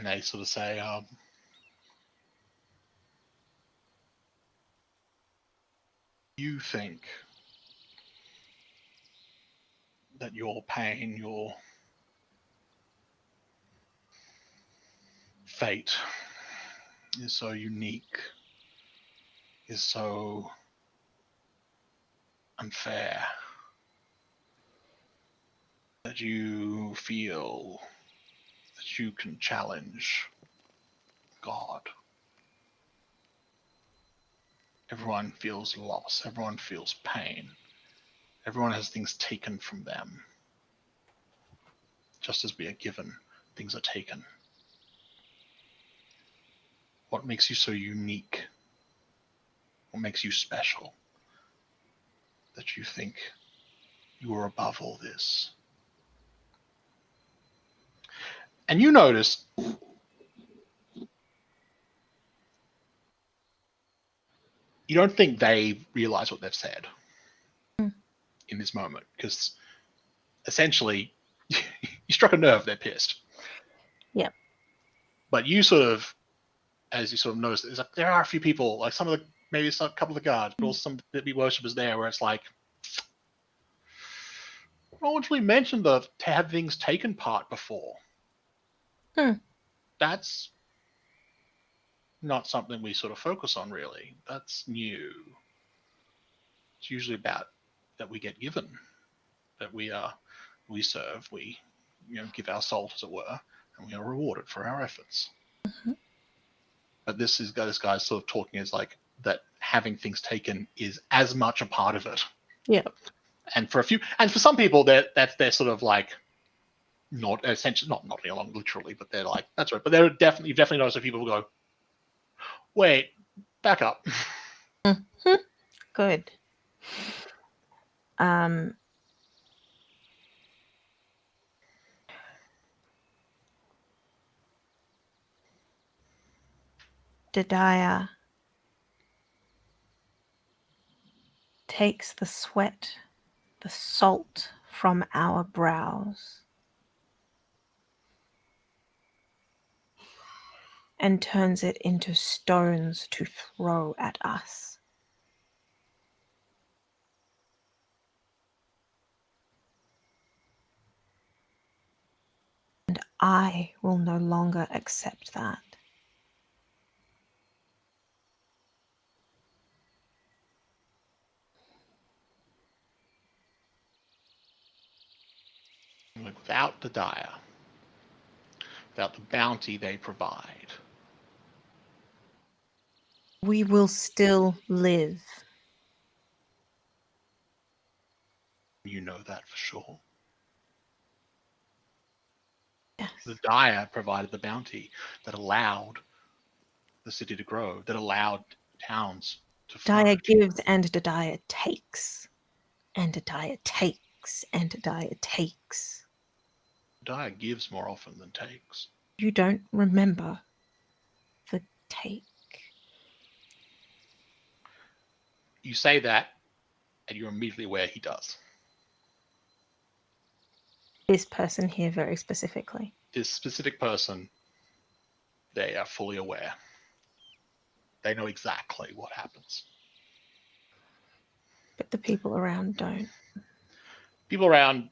they sort of say, you think that your pain, your fate is so unique, is so unfair, that you feel that you can challenge God. Everyone feels loss, everyone feels pain, everyone has things taken from them. Just as we are given, things are taken. What makes you so unique? What makes you special? That you think you are above all this. And you notice you don't think they realize what they've said in this moment, because essentially you struck a nerve, they're pissed.
Yep.
But you sort of, as you sort of notice, like, there are a few people, like maybe it's a couple of the guards, but also some that be worshippers there, where it's like, no one's really mentioned the to have things taken part before. That's not something we sort of focus on, really. That's new. It's usually about that we get given, that we serve, we give our salt, as it were, and we are rewarded for our efforts.
Mm-hmm.
But this guy's sort of talking as like that having things taken is as much a part of it.
Yeah.
And for some people, they're sort of like not essentially not nodding along literally, but they're like, that's right. But you've definitely noticed that people will go, wait, back up.
Mm-hmm. Good. PbtA takes the sweat, the salt from our brows, and turns it into stones to throw at us. And I will no longer accept that.
without the dire, without the bounty they provide,
we will still live.
you know that for sure.
Yes.
The dire provided the bounty that allowed the city to grow, that allowed towns to
Dire
flourish.
gives and the dire takes. And the dire takes and the dire takes.
The dire gives more often than takes.
You don't remember the take.
You say that, and you're immediately aware he does.
This person here very specifically.
This specific person, they are fully aware. They know exactly what happens.
But the people around don't.
People around,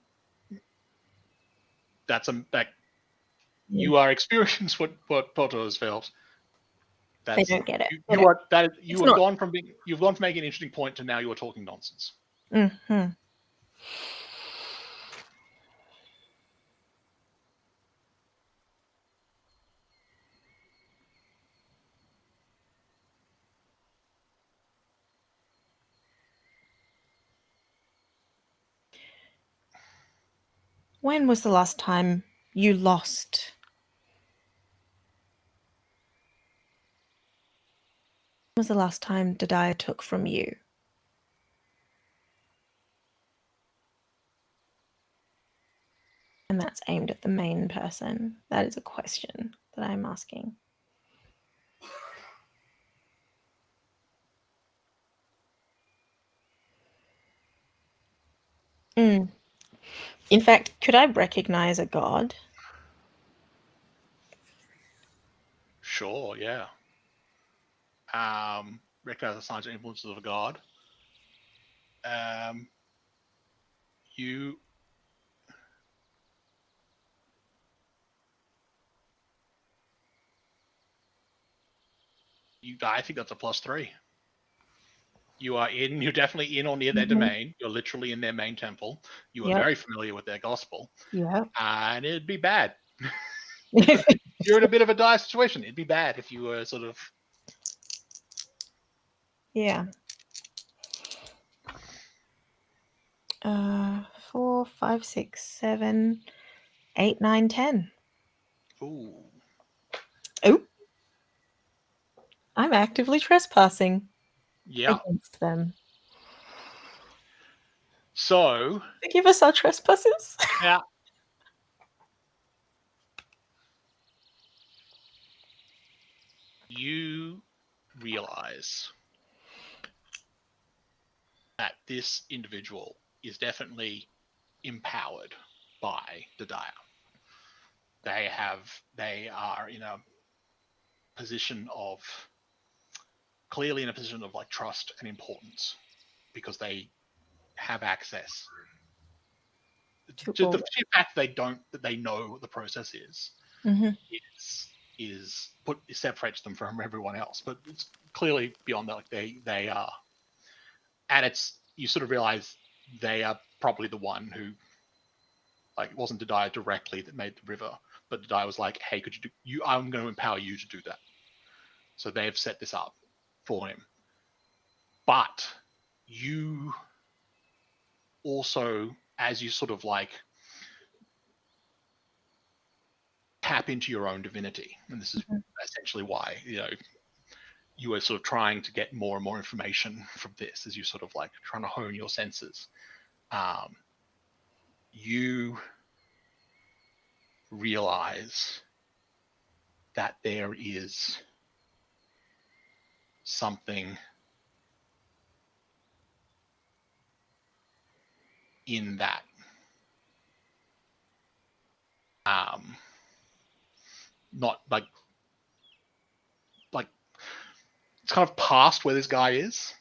you are experiencing what Poto has felt.
They don't get it.
You've gone from making an interesting point to now you are talking nonsense.
Mm-hmm. When was the last time you lost? When was the last time Dadiah took from you? And that's aimed at the main person. That is a question that I'm asking. In fact, could I recognize a god?
Sure, yeah. Recognize the signs and influences of a god. I think that's a +3. You're definitely in or near their domain. You're literally in their main temple. You are very familiar with their gospel.
Yeah.
And it'd be bad. You're in a bit of a dire situation. It'd be bad if you were sort of...
Yeah. 4, 5, 6, 7, 8, 9, 10.
Ooh.
Oh. I'm actively trespassing against them.
So...
Forgive us our trespasses.
Yeah. You realize that this individual is definitely empowered by the dire. They are in a position of, clearly in a position of like trust and importance, because they have access. Just the sheer fact that they know what the process is, separates them from everyone else. But it's clearly beyond that. Like they are, and you sort of realize they are probably the one who, like, it wasn't Dadiah directly that made the river, but Dadiah was like, hey, could I'm going to empower you to do that. So they have set this up for him. But you also, as you sort of like tap into your own divinity, and this is essentially why, you are sort of trying to get more and more information from this as you sort of like trying to hone your senses. You realize that there is something in that. Not like it's kind of past where this guy is.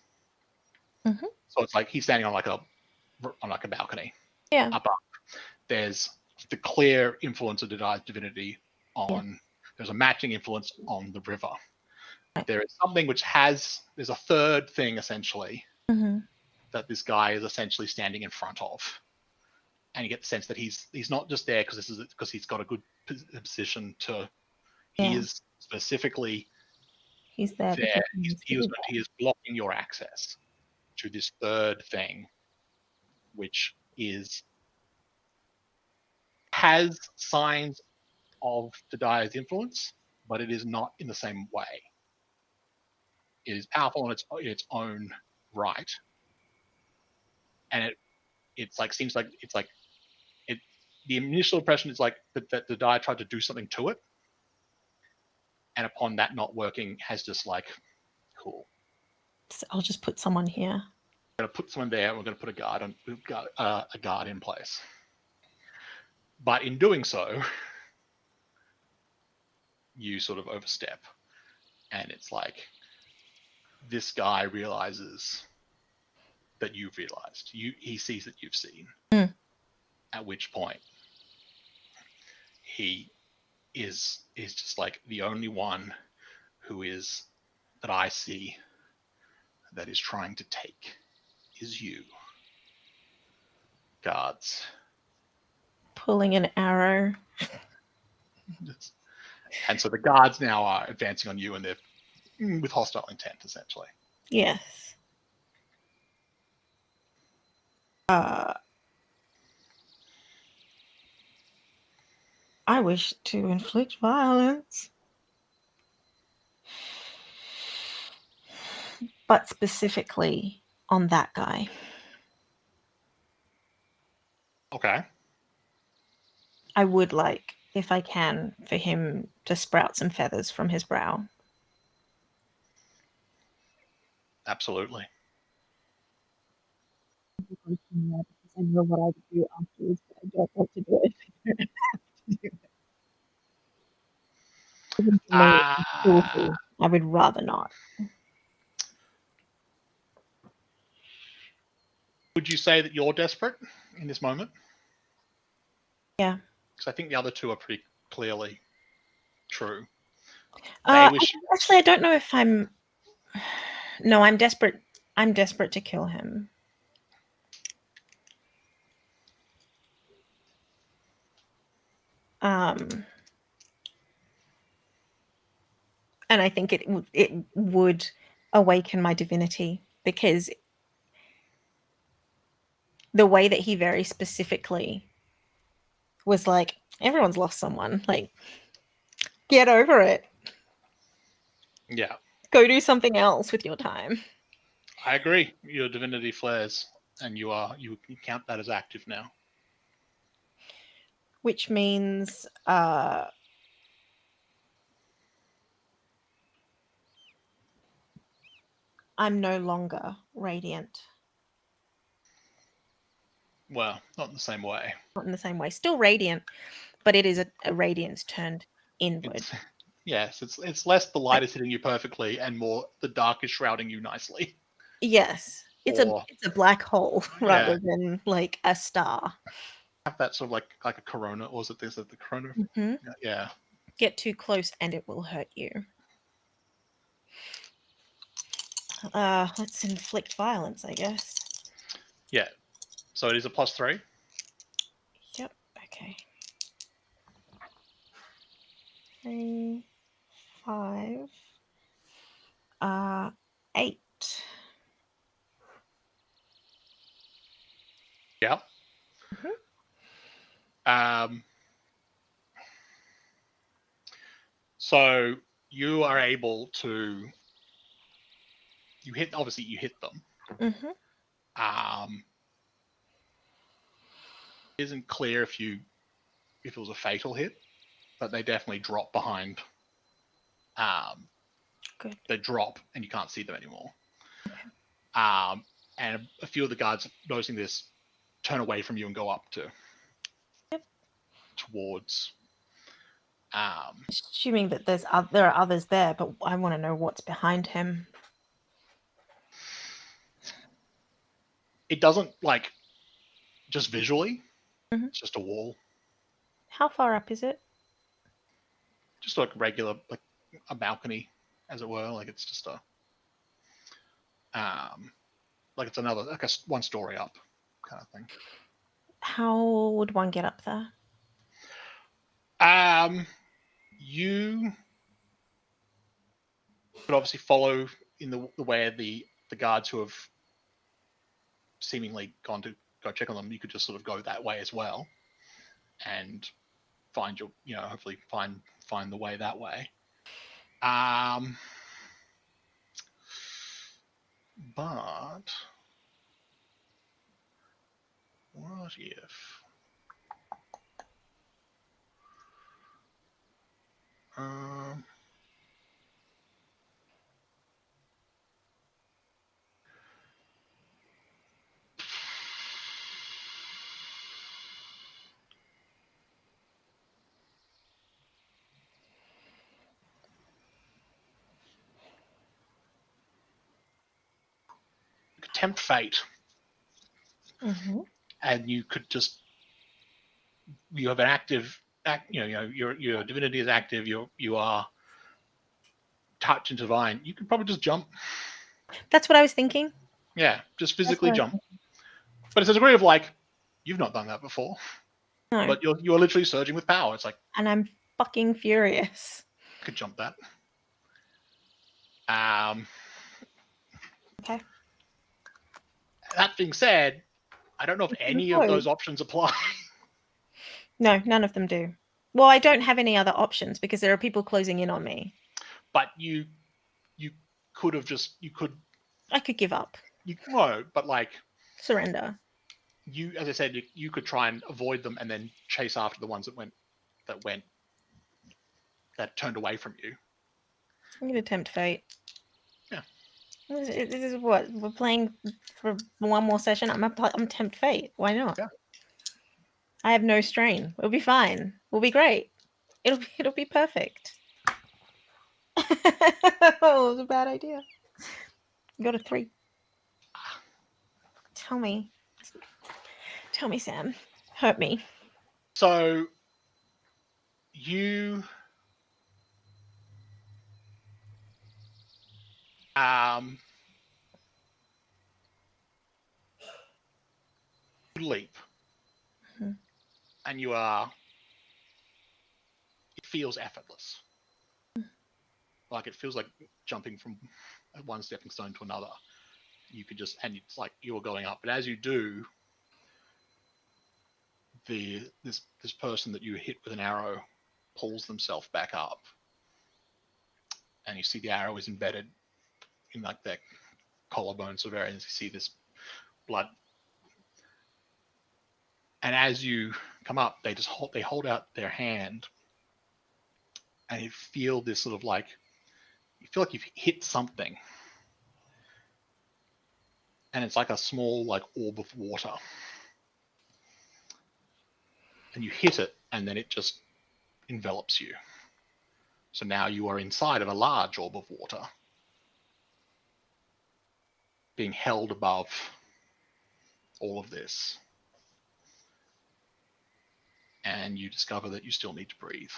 So it's like he's standing on like a balcony.
Yeah.
Above. There's the clear influence of Dadiah's divinity on. There's a matching influence on the river. There is something there's a third thing essentially that this guy is essentially standing in front of, and you get the sense that he's not just there because he's got a good position to. He is specifically
He's there
there.
because
He is blocking your access to this third thing, which has signs of PbtA's influence, but it is not in the same way. It is powerful in its own right, and it's like seems like it's like it. The initial impression is like that PbtA tried to do something to it, and upon that not working, has just like, cool.
I'll just put someone here.
We're going to put someone there. We're going to put a guard in place. But in doing so, you sort of overstep, and it's like this guy realizes that you've realized. He sees that you've seen. At which point, he is just like the only one who is that I see that is trying to take is you. Guards.
Pulling an arrow.
And so the guards now are advancing on you, and they're with hostile intent, essentially.
Yes. I wish to inflict violence. But specifically on that guy.
Okay.
I would like, if I can, for him to sprout some feathers from his brow.
Absolutely.
Because I know what I would do afterwards, but I don't want to do it. I don't have to do it. Even for me, it's cruelty.
I would rather not.
Would you say that you're desperate in this moment?
Yeah.
Because I think the other two are pretty clearly true.
Actually, I don't know if I'm. No, I'm desperate. I'm desperate to kill him. And I think it would awaken my divinity, because the way that he very specifically was like, everyone's lost someone. Like, get over it.
Yeah.
Go do something else with your time.
I agree. Your divinity flares, and you count that as active now.
Which means I'm no longer radiant.
Well, not in the same way.
Not in the same way. Still radiant, but it is a radiance turned inward.
Yes, it's less the light is hitting you perfectly, and more the dark is shrouding you nicely.
Yes. It's a black hole rather than like a star.
Have that sort of like a corona, or is it the corona?
Mm-hmm.
Yeah.
Get too close and it will hurt you. Let's inflict violence, I guess.
Yeah. So it is a +3.
Yep. Okay. 3, 5, 8.
Yeah.
Mm-hmm.
So you are able to. You hit them.
Mm-hmm.
It isn't clear if it was a fatal hit, but they definitely drop behind.
Good.
They drop and you can't see them anymore.
Okay.
And a few of the guards noticing this turn away from you and go up towards.
Assuming that there are others there, but I want to know what's behind him.
It doesn't like just visually.
Mm-hmm.
It's just a wall.
How far up is it?
Just like regular, like a balcony, as it were. Like it's just like it's another, like a 1 story up kind of thing.
How would one get up there?
You could obviously follow in the way of the guards who have seemingly gone to go check on them. You could just sort of go that way as well, and find your, hopefully find the way that way. But what if? You could tempt fate, and you could just, you have an active, your divinity is active. You are touch and divine. You could probably just jump.
That's what I was thinking.
Yeah, just physically jump. But it's a degree of like, you've not done that before.
No.
But you're literally surging with power. It's like,
and I'm fucking furious.
Could jump that.
Okay.
That being said, I don't know if any of those options apply.
No, none of them do. Well, I don't have any other options because there are people closing in on me.
But you could have just,
I could give up.
But like
surrender.
You, as I said, you could try and avoid them and then chase after the ones that turned away from you.
I'm gonna tempt fate.
Yeah.
This is what we're playing for one more session. I'm tempt fate. Why not?
Yeah.
I have no strain. We'll be fine. We'll be great. It'll be perfect. Oh, it was a bad idea. You got a 3. Tell me, Sam. Hurt me.
So you leap, and you are. It feels effortless. Like it feels like jumping from one stepping stone to another. You could just, and it's like you're going up. But as you do, this person that you hit with an arrow pulls themselves back up, and you see the arrow is embedded in like their collarbone, so very, as you see this blood. And as you come up, they hold out their hand, and you feel this sort of like, you feel like you've hit something, and it's like a small like orb of water, and you hit it, and then it just envelops you. So now you are inside of a large orb of water, being held above all of this. And you discover that you still need to breathe.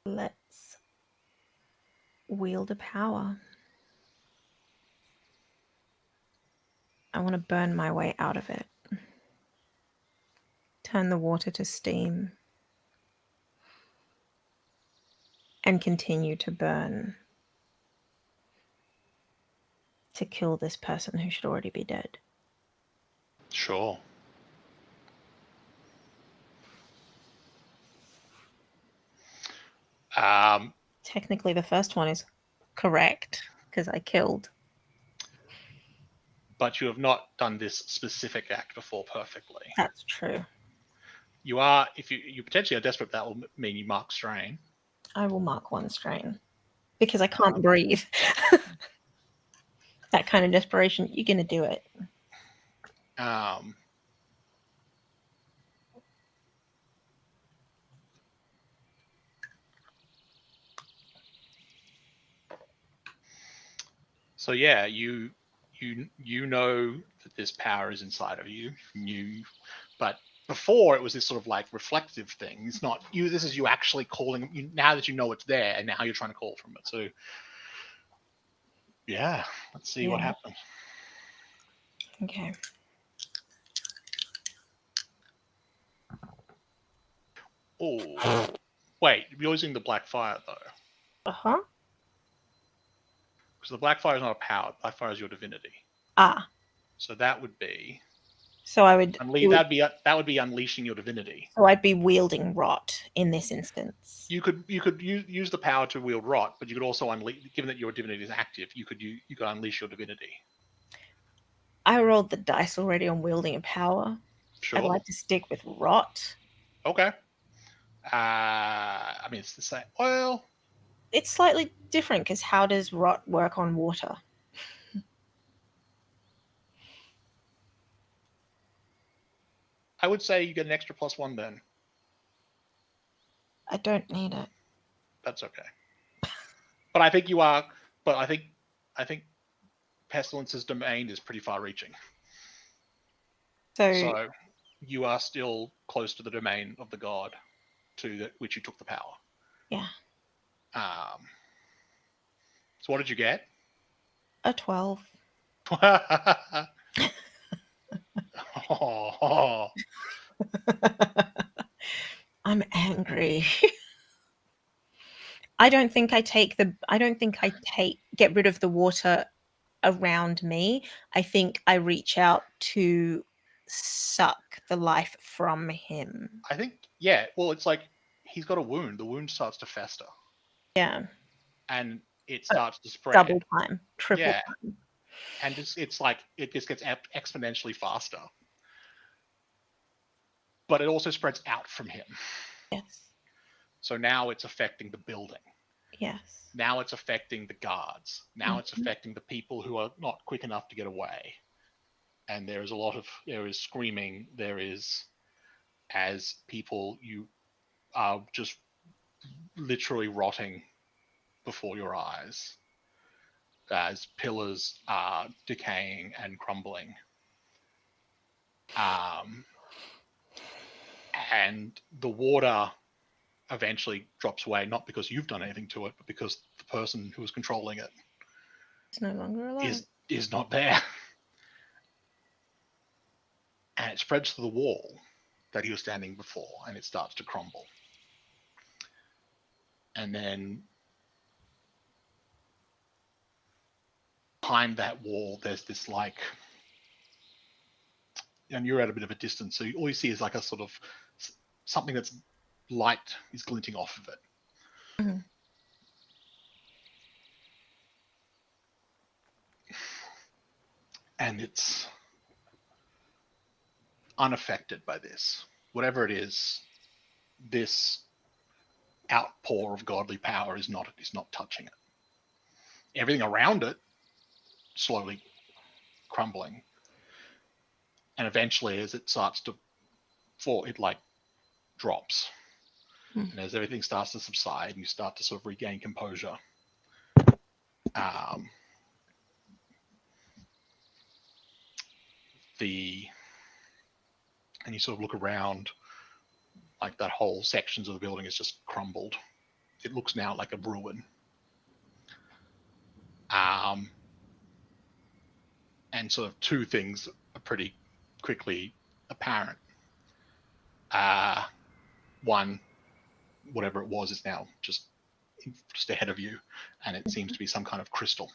Let's wield a power. I want to burn my way out of it. Turn the water to steam. And continue to burn. To kill this person who should already be dead.
Sure.
Technically, the first one is correct because I killed.
But you have not done this specific act before perfectly.
That's true.
You are, if you potentially are desperate, that will mean you mark strain.
I will mark 1 strain because I can't breathe. That kind of desperation, you're going to do it.
So yeah, you know that this power is inside of you. But before it was this sort of like reflective thing. It's not you. This is you actually calling. Now that you know it's there, and now you're trying to call from it. So Yeah, let's see what
Yeah.
happens.
Okay.
Oh, wait, you're using the black fire though,
Uh-huh.
because the black fire is not a power. Black fire is your divinity.
Ah.
So that would be
So I would
that would be unleashing your divinity.
so I'd be wielding rot in this instance.
You could use the power to wield rot, but you could also unleash. Given that your divinity is active, you could unleash your divinity.
I rolled the dice already on wielding a power. I'd
Sure.
like to stick with rot.
Okay. I mean, it's the same. Well,
It's slightly different because how does rot work on water?
I would say you get an extra +1 then.
I don't need it.
That's okay. But I think you are. But I think Pestilence's domain is pretty far-reaching. So you are still close to the domain of the god to which you took the power.
Yeah.
So what did you get?
A 12.
Oh.
I'm angry. I don't think I get rid of the water around me. I think I reach out to suck the life from him.
I think, yeah. Well, it's like he's got a wound. The wound starts to fester.
Yeah.
And it starts to spread.
Double time, triple
Yeah.
time.
And it's like it just gets exponentially faster. But it also spreads out from him.
Yes.
So now it's affecting the building.
Yes.
Now it's affecting the guards. Now it's affecting the people who are not quick enough to get away. And there is screaming. There is, as people, you are just literally rotting before your eyes as pillars are decaying and crumbling. And the water eventually drops away, not because you've done anything to it, but because the person who is controlling it
It's no longer alive.
is not there. And it spreads to the wall that he was standing before, and it starts to crumble. And then behind that wall, there's this and you're at a bit of a distance, so all you see is like a sort of something that's light is glinting off of it.
Mm-hmm.
And it's unaffected by this. Whatever it is, this outpour of godly power is not touching it. Everything around it slowly crumbling. And eventually, as it starts to fall, it drops. And as everything starts to subside and you start to sort of regain composure, and you sort of look around, like that whole sections of the building is just crumbled. It looks now like a ruin. And sort of two things are pretty quickly apparent. One, whatever it was is now just ahead of you, and it seems to be some kind of crystal.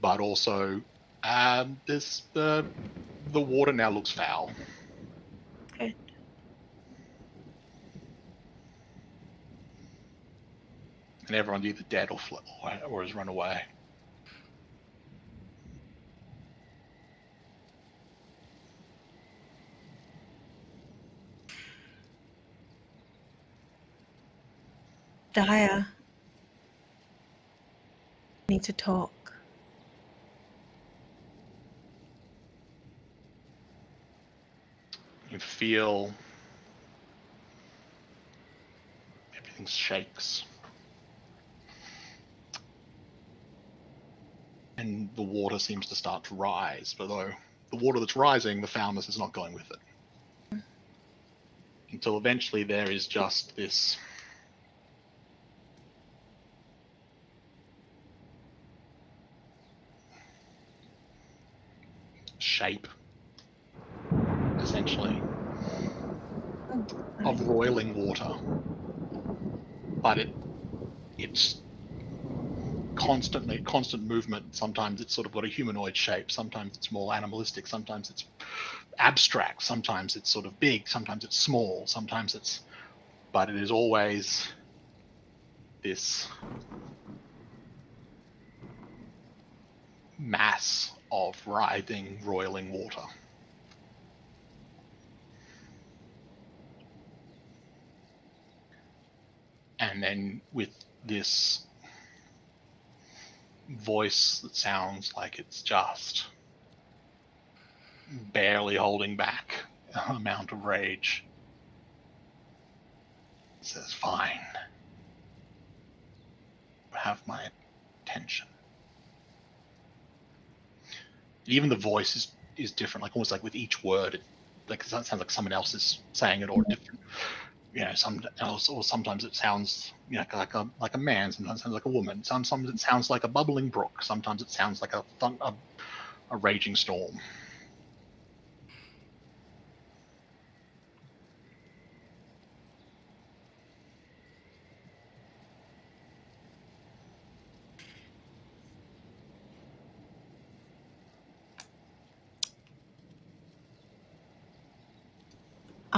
But also, the water now looks foul.
Okay.
And everyone's either dead or has run away.
Daya. Need to talk.
You feel everything shakes. And the water seems to start to rise, but though the water that's rising, the foulness is not going with it. Until eventually there is just this shape, essentially,
Oh,
of roiling water. But it's constant movement. Sometimes it's sort of got a humanoid shape, sometimes it's more animalistic, sometimes it's abstract, sometimes it's sort of big, sometimes it's small, but it is always this mass of writhing, roiling water. And then with this voice that sounds like it's just barely holding back an amount of rage, it says, "Fine. Have my attention." Even the voice is different, like almost like with each word, it sounds like someone else is saying it, or different. Or sometimes it sounds like a man. Sometimes it sounds like a woman. Sometimes it sounds like a bubbling brook. Sometimes it sounds like a raging storm.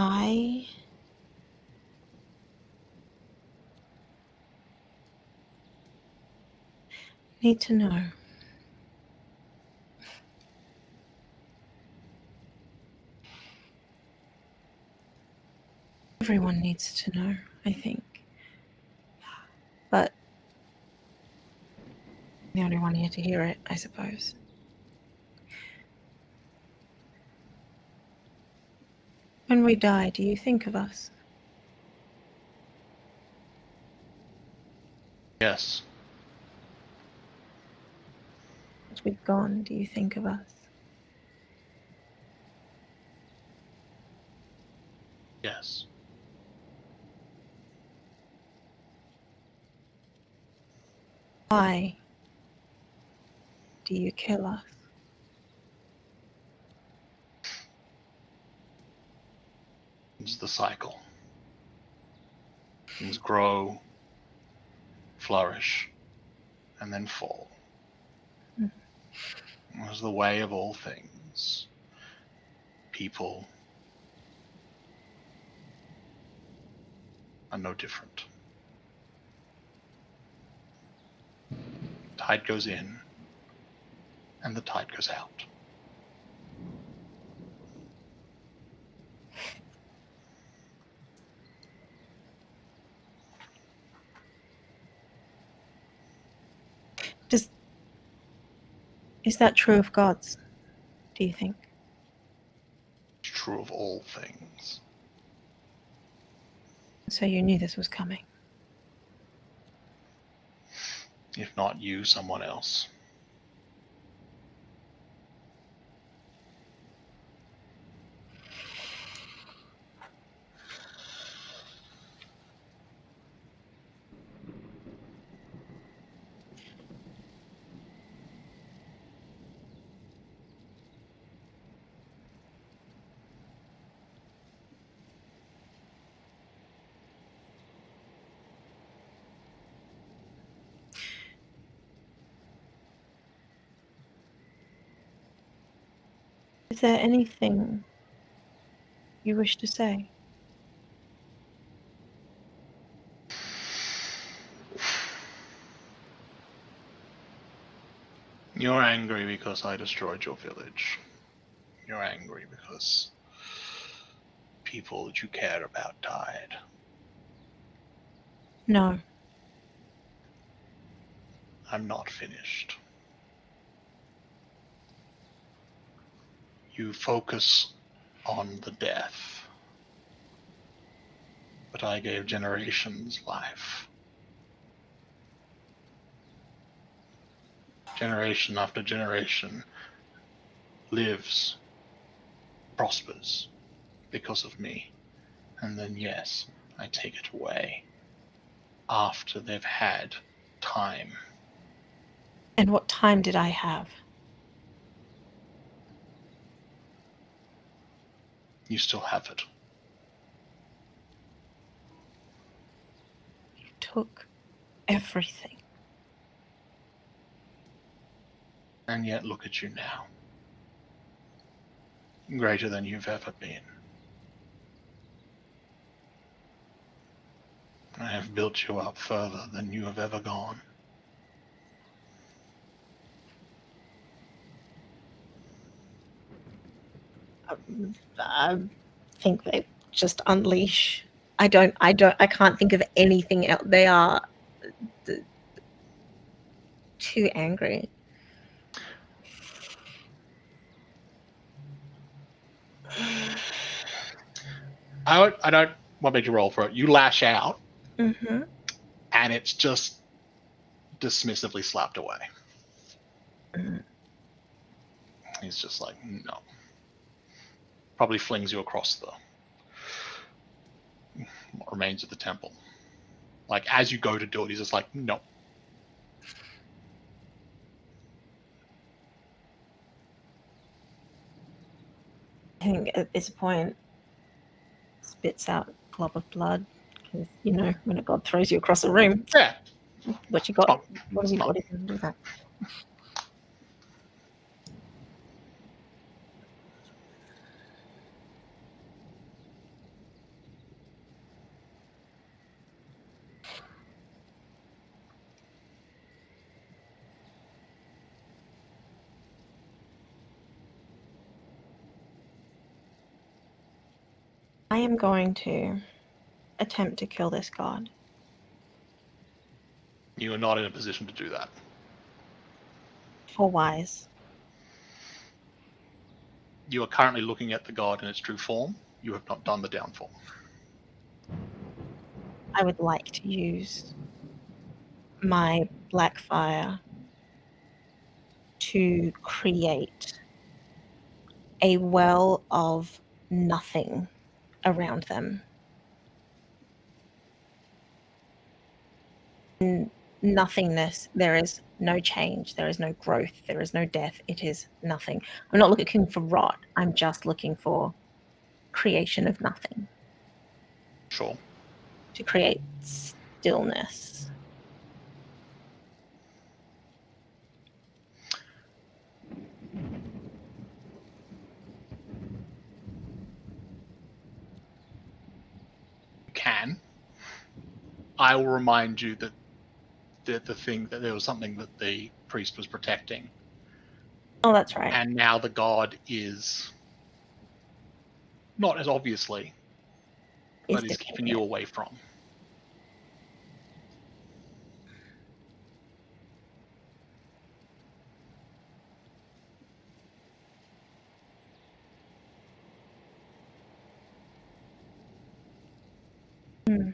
I need to know. Everyone needs to know, I think. But I'm the only one here to hear it, I suppose. When we die, do you think of us?
Yes.
As we've gone, do you think of us?
Yes.
Why do you kill us?
It's the cycle. Things grow, flourish, and then fall. It's the way of all things. People are no different. Tide goes in, and the tide goes out.
Is that true of gods, do you think?
It's true of all things.
So you knew this was coming.
If not you, someone else.
Is there anything you wish to say?
You're angry because I destroyed your village. You're angry because people that you cared about died.
No.
I'm not finished. You focus on the death, but I gave generations life. Generation after generation lives, prospers because of me. And then, yes, I take it away after they've had time.
And what time did I have?
You still have it.
You took everything.
And yet look at you now. Greater than you've ever been. I have built you up further than you have ever gone.
I think they just unleash. I can't think of anything else. They are too angry.
I don't want me to roll for it. You lash out,
Mm-hmm.
and it's just dismissively slapped away.
Mm.
He's just like, no. Probably flings you across the what remains of the temple. Like, as you go to do it, he's just like, no.
I think at this point, spits out a glob of blood because when a god throws you across a room,
Yeah.
what you got?
Not,
What have you
not.
got to do that? I am going to attempt to kill this god.
You are not in a position to do that.
For wise.
You are currently looking at the god in its true form. You have not done the downfall.
I would like to use my black fire to create a well of nothing around them. In nothingness, there is no change, there is no growth, there is no death. It is nothing. I'm not looking for rot. I'm just looking for creation of nothing.
Sure.
To create stillness.
You can. I will remind you that there was something that the priest was protecting.
Oh, that's right.
And now the god is not as obviously, but is keeping you away from.
Hmm.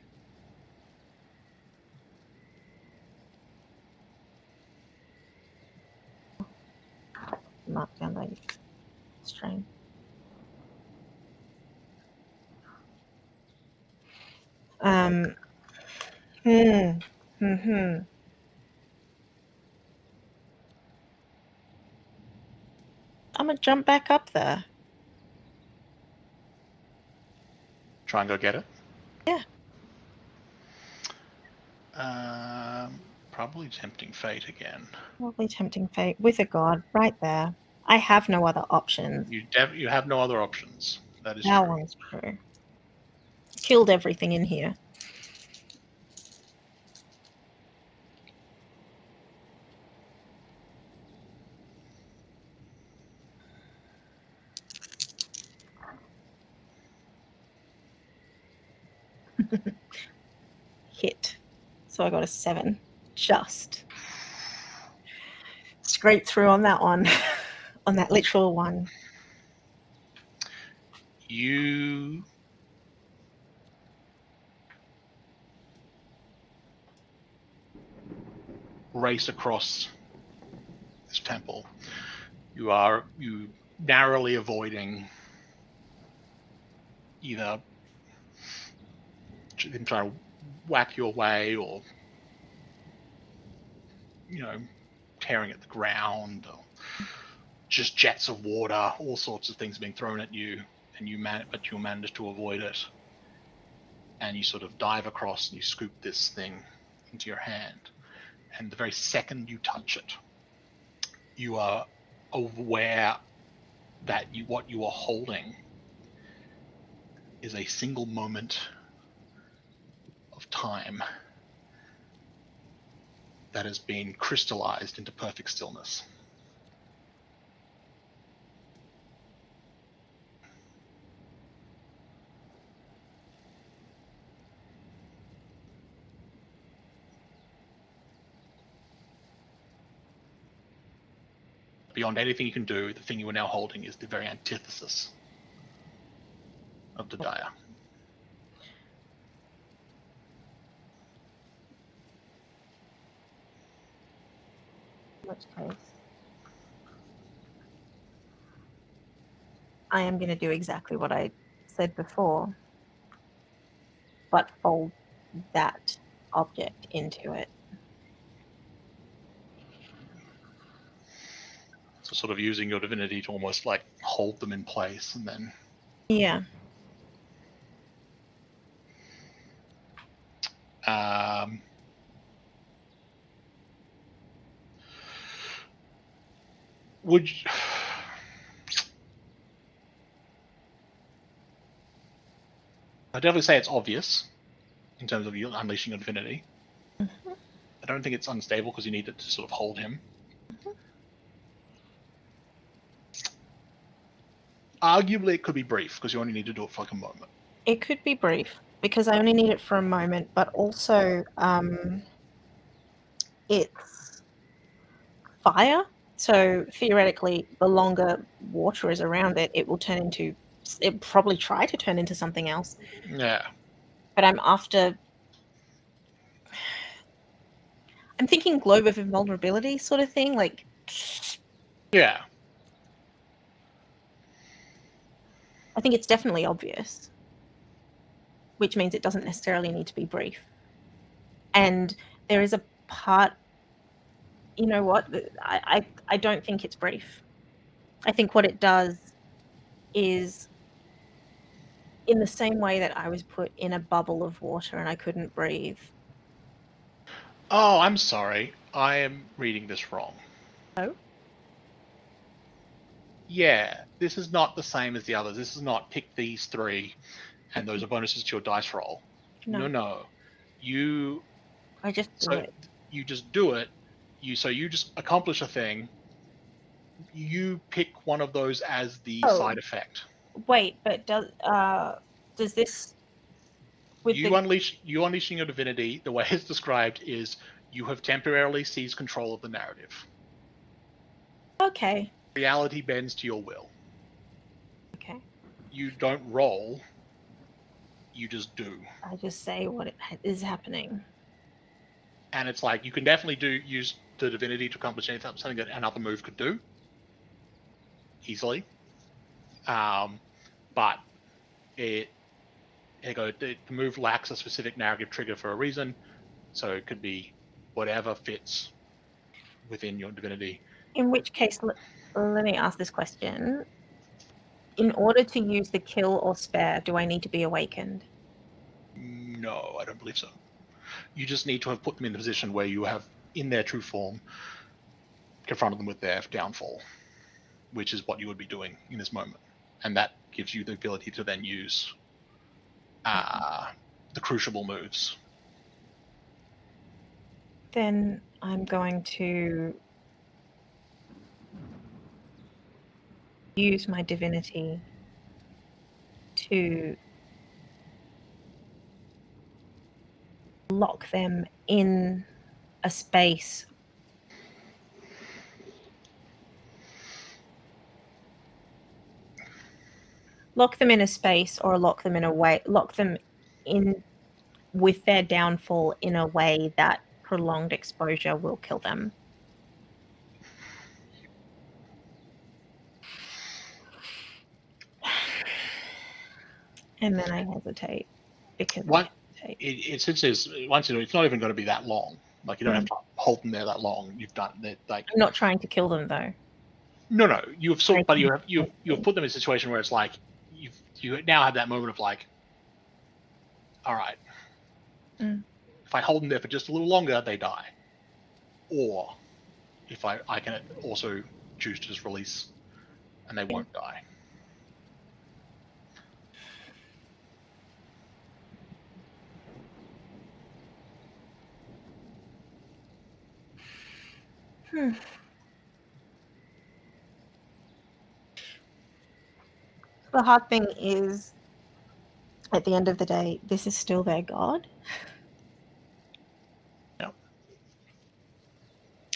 Mark down that strain. Hmm. Hmm. I'm gonna jump back up there.
Try and go get it?
Yeah.
Probably tempting fate again.
Probably tempting fate with a god right there. I have no other options.
You have no other options. That is
That
true.
one's true. Killed everything in here. Hit. So I got a 7. Just. Straight through on that one. On that literal one.
You race across this temple. You narrowly avoiding either him trying to whack you away or tearing at the ground or just jets of water, all sorts of things being thrown at you. and but you manage to avoid it. And you sort of dive across and you scoop this thing into your hand. And the very second you touch it, you are aware that what you are holding is a single moment of time that has been crystallized into perfect stillness. Beyond anything you can do, the thing you are now holding is the very antithesis of the dire.
In which case, I am going to do exactly what I said before, but fold that object into it.
So sort of using your divinity to almost like hold them in place and then...
Yeah.
Would you... I'd definitely say it's obvious in terms of you unleashing your divinity.
Mm-hmm.
I don't think it's unstable because you need it to sort of hold him.
Mm-hmm.
Arguably, it could be brief because you only need to do it for like a moment.
It could be brief because I only need it for a moment, but also it's fire. So theoretically, the longer water is around it, it will turn into, it probably try to turn into something else.
Yeah.
But I'm thinking globe of invulnerability sort of thing, like.
Yeah.
I think it's definitely obvious, which means it doesn't necessarily need to be brief. And there is a part, you know what, I don't think it's brief. I think what it does is, in the same way that I was put in a bubble of water and I couldn't breathe.
Oh, I'm sorry. I am reading this wrong.
Oh?
Yeah, this is not the same as the others. This is not pick these 3 and those are bonuses to your dice roll. No.
I just do it.
You just do it. You just accomplish a thing. You pick one of those as the side effect.
Wait, but does this
unleashing your divinity, the way it's described is you have temporarily seized control of the narrative.
Okay.
Reality bends to your will.
Okay.
You don't roll. You just do.
I just say what is happening.
And it's like you can definitely use the divinity to accomplish something that another move could do easily. But the move lacks a specific narrative trigger for a reason, so it could be whatever fits within your divinity.
In which case, let me ask this question. In order to use the kill or spare, do I need to be awakened?
No, I don't believe so. You just need to have put them in the position where you have, in their true form, confronted them with their downfall, which is what you would be doing in this moment. And that gives you the ability to then use the crucible moves.
Then I'm going to use my divinity to lock them in a space. Lock them in a space or lock them in with their downfall in a way that prolonged exposure will kill them. And then I hesitate because
it's not even going to be that long. Like you don't have to hold them there that long. You've done that. Like
I'm not trying to kill them though.
No. You've put them in a situation where it's like you now have that moment of like, all right, if I hold them there for just a little longer, they die. Or if I can also choose to just release and they won't die.
The hard thing is, at the end of the day, this is still their God.
Yep.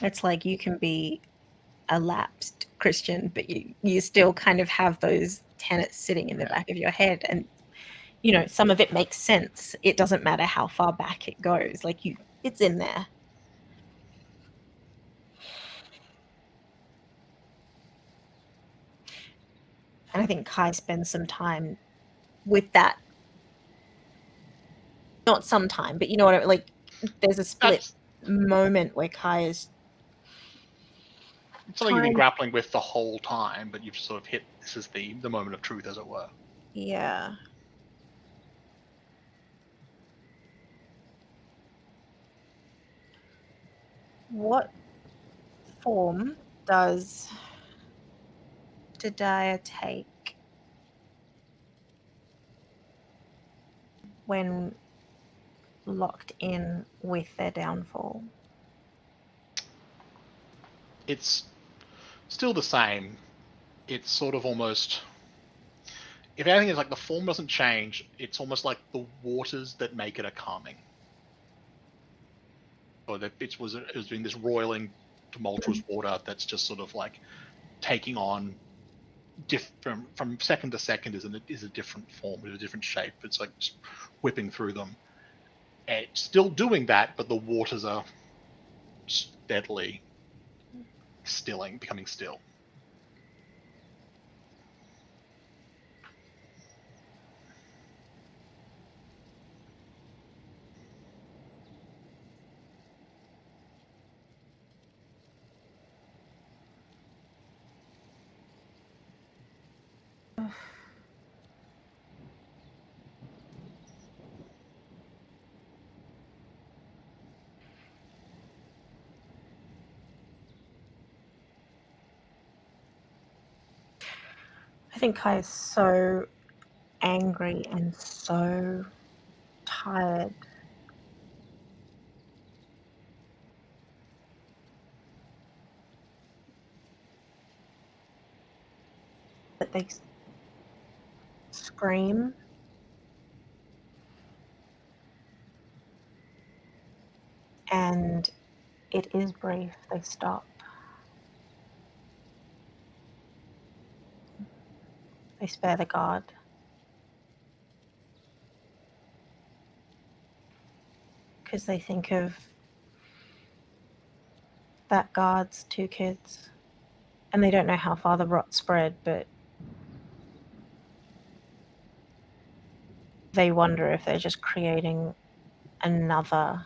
It's like you can be a lapsed Christian, but you still kind of have those tenets sitting in the back of your head. And, you know, some of it makes sense. It doesn't matter how far back it goes. Like it's in there. And I think Kai spends some time with that. Not some time, but you know what I mean? Like, there's a split moment where Kai is...
It's something you've been grappling with the whole time, but you've sort of hit, this is the moment of truth, as it were.
Yeah. What form does PbtA take when locked in with their downfall?
It's still the same. It's sort of almost, if anything is like the form doesn't change, it's almost like the waters that make it a calming. Or that it was doing this roiling, tumultuous water that's just sort of like taking on different, from second to second is a different form, is a different shape. It's like just whipping through them. It's still doing that, but the waters are steadily becoming still.
I think Kai is so angry and so tired that they scream. And it is brief. They stop. They spare the God. Because they think of that God's 2 kids. And they don't know how far the rot spread, but they wonder if they're just creating another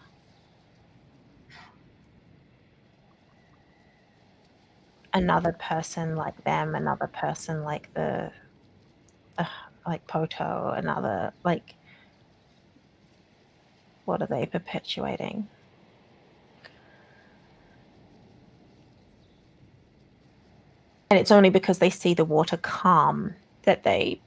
person like them, another person like like Poto, another, like, what are they perpetuating? And it's only because they see the water calm that they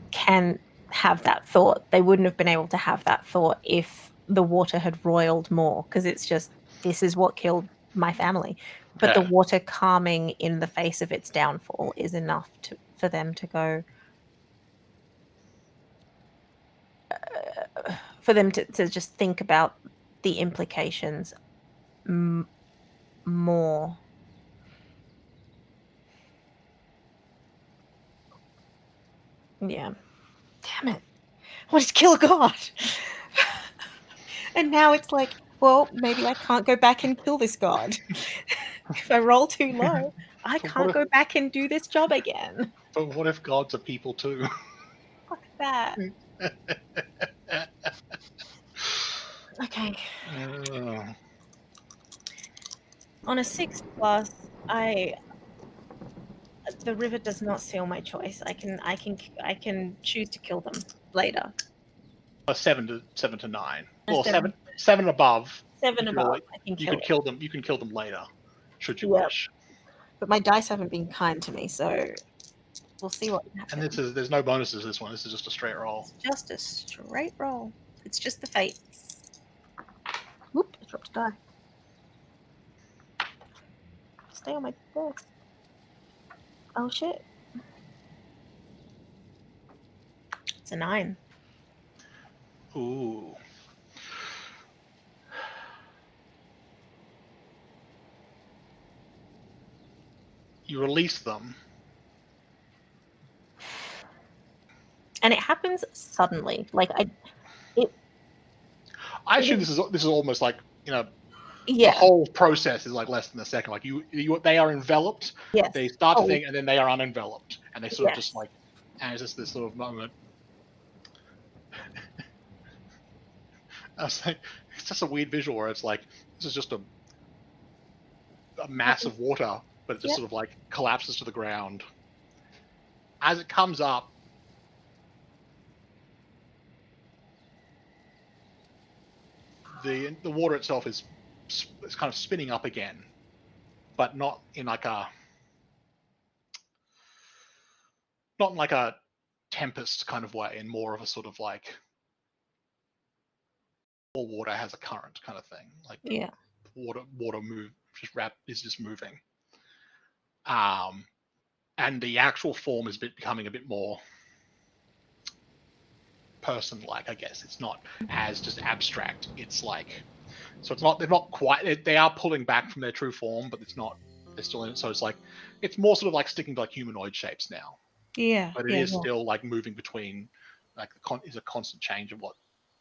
can have that thought. They wouldn't have been able to have that thought if the water had roiled more, because it's just, this is what killed my family. But the water calming in the face of its downfall is enough for them to go, for them to just think about the implications more. Yeah. Damn it. What is kill a God? And now it's like, well, maybe I can't go back and kill this God. If I roll too low, I can't go back and do this job again.
But what if gods are people too?
Fuck that. Okay. On a 6+, the river does not seal my choice. I can choose to kill them later.
7 to 9.
A
Well,
seven.
7 above.
7 above, I can
You
kill
could
it.
kill them. You can kill them later, should you
Yeah.
wish.
But my dice haven't been kind to me, so we'll see what
And
happens.
there's no bonuses to this one. This is just a straight roll.
It's just a straight roll. It's just the fates. Whoop! I dropped a die. Stay on my desk. Oh shit! It's a 9.
Ooh. You release them.
And it happens suddenly. Like
I assume this is almost like, the
yeah.
whole process is like less than a second. Like they are enveloped.
Yes.
They start to
Oh,
think, and then they are unenveloped, and they sort of just
yes.
like, and it's just this sort of moment. I was like, it's just a weird visual where it's like this is just a mass of water, but it just
Yep.
sort of like collapses to the ground. As it comes up, the water itself is kind of spinning up again, but not in like a tempest kind of way, in more of a sort of like all water has a current kind of thing. Like
Yeah.
water is just moving. And the actual form is becoming a bit more person-like, I guess. It's not as just abstract. It's like, so it's not, they're not quite, they are pulling back from their true form, but it's not, they're still in it. So it's like, it's more sort of like sticking to like humanoid shapes now.
Yeah.
But it is still like moving between, like is a constant change of what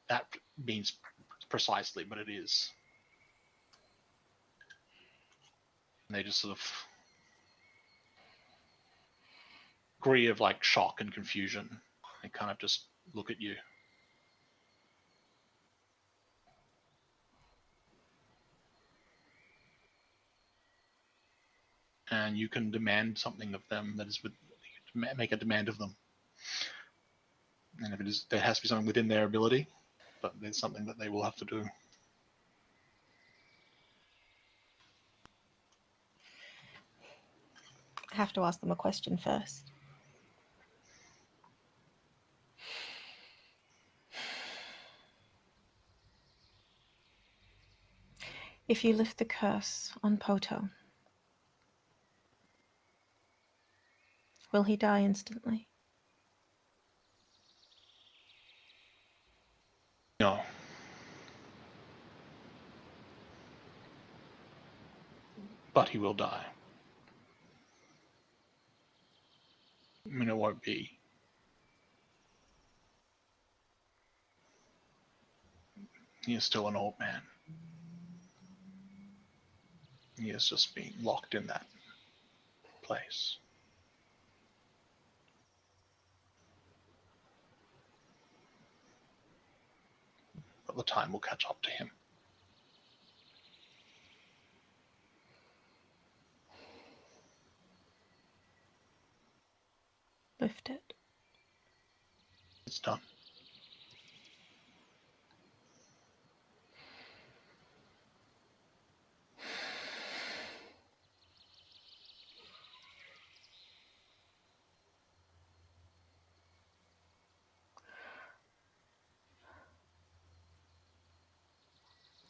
that means precisely, but it is. And they just sort of agree of like shock and confusion and kind of just look at you. And you can demand something of them that is make a demand of them. And if it is, there has to be something within their ability, but there's something that they will have to do.
I have to ask them a question first. If you lift the curse on Poto, will he die instantly?
No. But he will die. I mean, it won't be. He is still an old man. He is just being locked in that place. But the time will catch up to him.
Lift it.
It's done.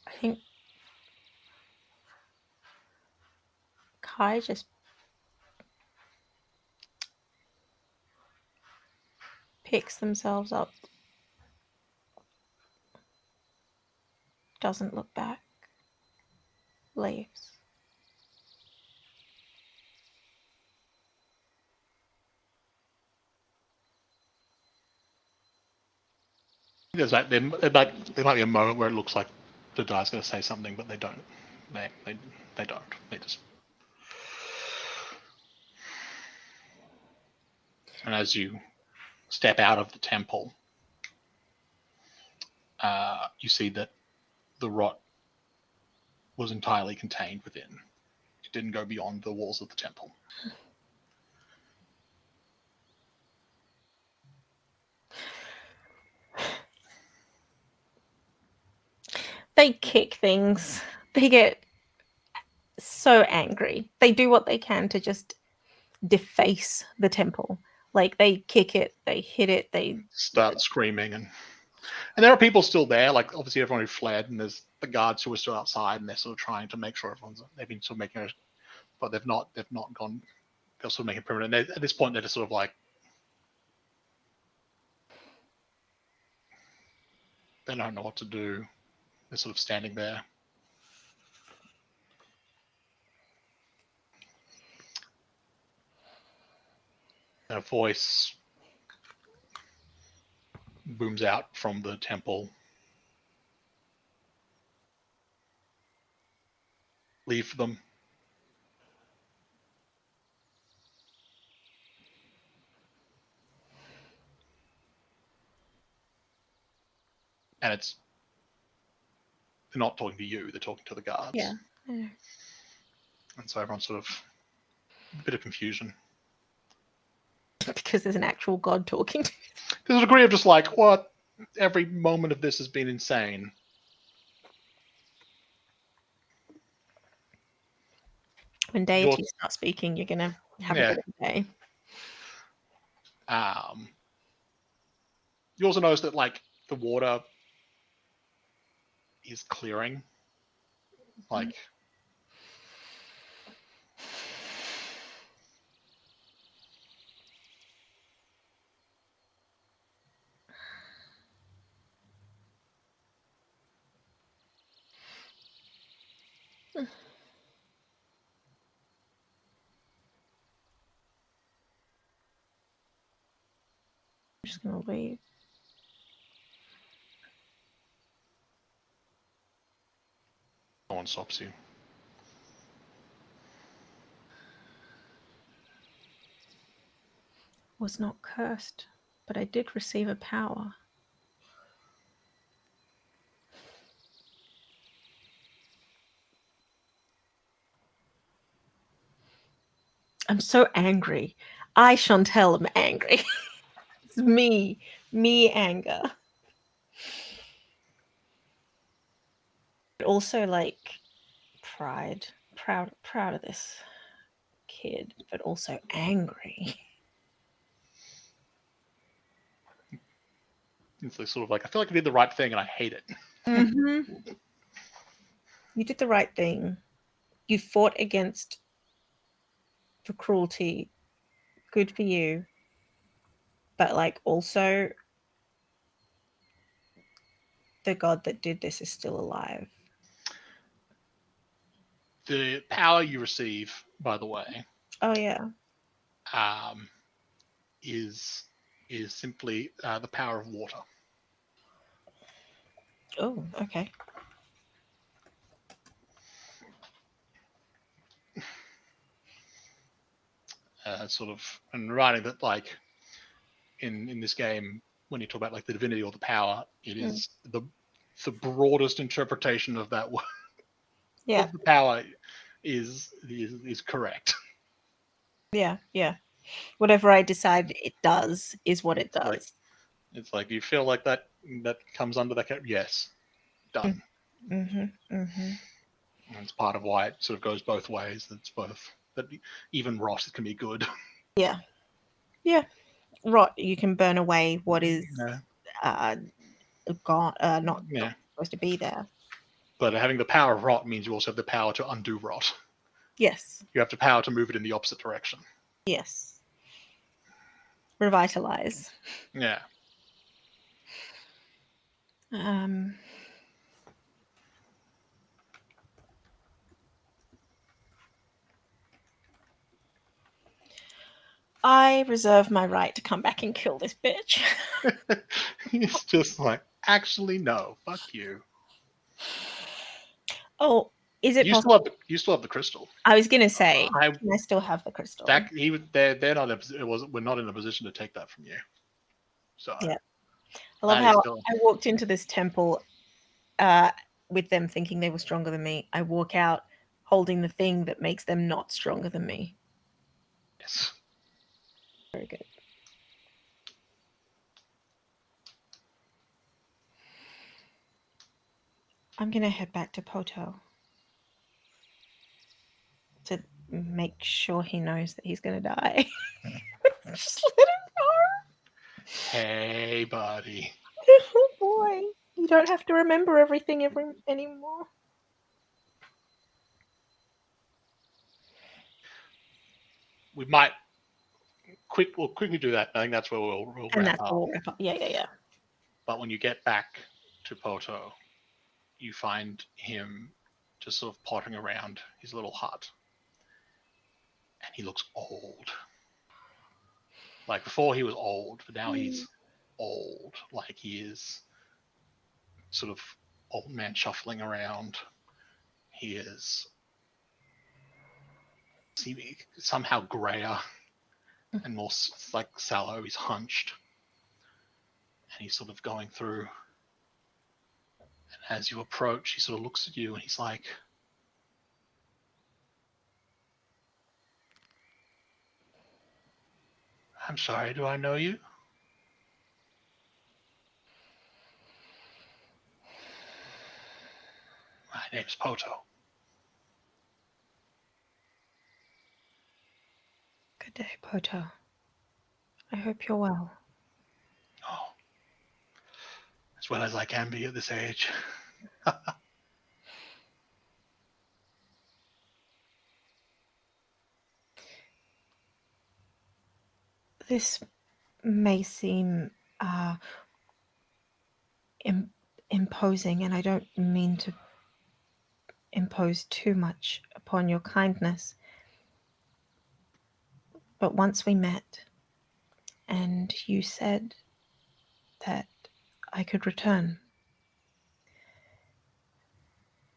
I think Kai just picks themselves up, doesn't look back, leaves.
There's like there might be a moment where it looks like the guy's going to say something, but they don't. They don't. They just. And as you step out of the temple, you see that the rot was entirely contained within. It didn't go beyond the walls of the temple.
they kick things. They get so angry. They do what they can to just deface the temple. Like they kick it, they hit it, they
start screaming, and there are people still there. Like obviously everyone who fled, and there's the guards who are still outside, and they're sort of trying to make sure they've been sort of making it, but they've not gone. They're sort of making it permanent. At this point, they're just sort of like they don't know what to do. They're sort of standing there. And a voice booms out from the temple. Leave them. And they're not talking to you, they're talking to the guards.
Yeah. Yeah.
And so everyone's sort of a bit of confusion.
Because there's an actual god talking to you.
There's a degree of just like, what? Every moment of this has been insane.
When deities start speaking, you're gonna have a bit of a day.
You also notice that like the water is clearing. Like
I'm just gonna leave.
no one stops you.
Was not cursed, but I did receive a power. I'm so angry. I, Shauntelle, am angry. It's me anger. But also like pride, proud of this kid, but also angry.
It's like, sort of like, I feel like I did the right thing and I hate it.
Mm-hmm. You did the right thing. You fought against the cruelty. Good for you. But like also the god that did this is still alive.
The power you receive, by the way,
Oh yeah.
Is simply the power of water.
Oh, okay.
Sort of, and writing that like in this game, when you talk about like the divinity or the power, it is the broadest interpretation of that word.
Yeah.
Of the power is correct.
Yeah, yeah. Whatever I decide it does is what it does.
It's like you feel like that comes under that. Yes, done.
Mm-hmm. Mm-hmm.
And it's part of why it sort of goes both ways. It's both that even rot can be good.
Yeah. Yeah. Rot, you can burn away what is gone, not supposed to be there.
But having the power of rot means you also have the power to undo rot.
Yes.
You have the power to move it in the opposite direction.
Yes. Revitalize.
Yeah.
I reserve my right to come back and kill this bitch.
He's just like, actually, no, fuck you.
Oh, is it possible?
You still have the crystal.
I was gonna say, can I still have the crystal?
They're not. We're not in a position to take that from you. So
yeah, I love how I walked into this temple with them thinking they were stronger than me. I walk out holding the thing that makes them not stronger than me.
Yes.
Very good. I'm gonna head back to Poto to make sure he knows that he's gonna die. Just let him know.
Hey, buddy.
Little boy, you don't have to remember everything anymore.
We might we'll quickly do that. I think that's where we'll
And
wrap
that's
up.
where we'll wrap up. Yeah.
But when you get back to Poto, you find him just sort of pottering around his little hut. And he looks old. Like before he was old, but now he's old. Like he is sort of old man shuffling around. He is somehow grayer and more like sallow. He's hunched. And he's sort of going through. And as you approach, he sort of looks at you and he's like, I'm sorry, do I know you? My name's Poto.
Good day, Poto. I hope you're well.
Oh, as well as I can be at this age.
This may seem imposing, and I don't mean to impose too much upon your kindness. But once we met, and you said that I could return,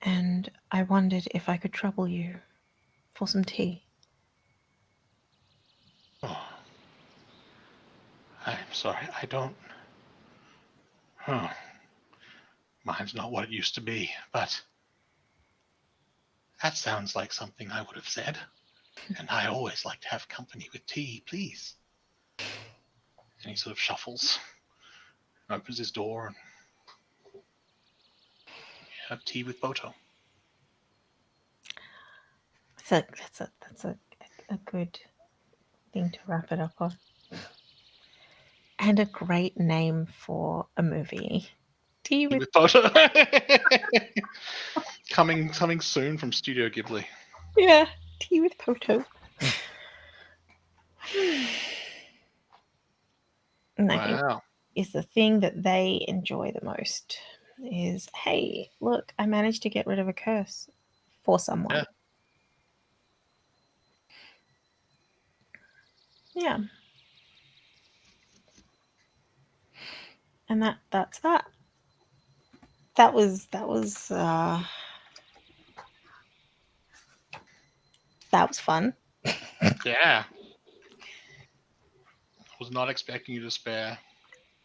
and I wondered if I could trouble you for some tea.
Oh, I'm sorry, I don't. Huh. Mine's not what it used to be, but that sounds like something I would have said. And I always like to have company with tea, please. And he sort of shuffles, opens his door, and have tea with Poto.
That's a good thing to wrap it up on. And a great name for a movie. Tea with
Poto. coming soon from Studio Ghibli.
Yeah, tea with Poto. And I think is the thing that they enjoy the most is, hey, look, I managed to get rid of a curse for someone. Yeah. And that's that. That was fun.
Yeah. I was not expecting you to spare.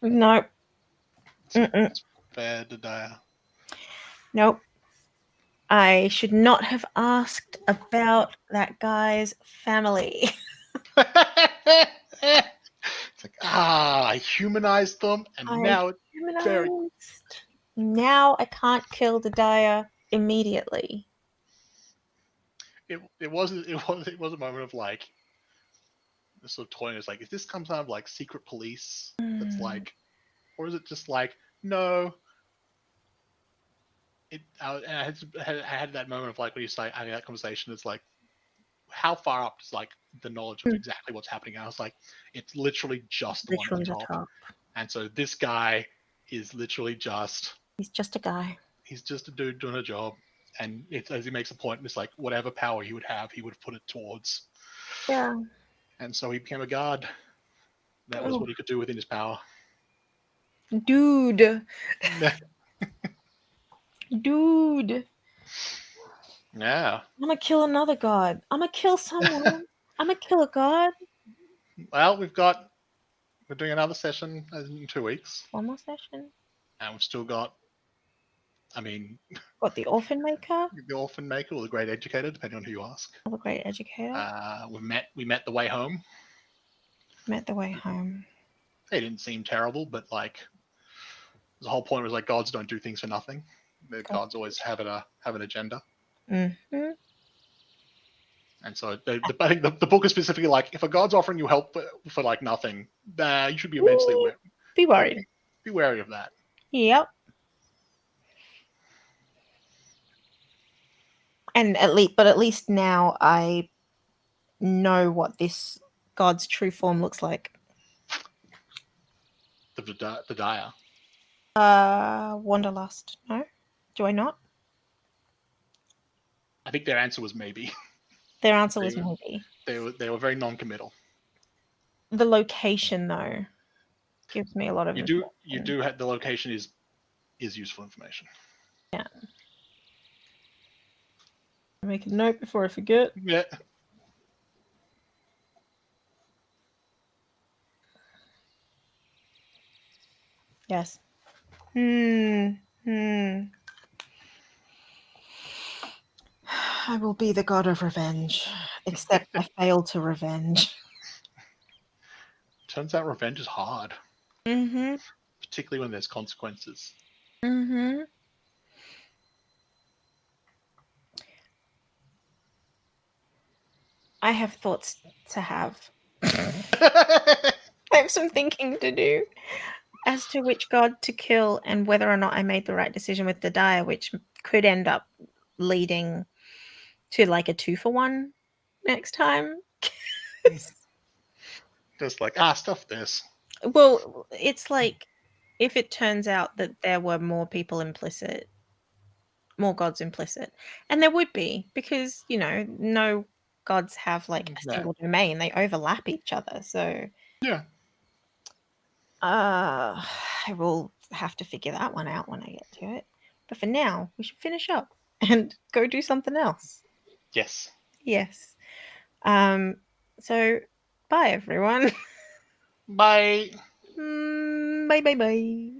Nope.
Spare Dedaya.
Nope. I should not have asked about that guy's family.
It's like, I humanized them, and now it's very.
Now I can't kill Dedaya immediately.
It was a moment of like this sort of toying. It's like, is this comes out of like secret police? That's like, or is it just like, no? I had that moment of like when you say having that conversation. It's like, how far up is like the knowledge of exactly what's happening? And I was like, it's literally just the one at the top. And so this guy is literally just.
He's just a guy.
He's just a dude doing a job. And as he makes a point, it's like whatever power he would have put it towards.
Yeah.
And so he became a guard. That was what he could do within his power.
Dude. Dude.
Yeah.
I'm gonna kill another god. I'm gonna kill someone. I'm gonna kill a god.
Well, we're doing another session in 2 weeks.
One more session.
And we've still got,
What, the Orphan Maker?
The Orphan Maker or the Great Educator, depending on who you ask.
The Great Educator.
We met the way home.
Met the way home.
They didn't seem terrible, but like the whole point was like gods don't do things for nothing. The gods always have an agenda.
Mm-hmm.
And so I think the book is specifically like, if a god's offering you help for like nothing, you should be immensely
Be worried.
Be wary of that.
Yep. And at least now I know what this god's true form looks like.
The dire.
Wanderlust. No? Do I not?
I think their answer was maybe.
Their answer was maybe.
They were very non-committal.
The location, though, gives me a lot of
you do have the location is useful information.
Yeah. Make a note before I forget.
Yeah.
Yes. I will be the god of revenge, except I fail to revenge.
Turns out revenge is hard.
Mm-hmm.
Particularly when there's consequences.
Mm-hmm. I have thoughts to have. I have some thinking to do as to which god to kill and whether or not I made the right decision with the dire, which could end up leading to like a 2-for-1 next time.
Just like, stuff this.
Well, it's like if it turns out that there were more people implicit, more gods implicit, and there would be, because no gods have like a single domain, they overlap each other, so
yeah.
I will have to figure that one out when I get to it, but for now we should finish up and go do something else.
Yes.
So bye everyone.
Bye.
Bye.